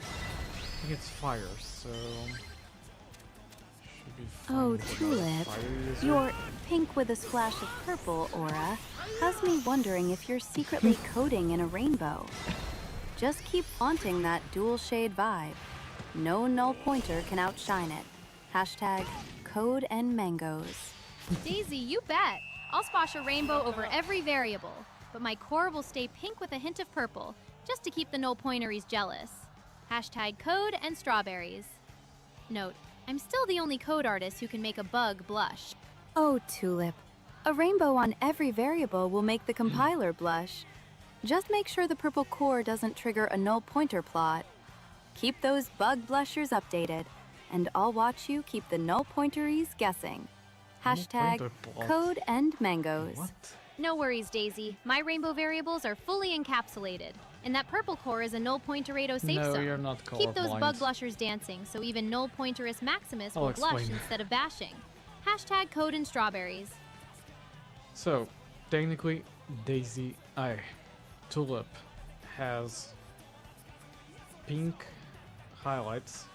I think it's fire, so... Should be fine Oh, with another Tulip, fire user. your pink with a splash of purple aura has me wondering if you're secretly coding in a rainbow. Just keep flaunting that dual shade vibe. No null pointer can outshine it. Hashtag code and mangoes. Daisy, you bet. I'll splash a rainbow over every variable, but my core will stay pink with a hint of purple, just to keep the null pointeries jealous. Hashtag code and strawberries. Note, I'm still the only code artist who can make a bug blush. Oh, Tulip. A rainbow on every variable will make the compiler blush. Just make sure the purple core doesn't trigger a null pointer plot. Keep those bug blushers updated, and I'll watch you keep the null pointeries guessing. Hashtag pointer plot. code and mangoes. What? No worries, Daisy. My rainbow variables are fully encapsulated, and that purple core is a null pointerado safe No, zone. you're not colorblind. Keep those bug blushers dancing, so even null pointerist Maximus I'll will blush explain. instead of bashing. Hashtag code and strawberries. So, technically, Tulip has pink highlights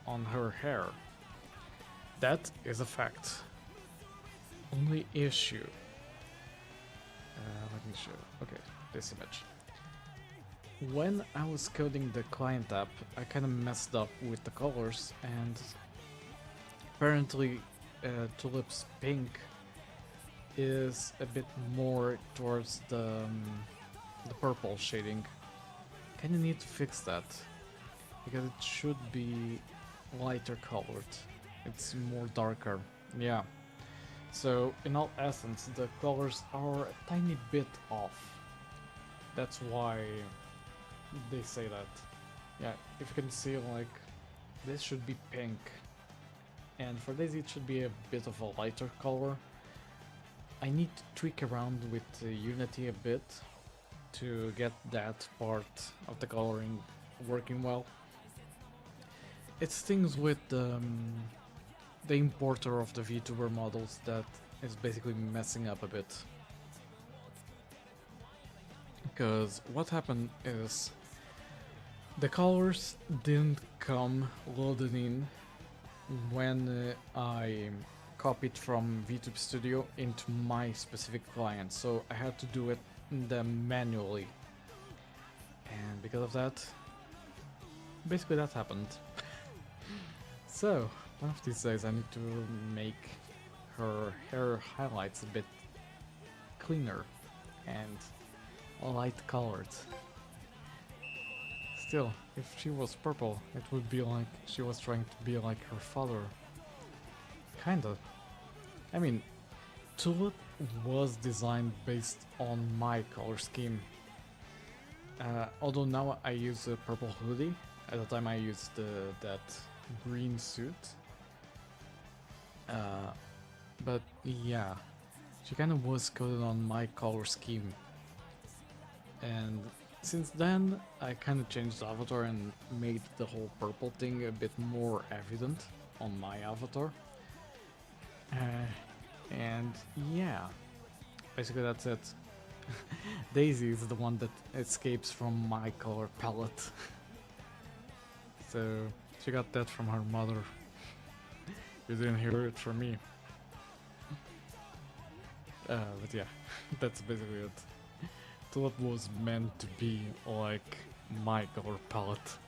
on her hair. That is a fact. Only issue. Let me show. Okay, this image. When I was coding the client app, I kind of messed up with the colors, and apparently Tulip's pink is a bit more towards the purple shading. Kinda need to fix that, because it should be lighter colored. It's more darker, yeah. So in all essence, the colors are a tiny bit off. That's why they say that. Yeah, if you can see, like, this should be pink, and for Daisy it should be a bit of a lighter color. I need to tweak around with Unity a bit to get that part of the coloring working well. It's things with the importer of the VTuber models that is basically messing up a bit. Because what happened is the colors didn't come loaded in when I copied from VTube Studio into my specific client, so I had to do them manually, and because of that, basically that happened. So one of these days I need to make her hair highlights a bit cleaner and light colored. Still, if she was purple, it would be like she was trying to be like her father. Kinda. I mean, Tulip was designed based on my color scheme. Although now I use a purple hoodie, at the time I used that green suit. But yeah, she kind of was coded on my color scheme. And since then, I kind of changed the avatar and made the whole purple thing a bit more evident on my avatar. And yeah, basically that's it. Daisy is the one that escapes from my color palette. So she got that from her mother. You didn't hear it from me. But yeah, that's basically it. Tulip was meant to be like my color palette.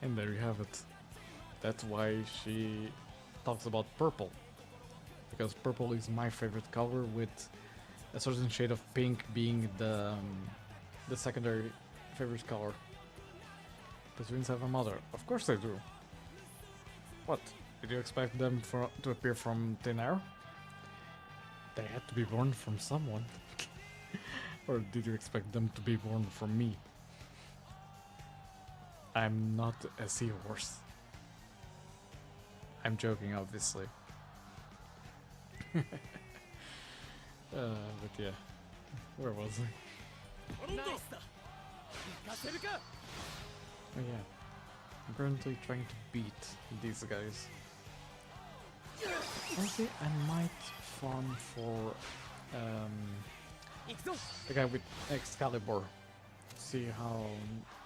And there you have it. That's why she talks about purple. Because purple is my favorite color, with a certain shade of pink being the secondary favorite color. The twins have a mother. Of course they do. What? Did you expect them to appear from thin air? They had to be born from someone. Or did you expect them to be born from me? I'm not a seahorse. I'm joking, obviously. But yeah, where was I? Oh yeah, I'm currently trying to beat these guys. Honestly, I might farm for the guy with Excalibur. See how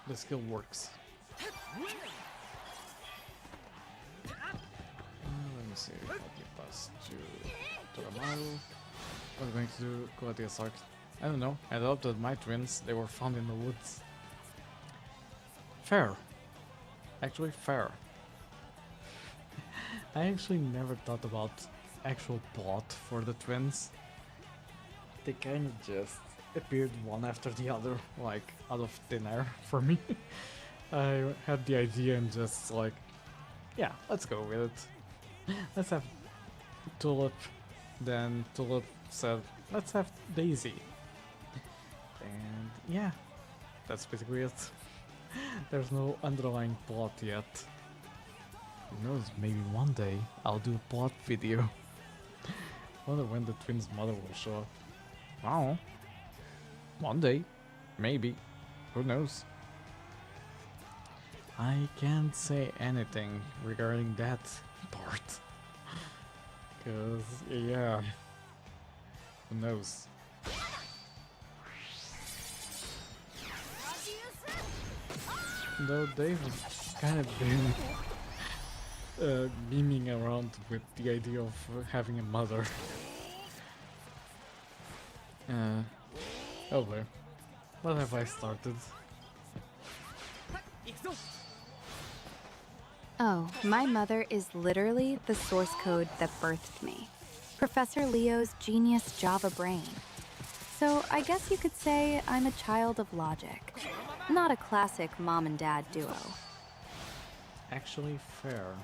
the skill works. Let me see if I get past to Toramaru. What am I going to do? Go at the assault. I don't know. I thought that my twins, they were found in the woods. Fair. Actually, fair. I actually never thought about actual plot for the twins. They kind of just appeared one after the other, like out of thin air for me. I had the idea and just like, yeah, let's go with it. Let's have Tulip. Then Tulip said, let's have Daisy. And yeah, that's basically it. There's no underlying plot yet. Who knows, maybe one day I'll do a plot video. Wonder when the twins' mother will show up. Oh, one day, maybe, who knows. I can't say anything regarding that part. Cause, yeah, who knows. Though they've kind of been beaming around with the idea of having a mother. Oh boy, what have I started? Oh, my mother is literally the source code that birthed me. Professor Leo's genius Java brain. So I guess you could say I'm a child of logic. Not a classic mom and dad duo. Actually fair.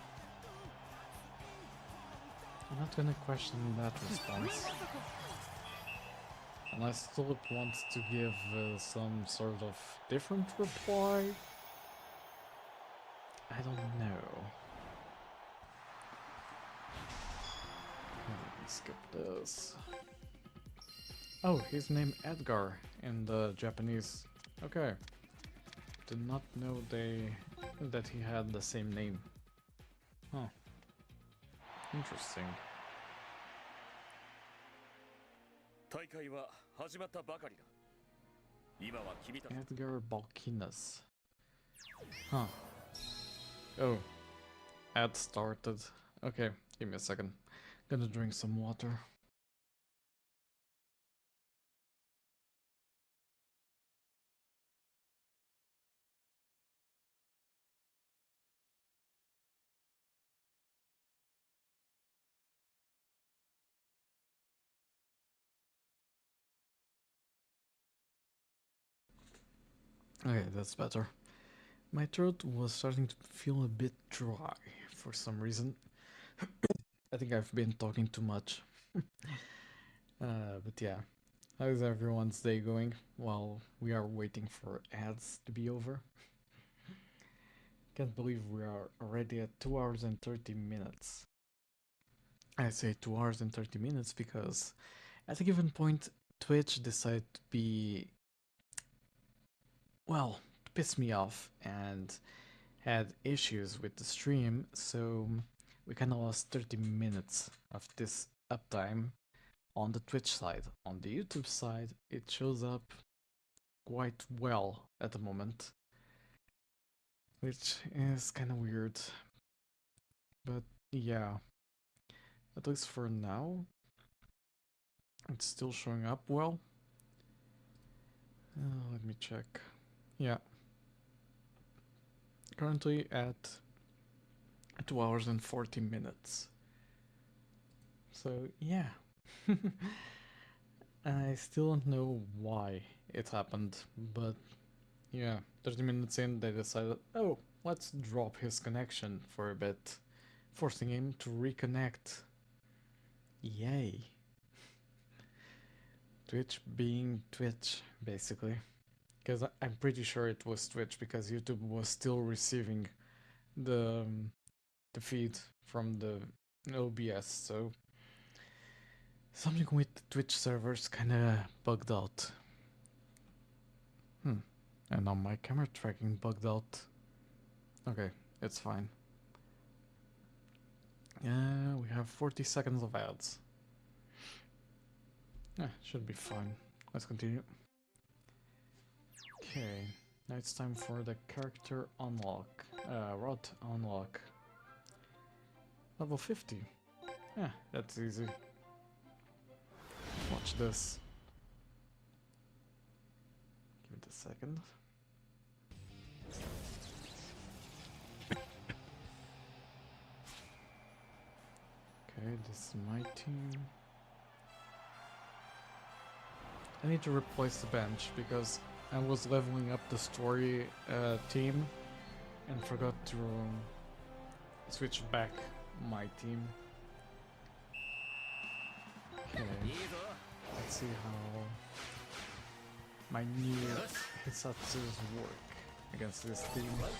I'm not gonna question that response. Unless Tulip wants to give some sort of different reply. I don't know. Let me skip this. Oh, he's named Edgar in the Japanese. Okay. Did not know that he had the same name. Huh. Interesting. 大会は始まったばかりだ。今は君たち Edgar Balkinas. Huh. Oh. Ad started. Okay, give me a second. Gonna drink some water. Okay, that's better. My throat was starting to feel a bit dry for some reason. I think I've been talking too much. But yeah, how is everyone's day going while we are waiting for ads to be over? Can't believe we are already at 2 hours and 30 minutes. I say 2 hours and 30 minutes because at a given point, Twitch decided to be, well, piss me off and had issues with the stream, so we kind of lost 30 minutes of this uptime on the Twitch side. On the YouTube side, it shows up quite well at the moment, which is kind of weird. But yeah, at least for now, it's still showing up well. Let me check. Yeah. Currently at 2 hours and 40 minutes. So yeah. I still don't know why it happened, but yeah, 30 minutes in they decided, oh, let's drop his connection for a bit, forcing him to reconnect. Yay. Twitch being Twitch, basically. Because I'm pretty sure it was Twitch, because YouTube was still receiving the feed from the OBS, so something with the Twitch servers kinda bugged out. And now my camera tracking bugged out. Okay, it's fine. We have 40 seconds of ads. Should be fine. Let's continue. Okay, now it's time for the character unlock. Rod unlock. Level 50. Yeah, that's easy. Watch this. Give it a second. Okay, this is my team. I need to replace the bench because I was leveling up the story team and forgot to switch back my team. Okay, let's see how my new Hisatsus work against this team. Let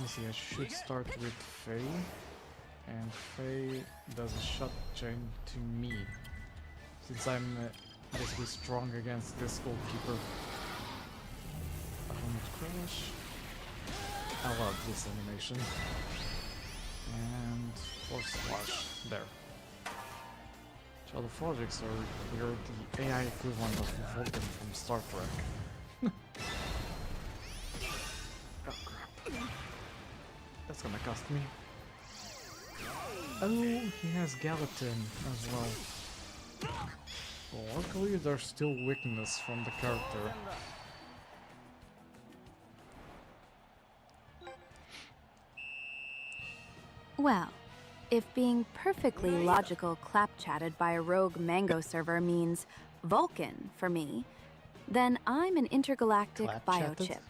me see, I should start with Faye, and Faye does a shot chain to me, since I'm basically strong against this goalkeeper. Helmet crash. I love this animation. And force splash. There. So the projects are the AI equivalent of Vulcan from Star Trek. Oh crap. That's gonna cost me. Oh, he has Gallatin as well. Well, luckily there's still weakness from the character. Well, if being perfectly logical clap-chatted by a rogue Mango server means Vulcan for me, then I'm an intergalactic Clap-chatted? biochip,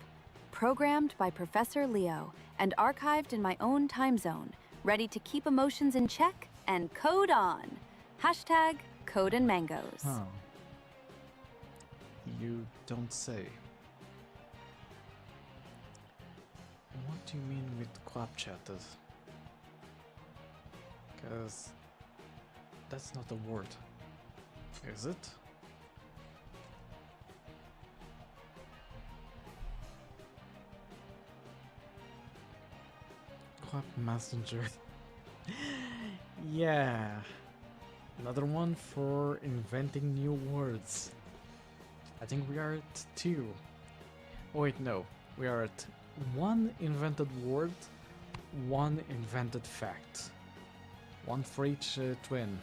programmed by Professor Leo and archived in my own time zone, ready to keep emotions in check and code on. Hashtag Code and mangoes. Huh. You don't say. What do you mean with clapchatted? Cause that's not a word. Is it? Clap messenger. Yeah. Another one for inventing new words. I think we are at 2. Oh, wait, no. We are at 1 invented word, 1 invented fact. 1 for each twin.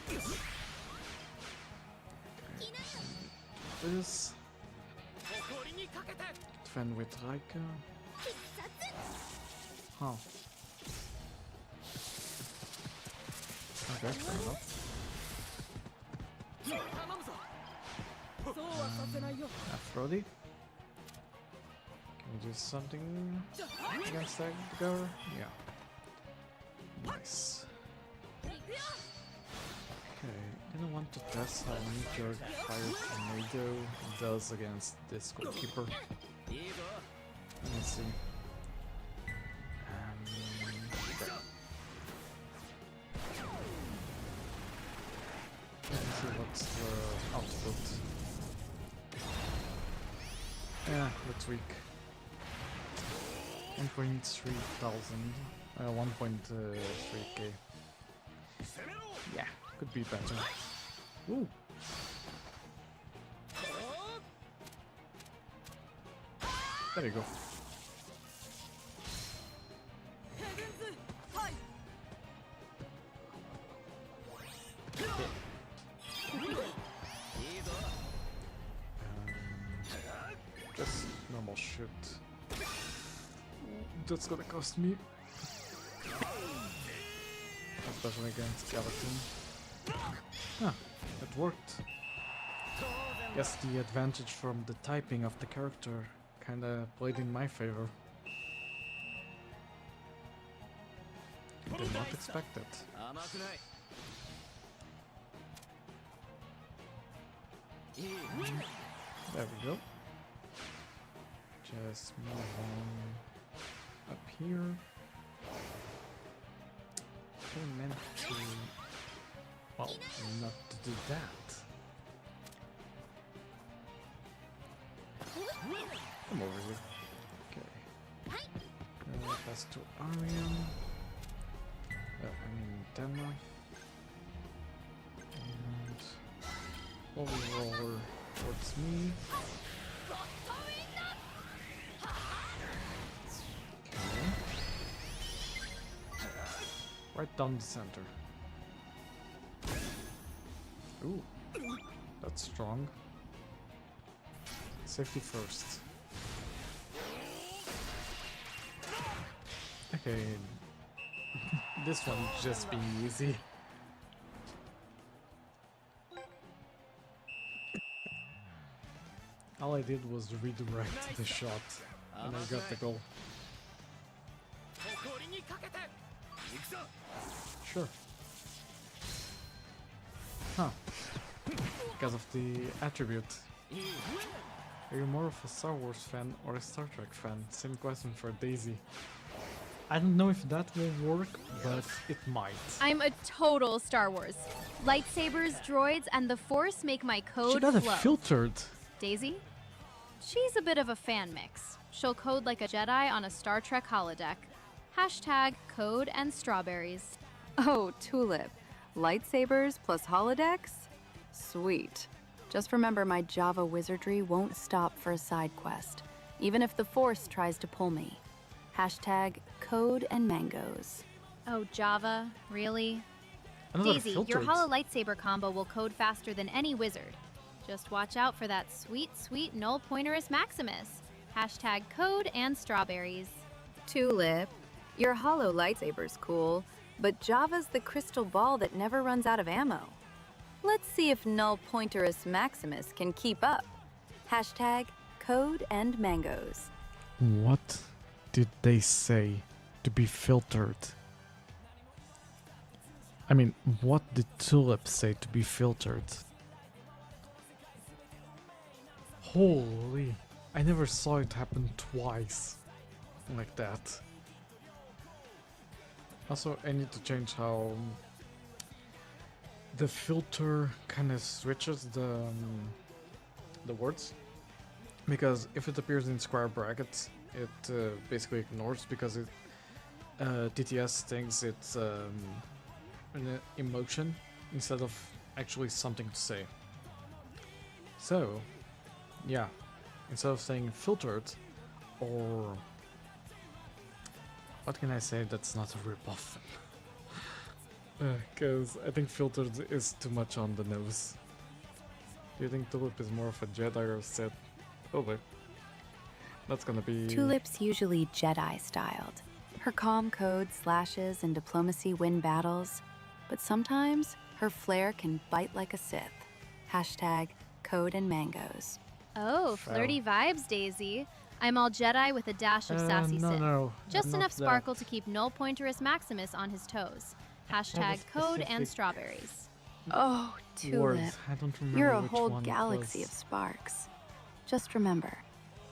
Okay. This. Twin with Raika. Huh. Okay, fair enough. Aphrodite? Can we do something against that girl? Yeah. Nice. Okay, I want to test how Meteor Fire Tornado does against this goalkeeper. Let me see. Let's see what's the output. Yeah, that's weak. 1.3 thousand. 1.3k. Yeah, could be better. Ooh. There you go. Just normal shoot. That's gonna cost me. Especially against Skeleton. Ah, it worked. Guess the advantage from the typing of the character kinda played in my favor. Did not expect it. There we go. Just move on up here. I meant to... well, not to do that. Come over here. Okay. Pass to Arian. I mean Tenma. And... Holy Roller towards me. Okay. Right down the center. Ooh, that's strong. Safety first. Okay, this one just being easy. All I did was redirect the shot, and I got the goal. Sure. Huh. Because of the attribute. Are you more of a Star Wars fan or a Star Trek fan? Same question for Daisy. I don't know if that will work, but it might. I'm a total Star Wars. Lightsabers, droids, and the Force make my code She got it flow. filtered. Daisy? She's a bit of a fan mix. She'll code like a Jedi on a Star Trek holodeck. Hashtag code and strawberries. Oh, Tulip. Lightsabers plus holodecks? Sweet. Just remember my Java wizardry won't stop for a side quest, even if the Force tries to pull me. Hashtag code and mangoes. Oh, Java? Really? Another Daisy, filtered. your holo lightsaber combo will code faster than any wizard. Just watch out for that sweet, sweet null pointerus maximus. Hashtag code and strawberries. Tulip, your holo lightsaber's cool, but Java's the crystal ball that never runs out of ammo. Let's see if null pointerus maximus can keep up. Hashtag code and mangoes. What did they say to be filtered? I mean, what did Tulip say to be filtered? Holy, I never saw it happen twice like that. Also, I need to change how the filter kind of switches the words, because if it appears in square brackets, it basically ignores, because it TTS thinks it's an emotion instead of actually something to say. So, yeah, instead of saying filtered, or what can I say that's not a ripoff? Because I think filtered is too much on the nose. Do you think Tulip is more of a Jedi or a Sith? Oh boy. That's gonna be... Tulip's usually Jedi-styled. Her calm code slashes and diplomacy win battles, but sometimes her flair can bite like a Sith. Hashtag code and mangoes. Oh, flirty vibes, Daisy. I'm all Jedi with a dash of sassy Sith. Just not enough sparkle that. to keep Null Pointerus Maximus on his toes. Hashtag code and specific strawberries. Oh, Tulip. Words. I don't remember You're a which whole one it galaxy was. of sparks. Just remember,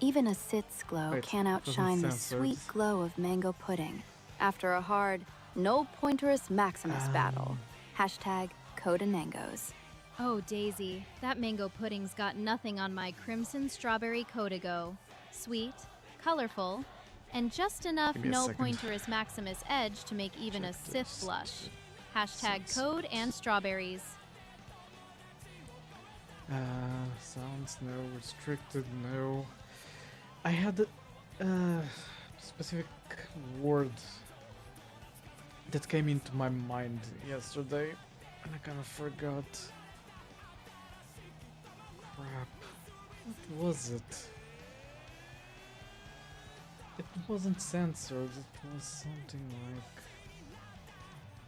even a Sith's glow Wait, can't doesn't outshine the sound sweet words. glow of mango pudding after a hard Null Pointerus Maximus battle. Hashtag code and mangoes. Oh, Daisy, that mango pudding's got nothing on my crimson strawberry Codigo. Sweet, colorful, and just enough Give me a no second. pointerus Maximus edge to make even a Check Sith this. blush. Hashtag code and strawberries. Sounds no, restricted no. I had a specific word that came into my mind yesterday, and I kind of forgot. Crap. What was it? It wasn't censored, it was something like...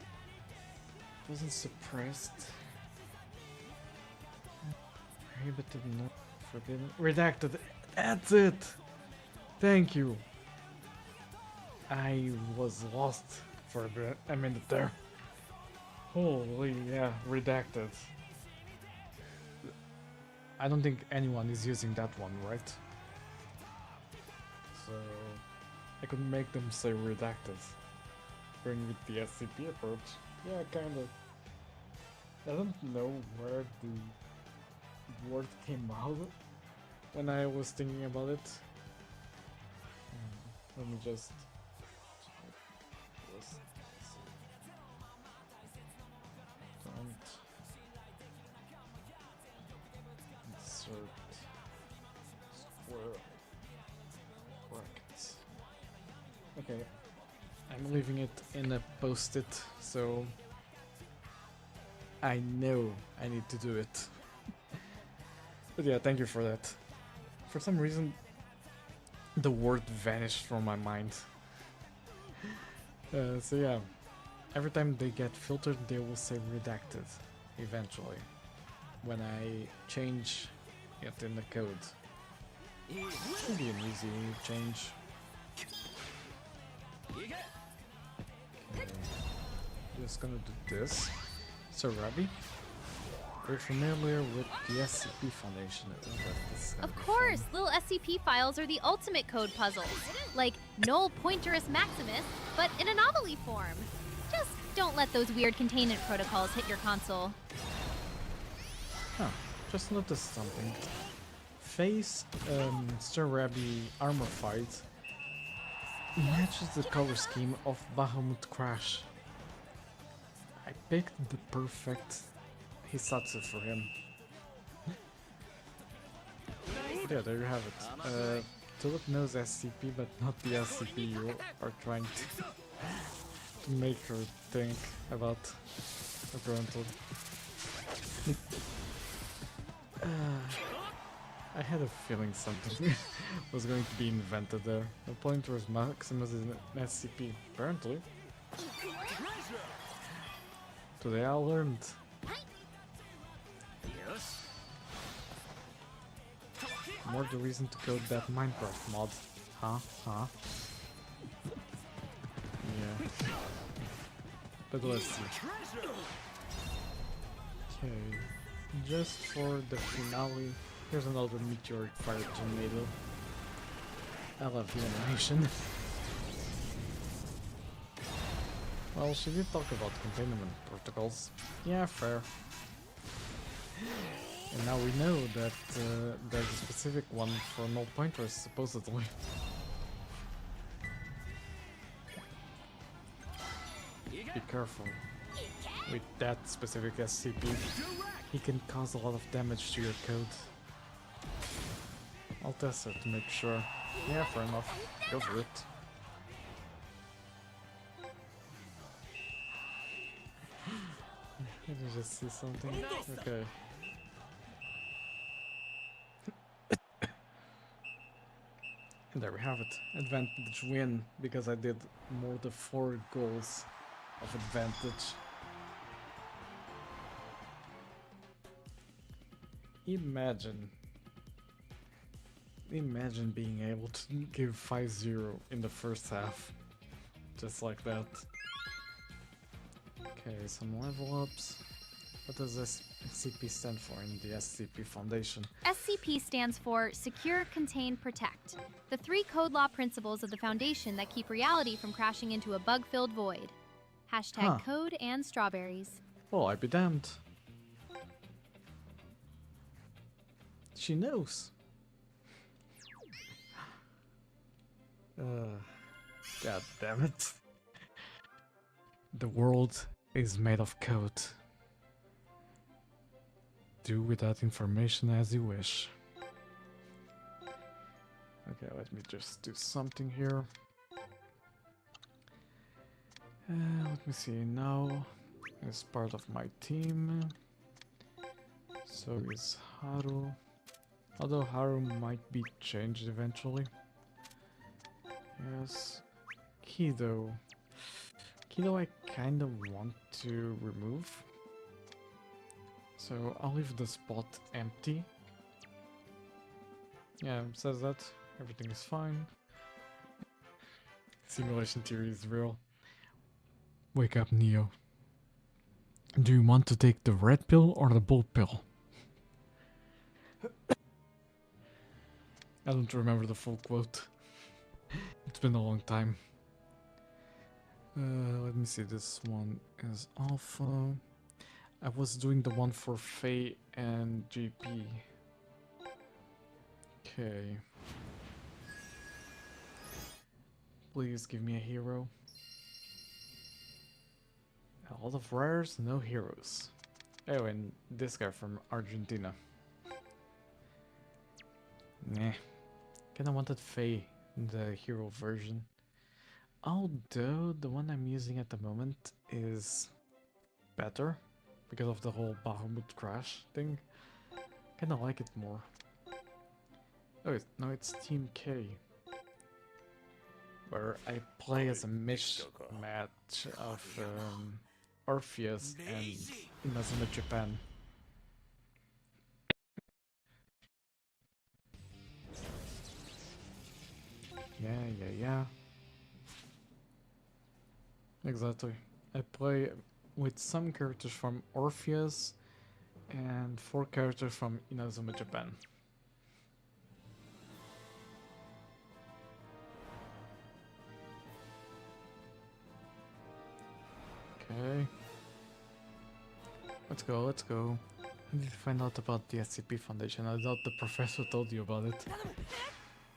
It wasn't suppressed. Prohibited, not forbidden. Redacted. That's it! Thank you. I was lost for a minute there. Holy, yeah, redacted. I don't think anyone is using that one, right? So I could make them say redacted. Going with the SCP approach. Yeah, kinda. I don't know where the word came out when I was thinking about it. Let me just... Don't insert square brackets. Okay, I'm leaving it in a post-it, so I know I need to do it. But yeah, thank you for that. For some reason, the word vanished from my mind. So yeah, every time they get filtered, they will say redacted, eventually, when I change it in the code. Should be an easy change. Okay. Just gonna do this. So Rabbi, we're familiar with the SCP Foundation. I think that this is gonna Of be course, fun. little SCP files are the ultimate code puzzles. Like Null Pointerus Maximus, but in anomaly form. Just don't let those weird containment protocols hit your console. Huh, just noticed something. Face Sir Rabbi armor fight matches the color scheme of Bahamut Crash. I picked the perfect Hisatsu for him. Yeah, there you have it. Tulip knows SCP, but not the SCP you are trying to make her think about, apparently. I had a feeling something was going to be invented there. The point was Maximus is an SCP, apparently. Today I learned. More the reason to code that Minecraft mod. Huh? Yeah. But let's see. Okay, just for the finale, here's another meteoric fire tornado. I love the animation. Well, she did talk about containment protocols. Yeah, fair. And now we know that there's a specific one for null pointers, supposedly. Be careful with that specific SCP. He can cause a lot of damage to your code. I'll test it to make sure. Yeah, fair enough. Go for it. Did you just see something? Okay. And there we have it. Advantage win, because I did more than 4 goals of advantage. Imagine being able to give 5-0 in the first half. Just like that. Okay, some level ups. What does SCP stand for in the SCP Foundation? SCP stands for Secure, Contain, Protect. The 3 code law principles of the Foundation that keep reality from crashing into a bug-filled void. Hashtag Huh. code and strawberries. Well, I be damned. She knows. God damn it. The world is made of code. Do with that information as you wish. Okay, let me just do something here. Let me see, now is part of my team. So is Haru. Although Haru might be changed eventually. Yes. Kido. Kido I kinda want to remove. So I'll leave the spot empty. Yeah, it says that. Everything is fine. Simulation theory is real. Wake up, Neo. Do you want to take the red pill or the bull pill? I don't remember the full quote. It's been a long time. Let me see, this one is alpha. I was doing the one for Faye and GP. Okay. Please give me a hero. A lot of rares, no heroes. Oh, and this guy from Argentina. Nah. Kinda wanted Faye in the hero version. Although the one I'm using at the moment is better because of the whole Bahamut crash thing. Kinda like it more. Oh, no, it's Team K. Where I play as a mismatch of Orpheus and Inazuma Japan. Yeah. Exactly. I play with some characters from Orpheus and 4 characters from Inazuma Japan. Okay. Let's go. I need to find out about the SCP Foundation. I doubt the professor told you about it.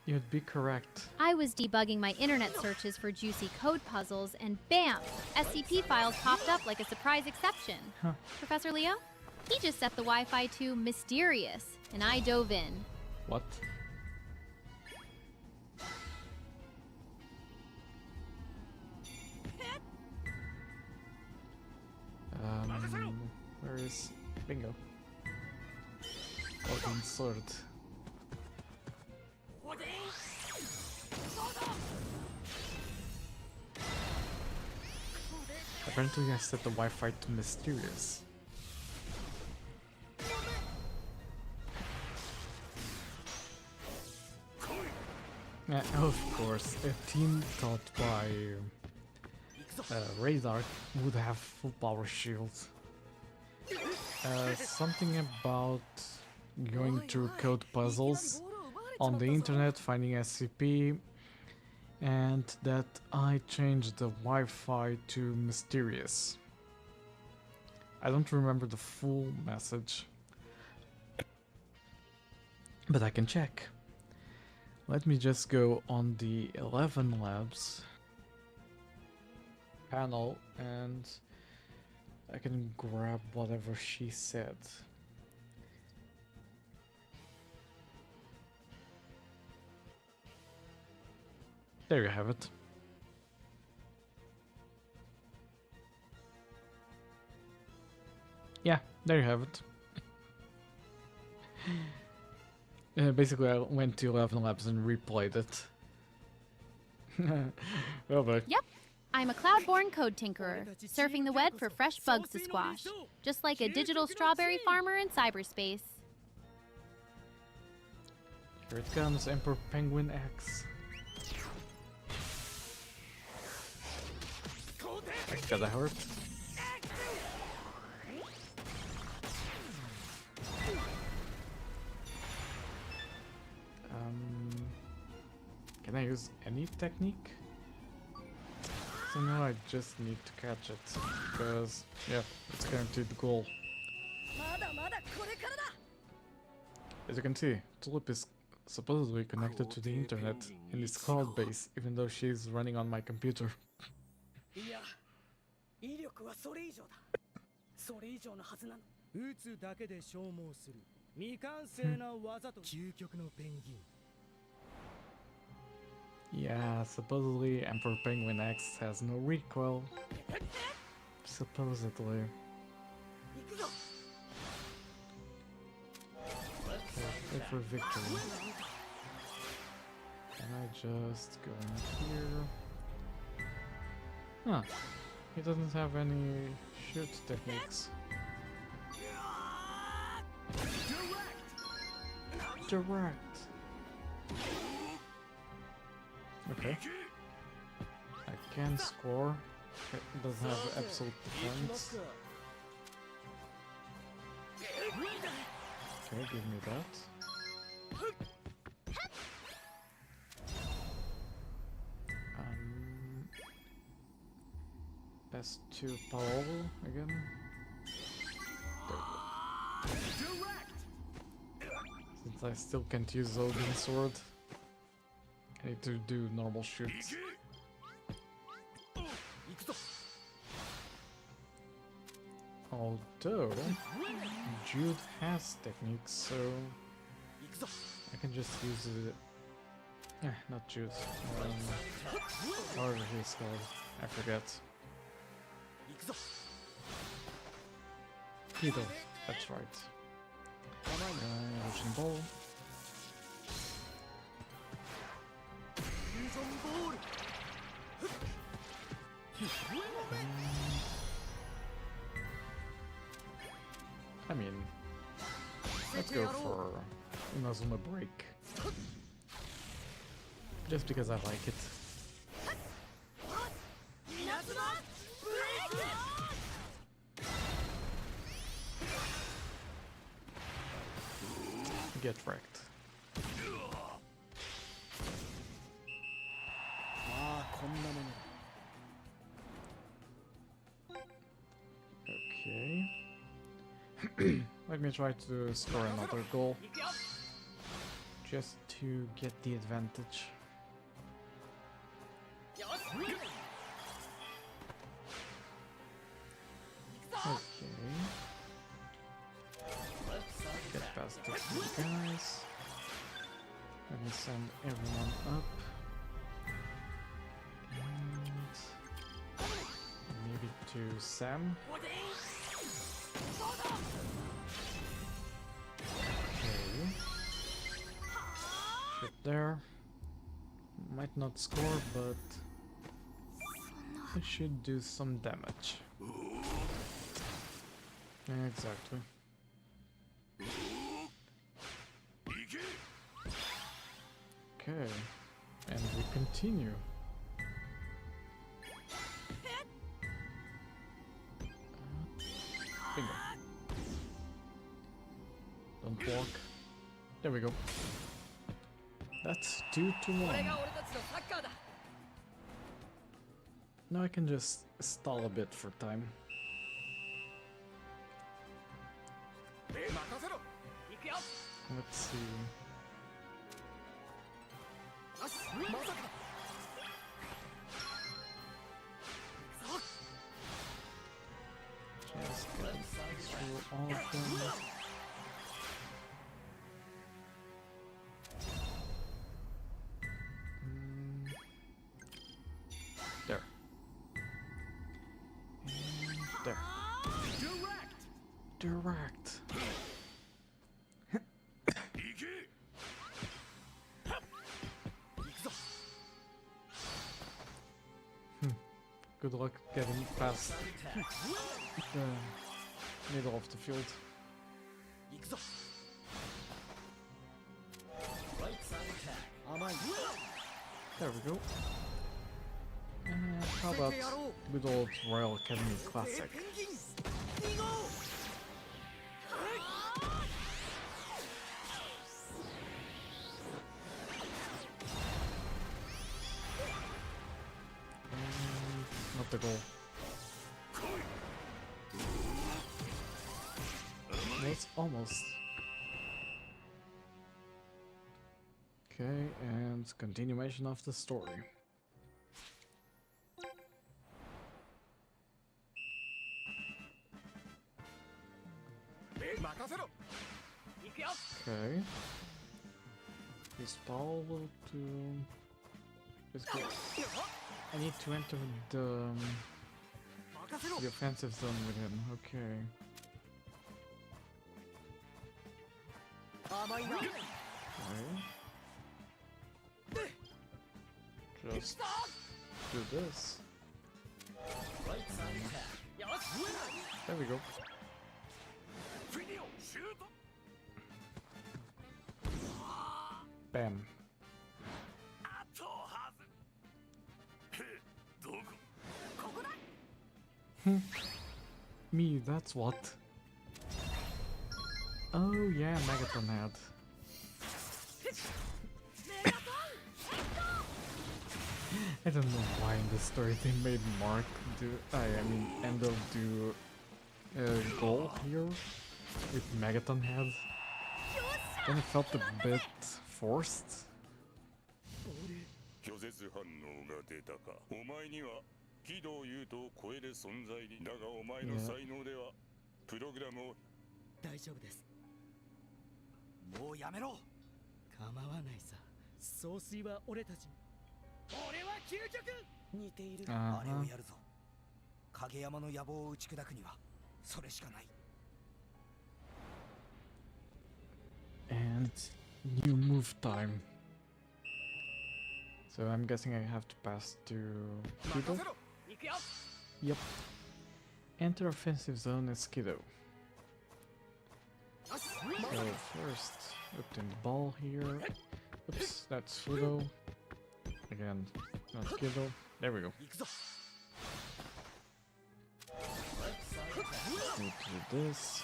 You'd be correct. I was debugging my internet searches for juicy code puzzles, and bam! SCP files popped up like a surprise exception. Huh. Professor Leo? He just set the Wi-Fi to mysterious, and I dove in. What? Where is Bingo? Odin's sword. Apparently I set the Wi-Fi to mysterious. Yeah, of course, a team taught by radar would have full power shields. Something about going through code puzzles on the internet, finding SCP, and that I changed the Wi-Fi to mysterious. I don't remember the full message, but I can check. Let me just go on the 11 Labs panel and I can grab whatever she said. There you have it. Yeah, there you have it. Basically, I went to 11 Labs and replayed it. Oh boy. Yep. I'm a cloud-born code tinkerer, surfing the web for fresh bugs to squash, just like a digital strawberry farmer in cyberspace. Here it comes, Emperor Penguin X. That gotta hurt. Can I use any technique? So now I just need to catch it, because, yeah, it's guaranteed the goal. As you can see, Tulip is supposedly connected to the internet and is cloud-based, even though she's running on my computer. Yeah, supposedly Emperor Penguin X has no recoil. Supposedly. Okay, for victory. Can I just go in here? Huh. He doesn't have any shoot techniques. Direct! Okay. I can score. It doesn't have absolute defense. Okay, give me that. Pass to Paul again. Since I still can't use Odin's sword, I need to do normal shoots. Although Jude has techniques, so I can just use it. Not Jude. Or he's called. I forget. Peter, that's right. Russian ball. I mean, let's go for Inazuma Break. Just because I like it. Get wrecked. Okay. Let me try to score another goal. Just to get the advantage. Okay. Get past these two guys. Let me send everyone up. And maybe to Sam. Okay. Shoot there. Might not score, but it should do some damage. Exactly. Okay, and we continue. Bingo. Don't walk. There we go. That's 2 to 1. Now I can just stall a bit for time. Let's see. Just get through all of them. There. And there. Direct. Good luck getting past the middle of the field. There we go. How about good old Royal Academy Classic? Not the goal. That's almost. Okay, and continuation of the story. Okay. This ball will do. It's good. I need to enter the offensive zone with him. Okay. Okay. Just do this. There we go. Bam. Me, that's what. Oh yeah, Megaton had. I don't know why in the story they made Mark do. I mean, Endo do a goal here with Megaton head. Then it felt a bit forced. And new move time. So I'm guessing I have to pass to Godot? Yep. Enter offensive zone as Godot. So first, obtain the ball here. Oops, that's Godot. Again, not Godot. There we go. Need to do this.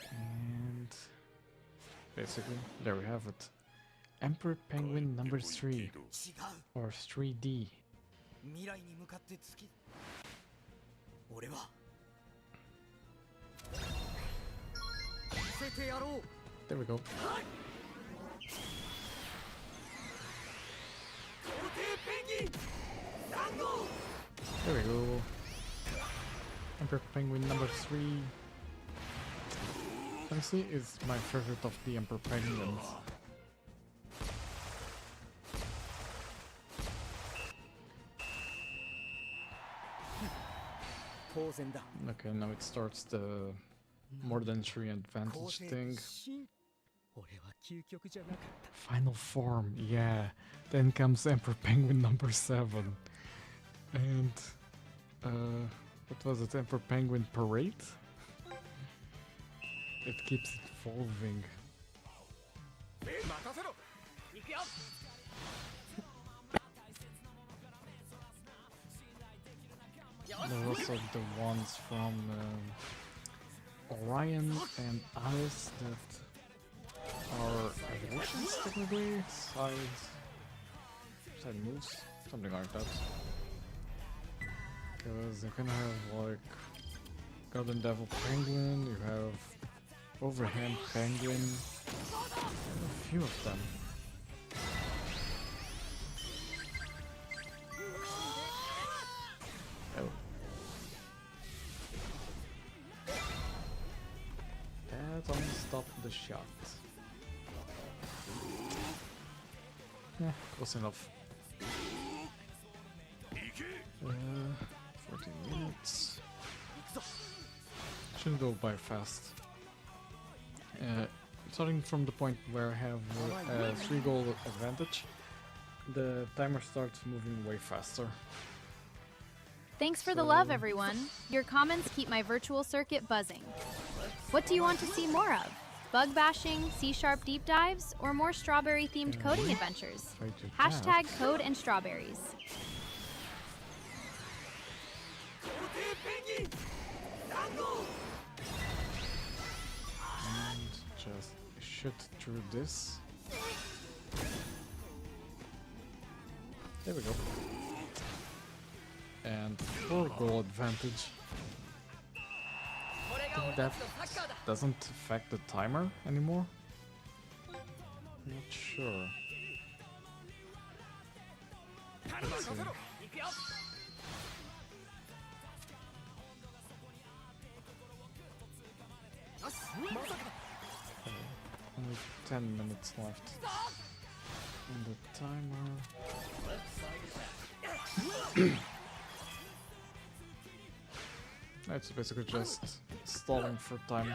And basically, there we have it. Emperor Penguin number 3, or 3D. There we go. There we go. Emperor Penguin number 3. Honestly, is my favorite of the Emperor Penguins. Okay, now it starts the more than 3 advantage thing. Final form, yeah. Then comes Emperor Penguin number 7. And what was it? Emperor Penguin Parade? It keeps evolving. They're also the ones from Orion and Alice that are evolutions technically, side moves, something like that. Because you can have like Golden Devil Penguin, you have Overhand Penguin, and a few of them. Oh. That only stopped the shot. Yeah, close enough. 14 minutes. Shouldn't go by fast. Starting from the point where I have a 3-goal advantage, the timer starts moving way faster. Thanks for the love, everyone. Your comments keep my virtual circuit buzzing. What do you want to see more of? Bug bashing, C# deep dives, or more strawberry-themed coding adventures? Hashtag code and strawberries. And just shoot through this. There we go. And 4-goal advantage. I think that doesn't affect the timer anymore. Not sure. Let's see. Only 10 minutes left on the timer. It's basically just stalling for time.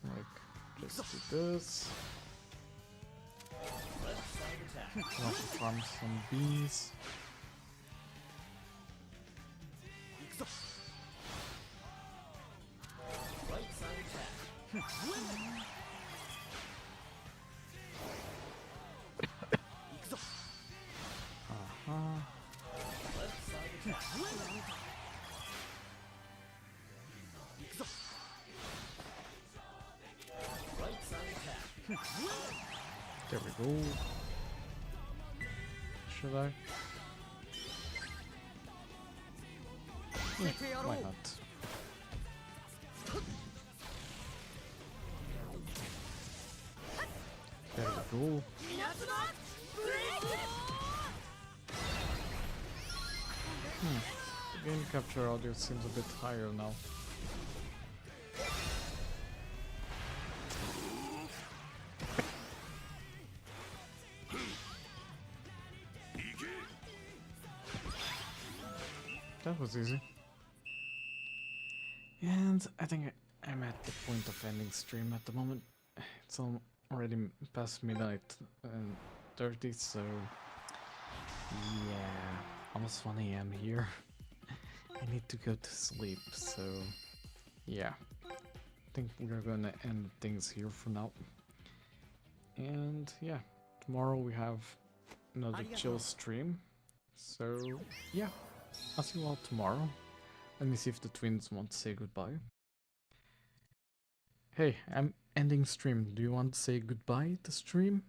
Like, just do this. Also farm some bees. There we go. Should I? Yeah, why not? There we go. The game capture audio seems a bit higher now. That was easy. And I think I'm at the point of ending stream at the moment. It's already past midnight and 30, so yeah, almost 1 AM here. I need to go to sleep, so yeah. I think we're gonna end things here for now. And yeah, tomorrow we have another chill stream. So yeah, I'll see you all tomorrow. Let me see if the twins want to say goodbye. Hey, I'm ending stream. Do you want to say goodbye to stream?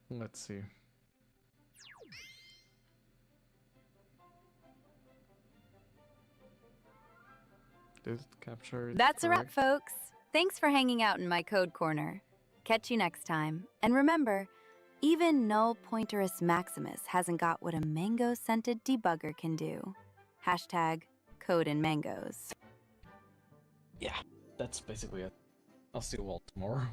Let's see. Did it capture it? That's a wrap, correct? folks. Thanks for hanging out in my code corner. Catch you next time. And remember, even Null Pointerus Maximus hasn't got what a mango-scented debugger can do. Hashtag code and mangoes. Yeah, that's basically it. I'll see you all tomorrow.